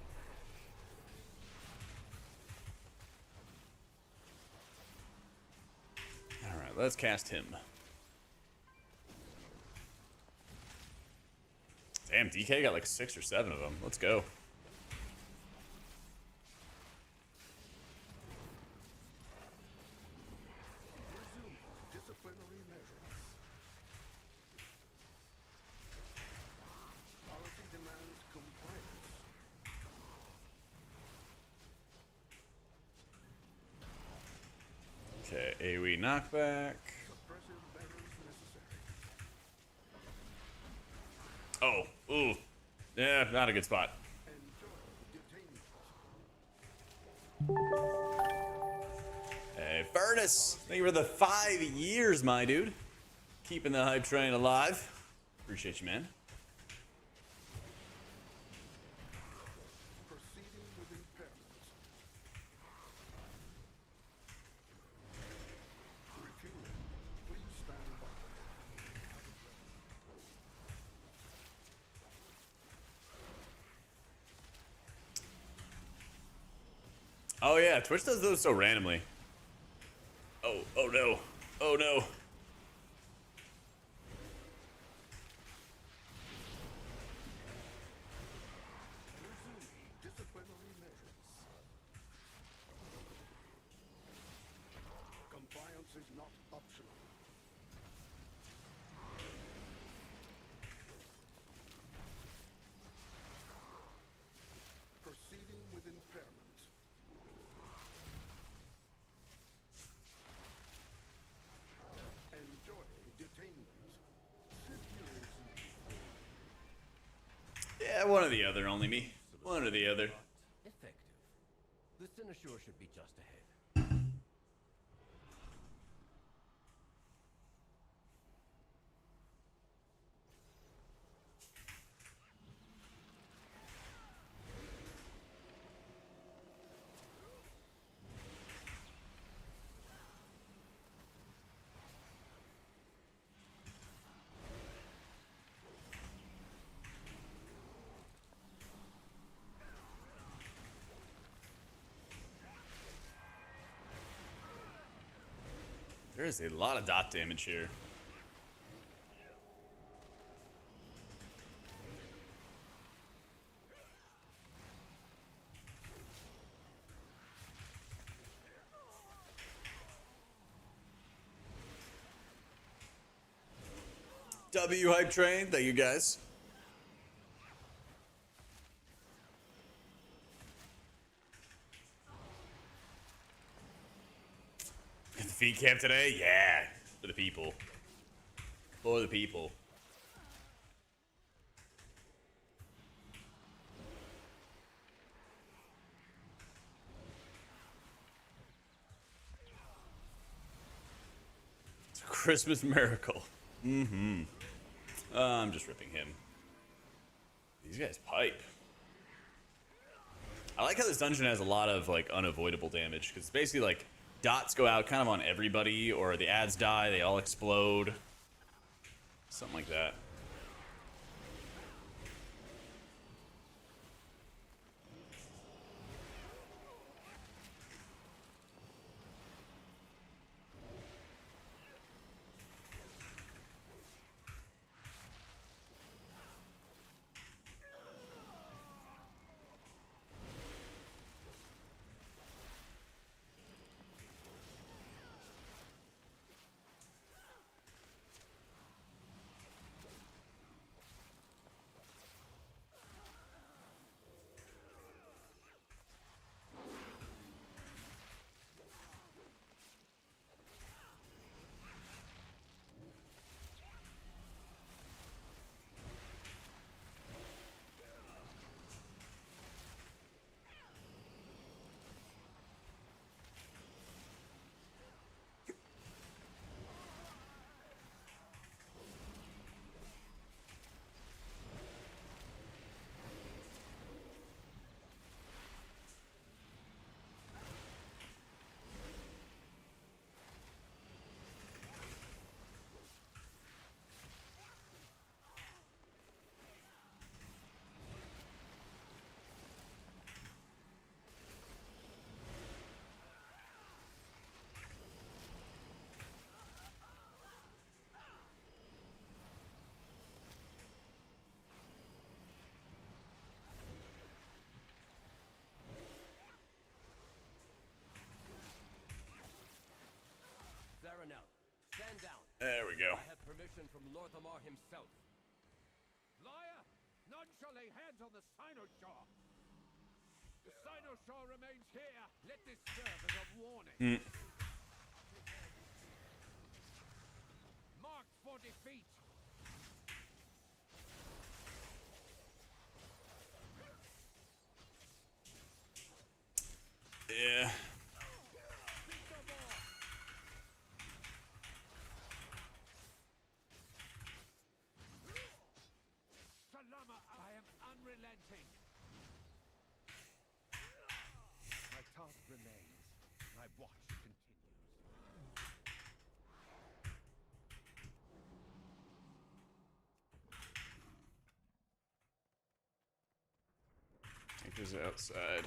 All right, let's cast him. Damn, DK got like 6 or 7 of them. Let's go. Resume disciplinary measures. Policy demands compliance. Okay, AoE knockback. Suppressive measures necessary. Oh, ooh. Yeah, not a good spot. Hey, Furnace, thank you for the 5 years, my dude. Keeping the hype train alive. Appreciate you, man. Proceeding with impairment. Refuel. Oh yeah, Twitch does those so randomly. Oh no. Oh no. Disciplinary measures. Compliance is not optional. Proceeding with impairment. Enjoy detainment. Yeah, one or the other, only me. One or the other. Effective. The Cynosure should be just ahead. There is a lot of dot damage here. W hype train, thank you guys. The feed camp today? Yeah. For the people. For the people. It's a Christmas miracle. Mm-hmm. I'm just ripping him. These guys pipe. I like how this dungeon has a lot of like unavoidable damage because it's basically like dots go out kind of on everybody, or the ads die, they all explode. Something like that. Zaranel, stand down. There we go. I have permission from Lorthamar himself. Liar! None shall lay hands on the Cynosure. The Cynosure remains here. Let this serve as a warning. Marked for defeat. Yeah. Salama, I am unrelenting. My task remains. My watch continues. Take this outside.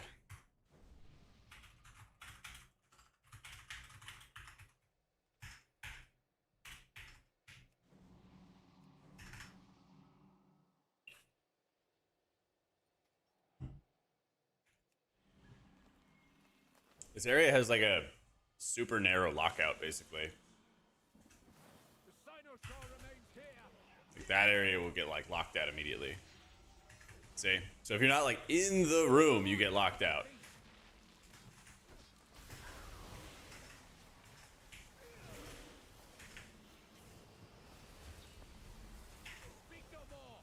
This area has like a super narrow lockout, basically. The Cynosure remains here. Like that area will get like locked out immediately. See? So if you're not like in the room, you get locked out. Speak no more.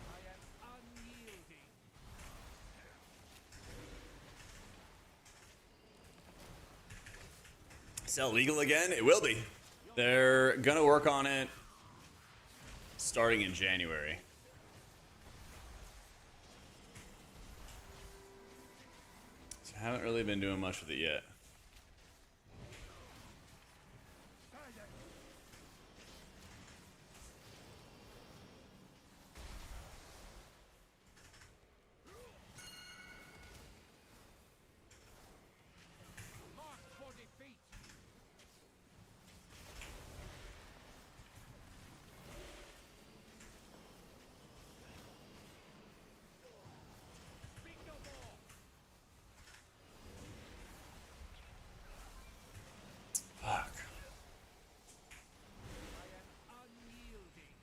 I am unyielding. Is that legal again? It will be. They're gonna work on it starting in January. So I haven't really been doing much with it yet. Mark for defeat. Speak no more. Fuck. I am unyielding.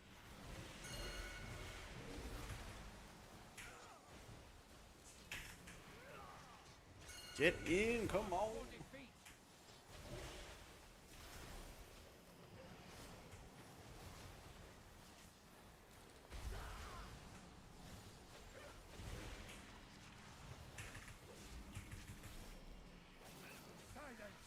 Get in, come on. For defeat. Silence.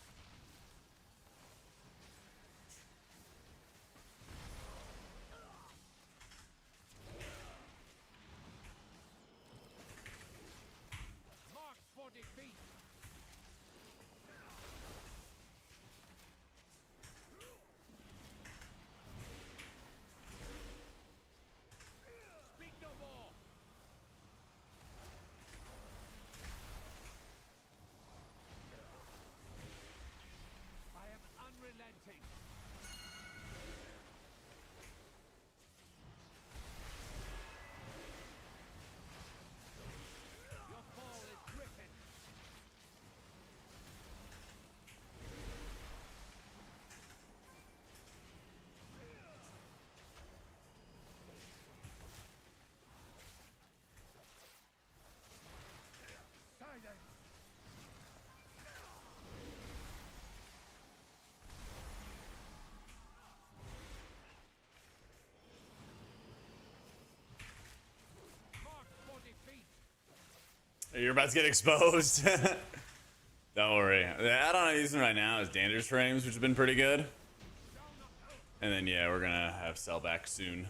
Mark for defeat. Speak no more. I am unrelenting. Your fall is written. Silence. Mark for defeat. You're about to get exposed. Don't worry. The add-on I'm using right now is Dander's Frames, which has been pretty good. And then yeah, we're gonna have Sellback soon.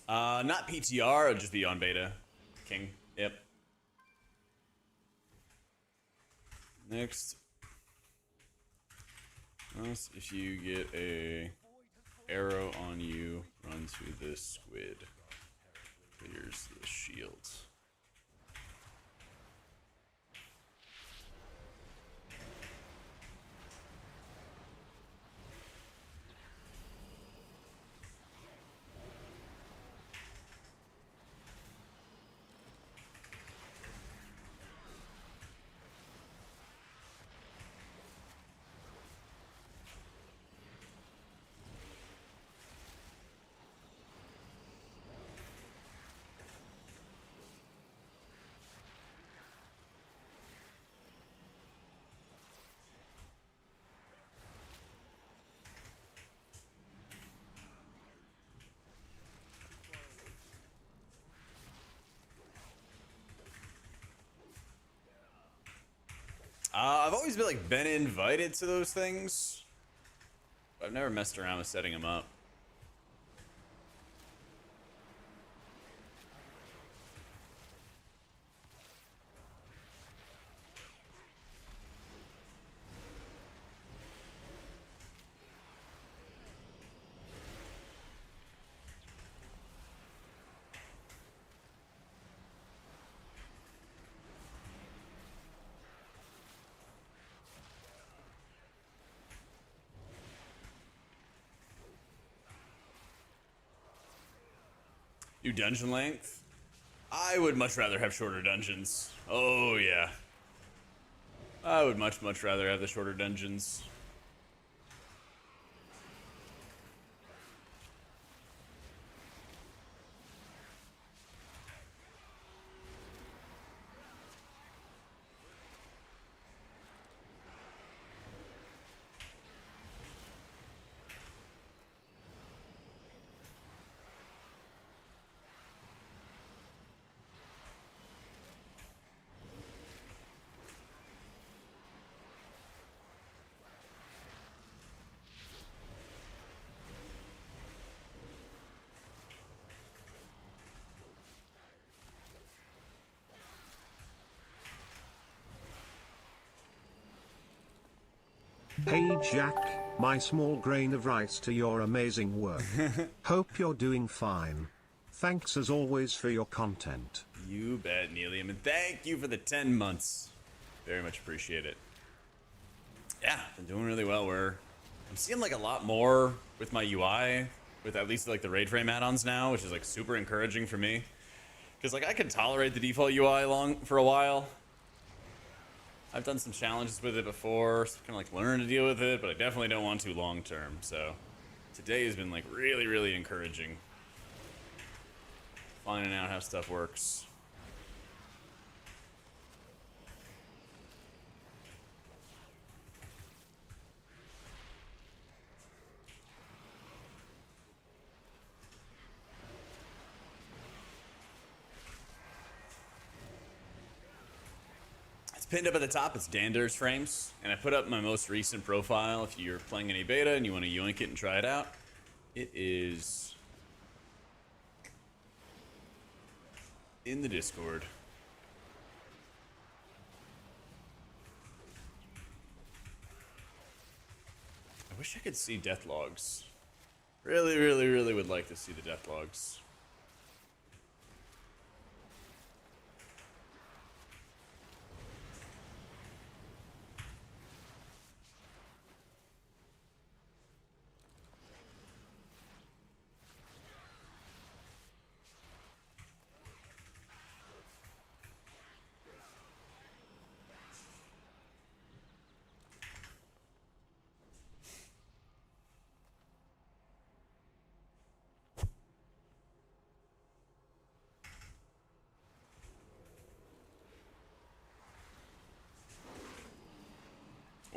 Not PTR, it'll just be on beta. King. Yep. Next. Unless if you get a arrow on you, run through this squid. Clears the shield. I've always been invited to those things. But I've never messed around with setting them up. New dungeon length? I would much rather have shorter dungeons. Oh, yeah. I would much rather have the shorter dungeons. Hey Jack, my small grain of rice to your amazing work. Hope you're doing fine. Thanks as always for your content. You bet, Nelium, and thank you for the 10 months. Very much appreciate it. Yeah, been doing really well. I'm seeing like a lot more with my UI, with at least like the raid frame add-ons now, which is like super encouraging for me. Because like I could tolerate the default UI for a while. I've done some challenges with it before, so kind of like learn to deal with it, but I definitely don't want to long term. So today has been like really encouraging. Finding out how stuff works. Pinned up at the top, it's Dander's Frames, and I put up my most recent profile if you're playing any beta and you want to yoink it and try it out. It is in the Discord. I wish I could see death logs. Really would like to see the death logs.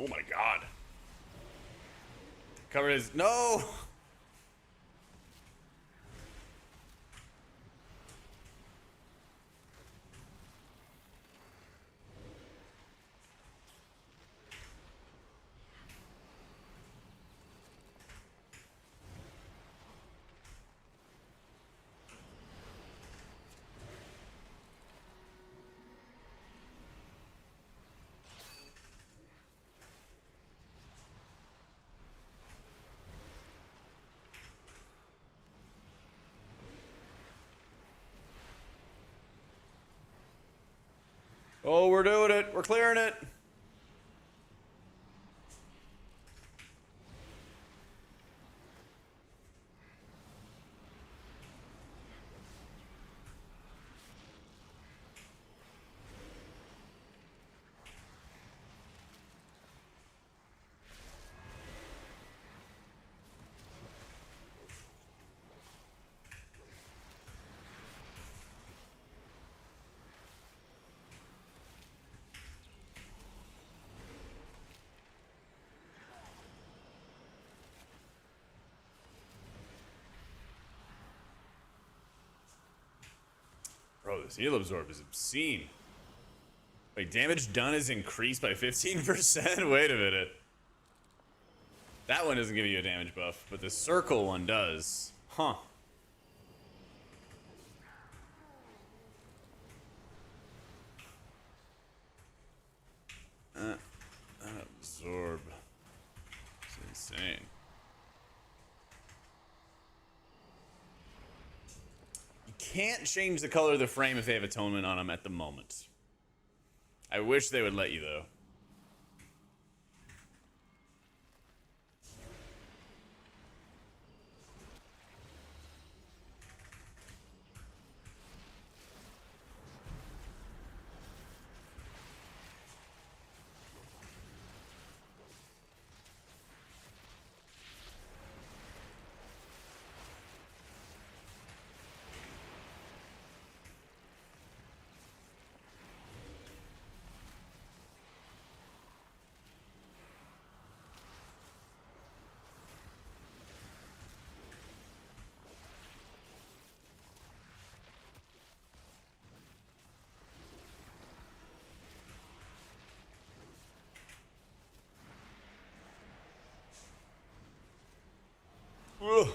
Oh my god. Cover his... No! Oh, we're doing it. We're clearing it. Bro, this heal absorb is obscene. Wait, damage done is increased by 15%? Wait a minute. That one doesn't give you a damage buff, but the circle one does. Huh. Absorb. It's insane. You can't change the color of the frame if they have atonement on them at the moment. I wish they would let you, though. Ugh.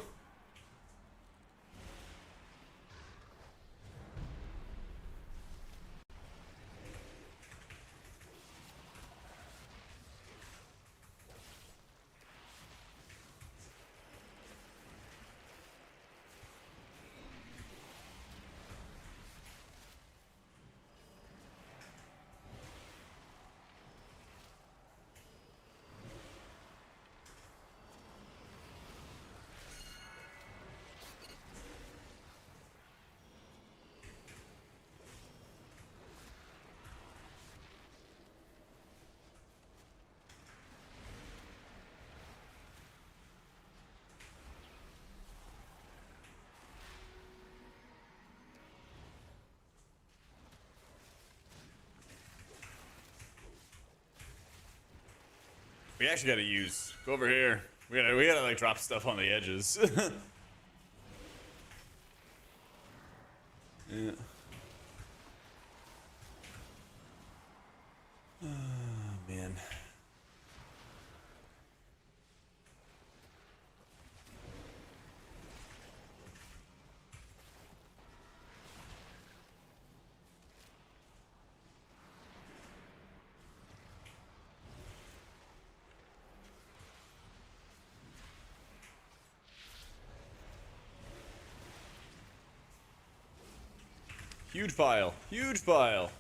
We actually gotta go over here. We gotta like drop stuff on the edges. Yeah. Oh, man. Huge pile. Huge pile.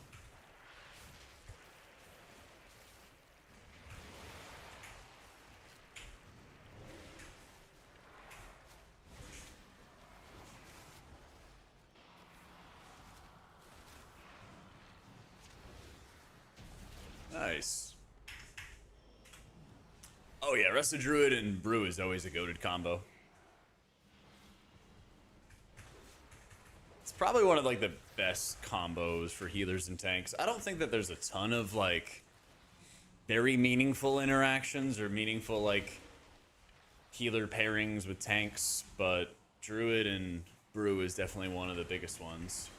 Nice. Oh yeah, Rusted Druid and Brew is always a goated combo. It's probably one of like the best combos for healers and tanks. I don't think that there's a ton of like very meaningful interactions or meaningful like healer pairings with tanks, but Druid and Brew is definitely one of the biggest ones.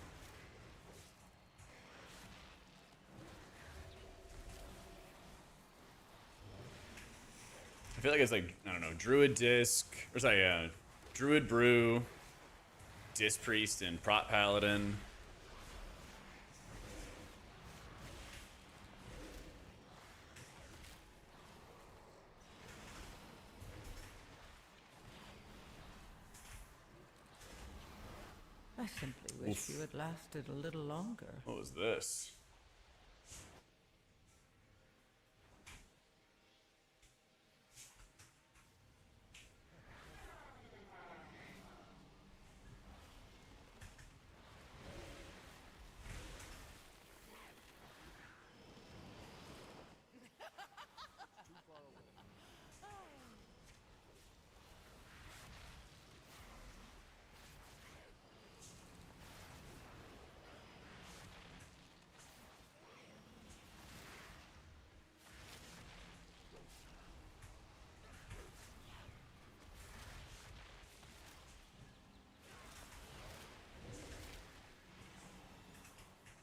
I feel like it's like, I don't know, Druid Disc, or sorry, Druid Brew, Disc Priest, and Prot Paladin. I simply wish you had lasted a little longer. What was this?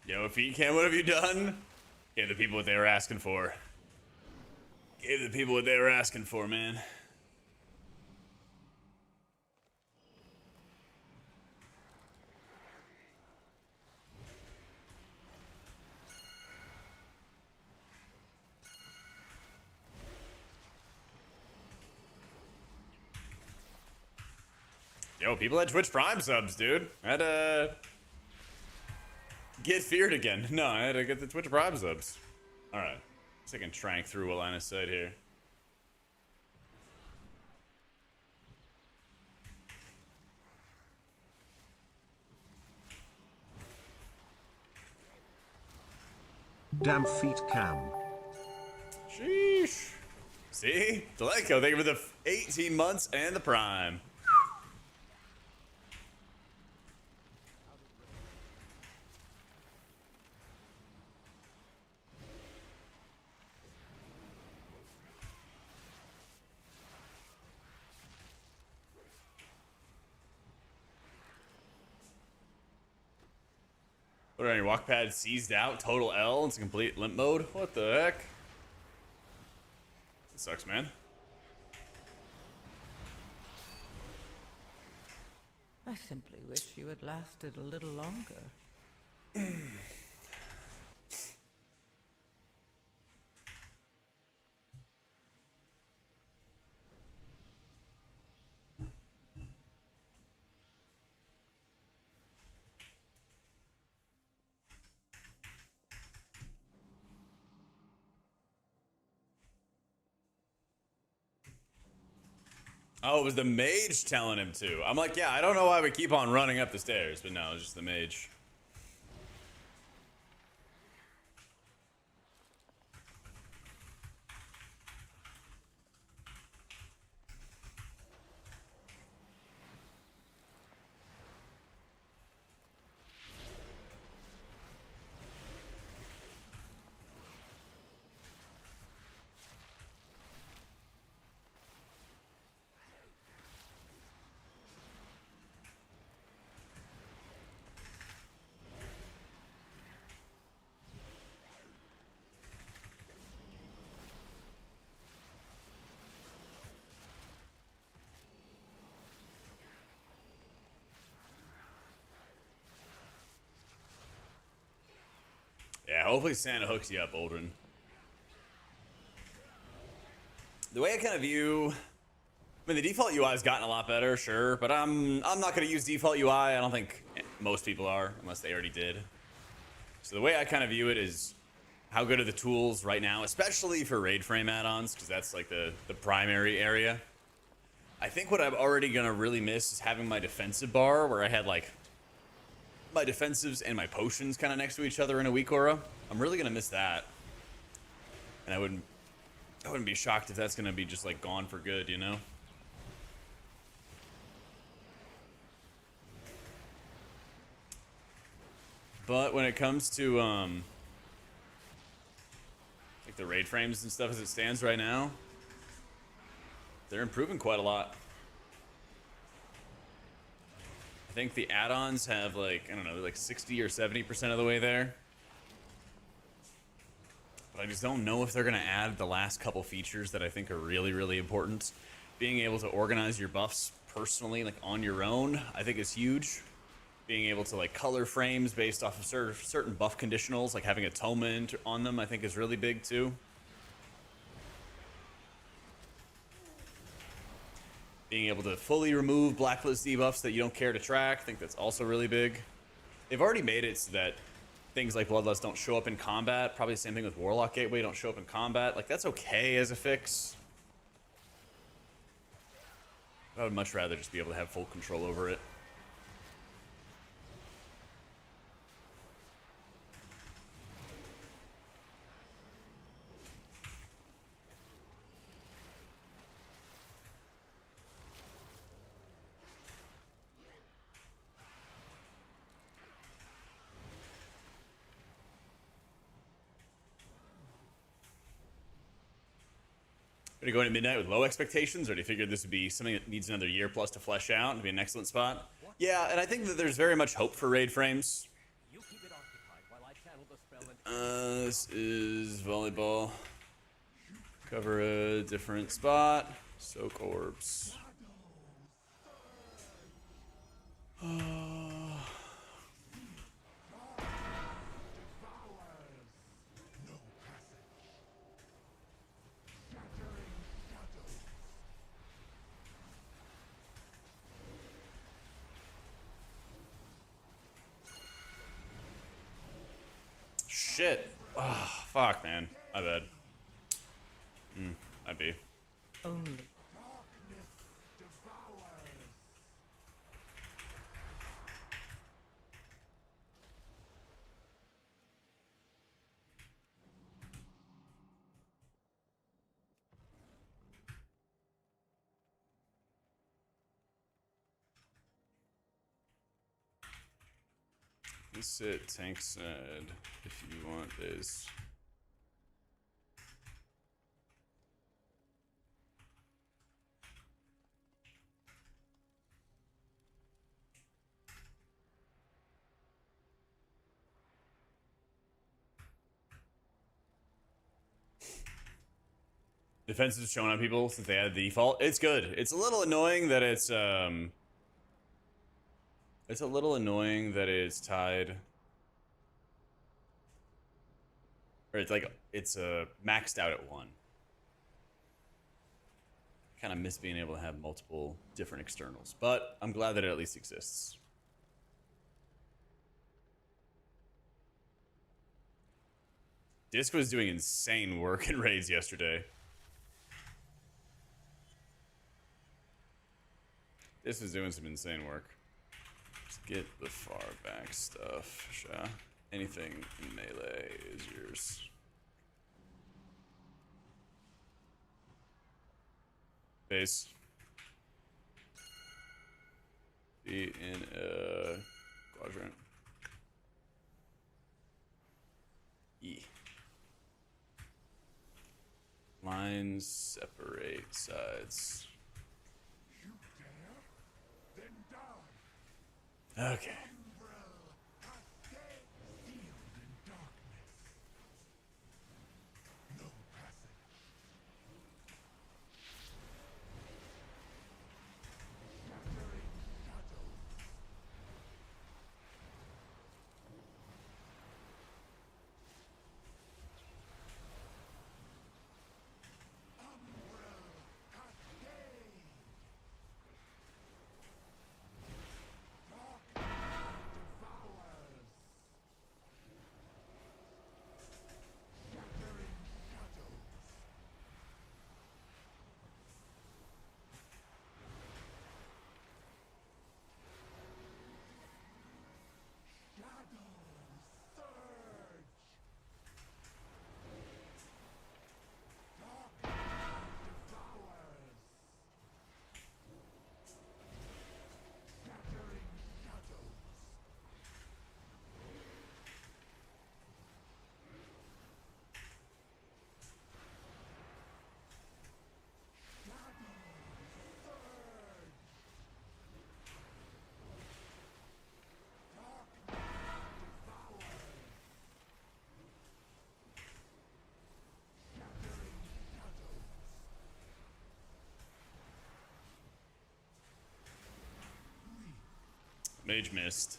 Yo, if he can, what have you done? Gave the people what they were asking for. Gave the people what they were asking for, man. Yo, people had Twitch Prime subs, dude. I had to get feared again. No, I had to get the Twitch Prime subs. Alright. So I can trank through a line of sight here. Damn feet cam. Sheesh. See? Deleco, thank you for the 18 months and the Prime. What are your walk pad seized out? Total L. It's a complete limp mode. What the heck? That sucks, man. I simply wish you had lasted a little longer. Oh, it was the mage telling him to. I'm like, yeah, I don't know why we keep on running up the stairs, but no, it's just the mage. Yeah, hopefully Santa hooks you up, Aldrin. The way I kind of view, I mean, the default UI has gotten a lot better, sure, but I'm not going to use default UI. I don't think most people are, unless they already did. So the way I kind of view it is, how good are the tools right now, especially for raid frame add-ons, because that's like the primary area. I think what I'm already going to really miss is having my defensive bar, where I had like my defensives and my potions kind of next to each other in a weak aura. I'm really going to miss that. And I wouldn't be shocked if that's going to be just like gone for good, you know? But when it comes to like the raid frames and stuff as it stands right now, they're improving quite a lot. I think the add-ons have like, I don't know, like 60 or 70% of the way there. But I just don't know if they're going to add the last couple features that I think are really, really important. Being able to organize your buffs personally, like on your own, I think is huge. Being able to like color frames based off of certain buff conditionals, like having atonement on them, I think is really big too. Being able to fully remove blacklist debuffs that you don't care to track, I think that's also really big. They've already made it so that things like Bloodlust don't show up in combat. Probably the same thing with Warlock Gateway, don't show up in combat. Like, that's okay as a fix. I would much rather just be able to have full control over it. Are you going to midnight with low expectations, or do you figure this would be something that needs another year plus to flesh out and be an excellent spot? Yeah, and I think that there's very much hope for raid frames. You keep it occupied while I channel the spell and This is volleyball. Cover a different spot. Soak orbs. Shit. Oh, fuck, man. My bad. I'd be. Only. This it, Tank said, if you want this. Defensive showing on people since they added the default. It's good. It's a little annoying that it's It's a little annoying that it's tied. Or it's like, it's maxed out at 1. Kind of miss being able to have multiple different externals. But I'm glad that it at least exists. Disc was doing insane work in raids yesterday. This was doing some insane work. Let's get the far back stuff, Sha. Anything in melee is yours. Base. Be in a quadrant. E. Lines separate sides. Okay. Mage missed.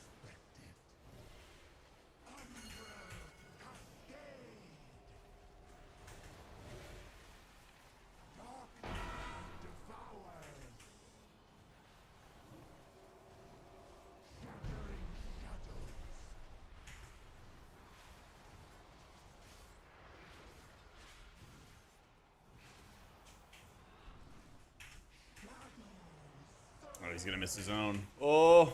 Oh, he's gonna miss his own. Oh.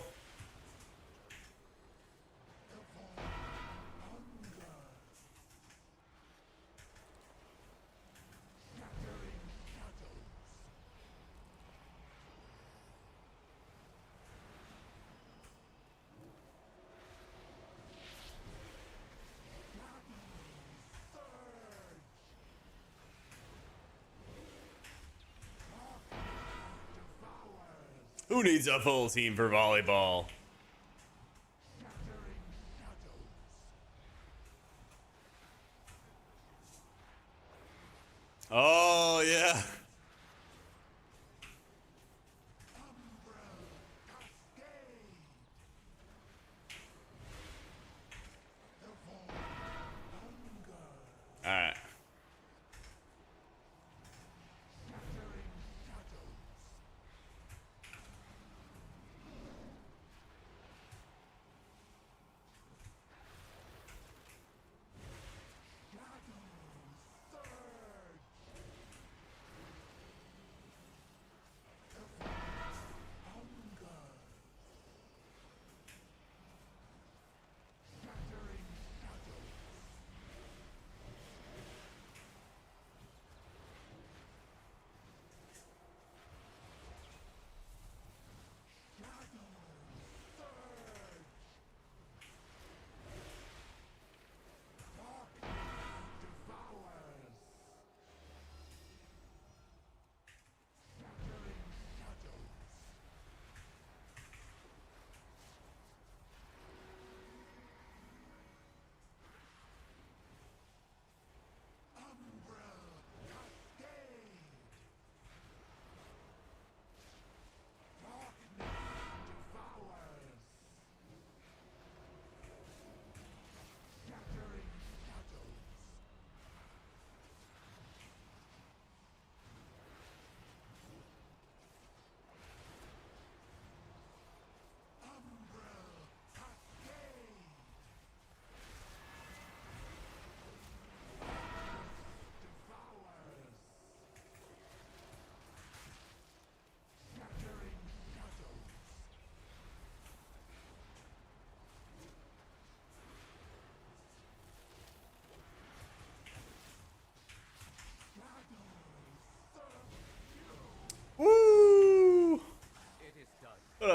Who needs a full team for volleyball? Oh, yeah. All right.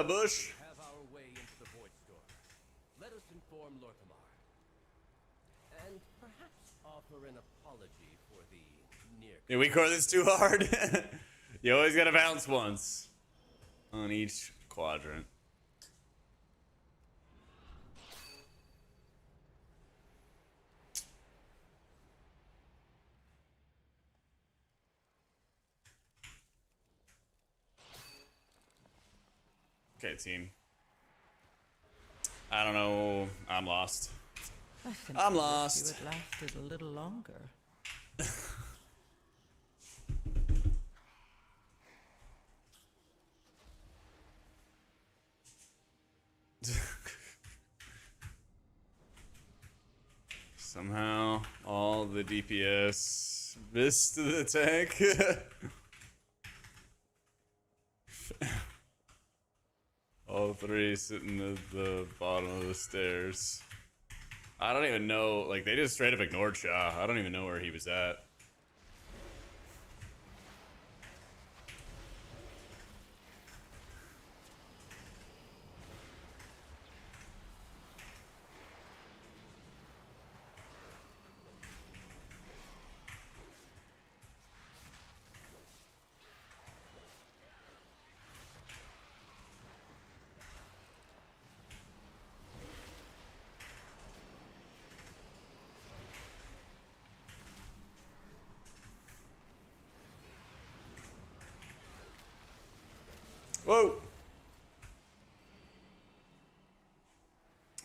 up, Bush? Have our way into the Void Store. Let us inform Lorthamar. And perhaps offer an apology for the near... Did we core this too hard? You always gotta bounce once on each quadrant. Okay, team. I don't know. I'm lost. I think I'm I wish lost. you had lasted a little longer. Somehow, all the DPS missed the tank. All three sitting at the bottom of the stairs. I don't even know, like, they just straight up ignored Shah. I don't even know where he was at. Whoa!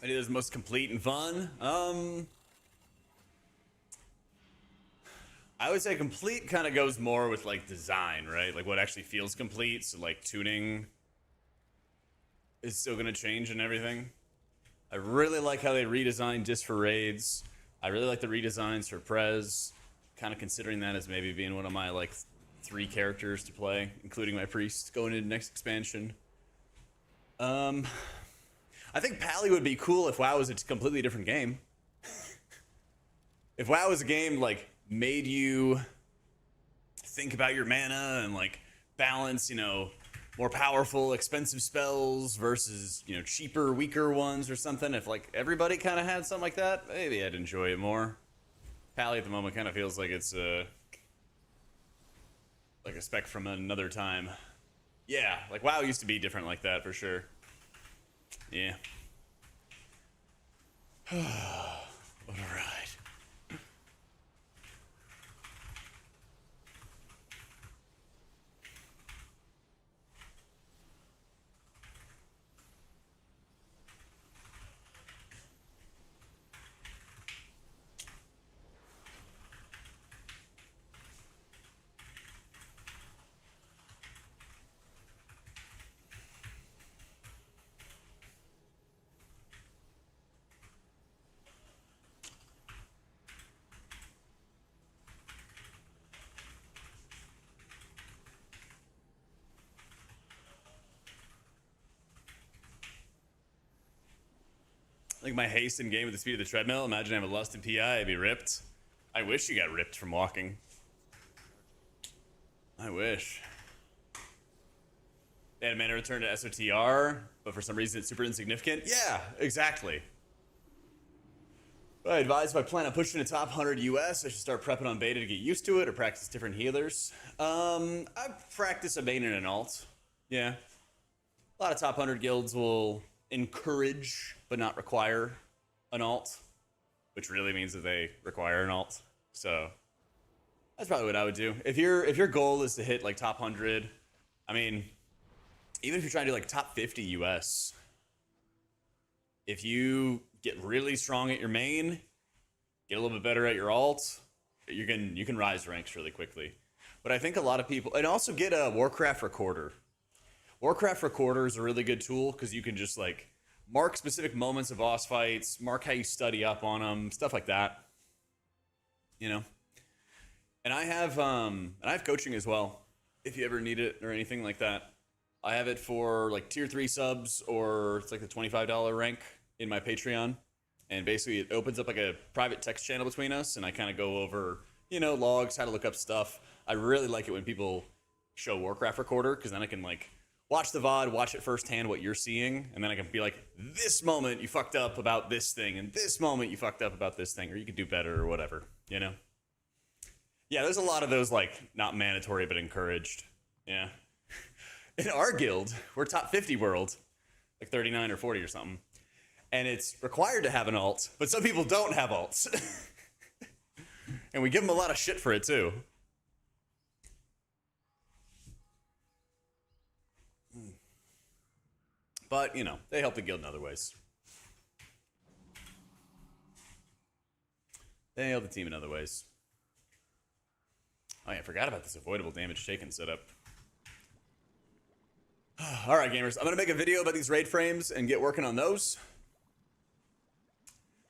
It is most complete and fun. I would say complete kind of goes more with like design, right? Like what actually feels complete. So like tuning is still gonna change and everything. I really like how they redesigned just for raids. I really like the redesigns for Prez. Kind of considering that as maybe being one of my like 3 characters to play, including my priest going into next expansion. I think Pally would be cool if WoW was a completely different game. If WoW was a game like made you think about your mana and like balance, you know, more powerful, expensive spells versus, you know, cheaper, weaker ones or something. If like everybody kind of had something like that, maybe I'd enjoy it more. Pally at the moment kind of feels like it's like a spec from another time. Yeah, like WoW used to be different like that for sure. Yeah. What a ride. Like my haste in game with the speed of the treadmill. Imagine I have a lust in PI, I'd be ripped. I wish you got ripped from walking. I wish. They had mana return to SOTR, but for some reason it's super insignificant. Yeah, exactly. But I advise if I plan on pushing to top 100 US, I should start prepping on beta to get used to it or practice different healers. I practice a main and an alt. Yeah. A lot of top 100 guilds will encourage but not require an alt, which really means that they require an alt. So that's probably what I would do. If your goal is to hit like top 100, I mean, even if you're trying to do like top 50 US, if you get really strong at your main, get a little bit better at your alt, you can rise ranks really quickly. But I think a lot of people, and also get a Warcraft Recorder. Warcraft Recorder is a really good tool because you can just like mark specific moments of boss fights, mark how you study up on them, stuff like that. You know, and I have coaching as well. If you ever need it or anything like that, I have it for like tier 3 subs, or it's like the $25 rank in my Patreon. And basically it opens up like a private text channel between us, and I kind of go over, you know, logs, how to look up stuff. I really like it when people show Warcraft Recorder, because then I can like watch the VOD, watch it firsthand what you're seeing, and then I can be like, this moment you fucked up about this thing, and this moment you fucked up about this thing, or you could do better or whatever, you know? Yeah, there's a lot of those, like, not mandatory but encouraged. Yeah. In our guild, we're top 50 world, like 39 or 40 or something, and it's required to have an alt, but some people don't have alts. And we give them a lot of shit for it, too. But, you know, they help the guild in other ways. They help the team in other ways. Oh, yeah, I forgot about this avoidable damage taken setup. All right, gamers. I'm going to make a video about these raid frames and get working on those.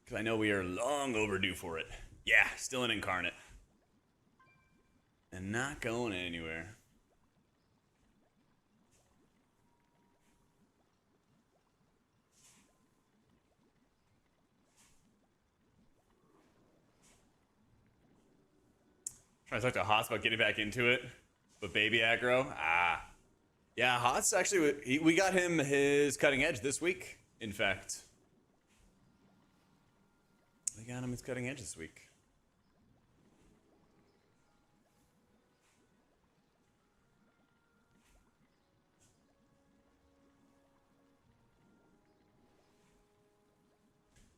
Because I know we are long overdue for it. Yeah, still an incarnate. And not going anywhere. Trying to talk to Hots about getting back into it, but baby aggro. Yeah, Hots actually, we got him his cutting edge this week. In fact, we got him his cutting edge this week.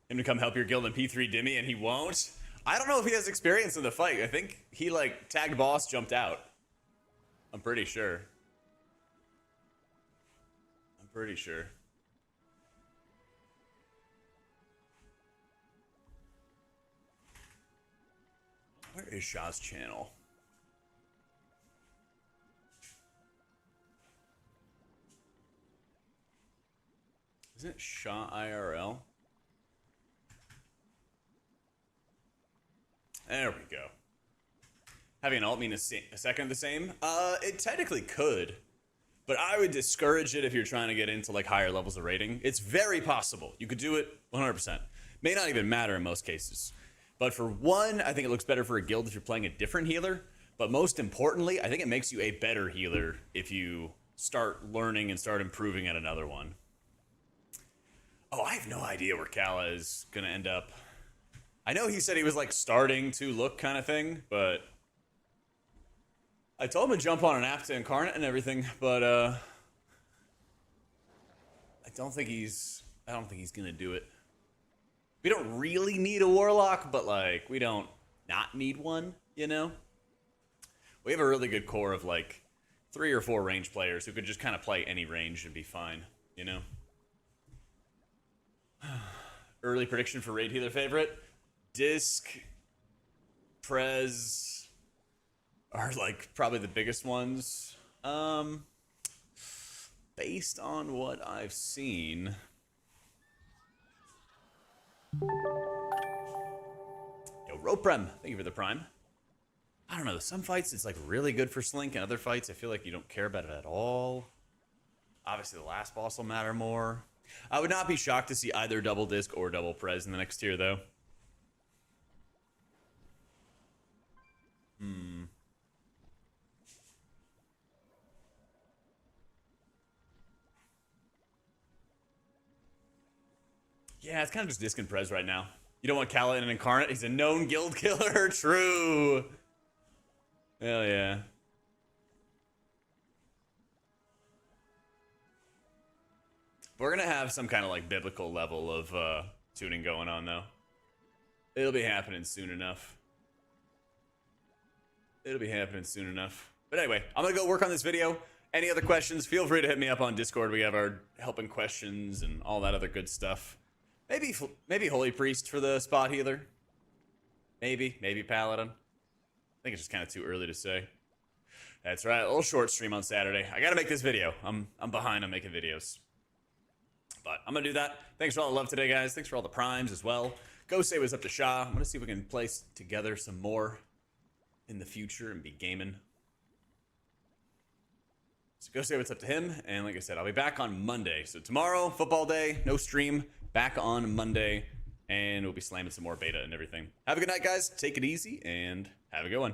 Him to come help your guild in P3 Dimmy, and he won't. I don't know if he has experience in the fight. I think he, like, tagged boss, jumped out. I'm pretty sure. I'm pretty sure. Where is Shaw's channel? Isn't it Shaw IRL? There we go. Having an alt mean a second the same? It technically could, but I would discourage it if you're trying to get into like higher levels of rating. It's very possible. You could do it 100%. May not even matter in most cases. But for one, I think it looks better for a guild if you're playing a different healer. But most importantly, I think it makes you a better healer if you start learning and start improving at another one. Oh, I have no idea where Kala is going to end up. I know he said he was like starting to look kind of thing, but I told him to jump on an app to incarnate and everything, but I don't think he's gonna do it. We don't really need a warlock, but like we don't not need one, you know? We have a really good core of like 3 or 4 range players who could just kind of play any range and be fine, you know? Early prediction for raid healer favorite. Disc, Prez are like probably the biggest ones. Based on what I've seen. Yo, Roprem, thank you for the prime. I don't know, some fights it's like really good for Slink, and other fights I feel like you don't care about it at all. Obviously the last boss will matter more. I would not be shocked to see either double disc or double Prez in the next tier though. Yeah, it's kind of just disc and Prez right now. You don't want Kala in an incarnate? He's a known guild killer. True. Hell yeah. We're gonna have some kind of like biblical level of tuning going on though. It'll be happening soon enough. It'll be happening soon enough. But anyway, I'm gonna go work on this video. Any other questions, feel free to hit me up on Discord. We have our helping questions and all that other good stuff. Maybe Holy Priest for the spot healer. Maybe Paladin. I think it's just kind of too early to say. That's right, a little short stream on Saturday. I gotta make this video. I'm behind on making videos. But I'm gonna do that. Thanks for all the love today, guys. Thanks for all the primes as well. Go say what's up to Shaw. I'm gonna see if we can place together some more in the future and be gaming. So go say what's up to him. And like I said, I'll be back on Monday. So tomorrow, football day, no stream. Back on Monday. And we'll be slamming some more beta and everything. Have a good night, guys. Take it easy and have a good one.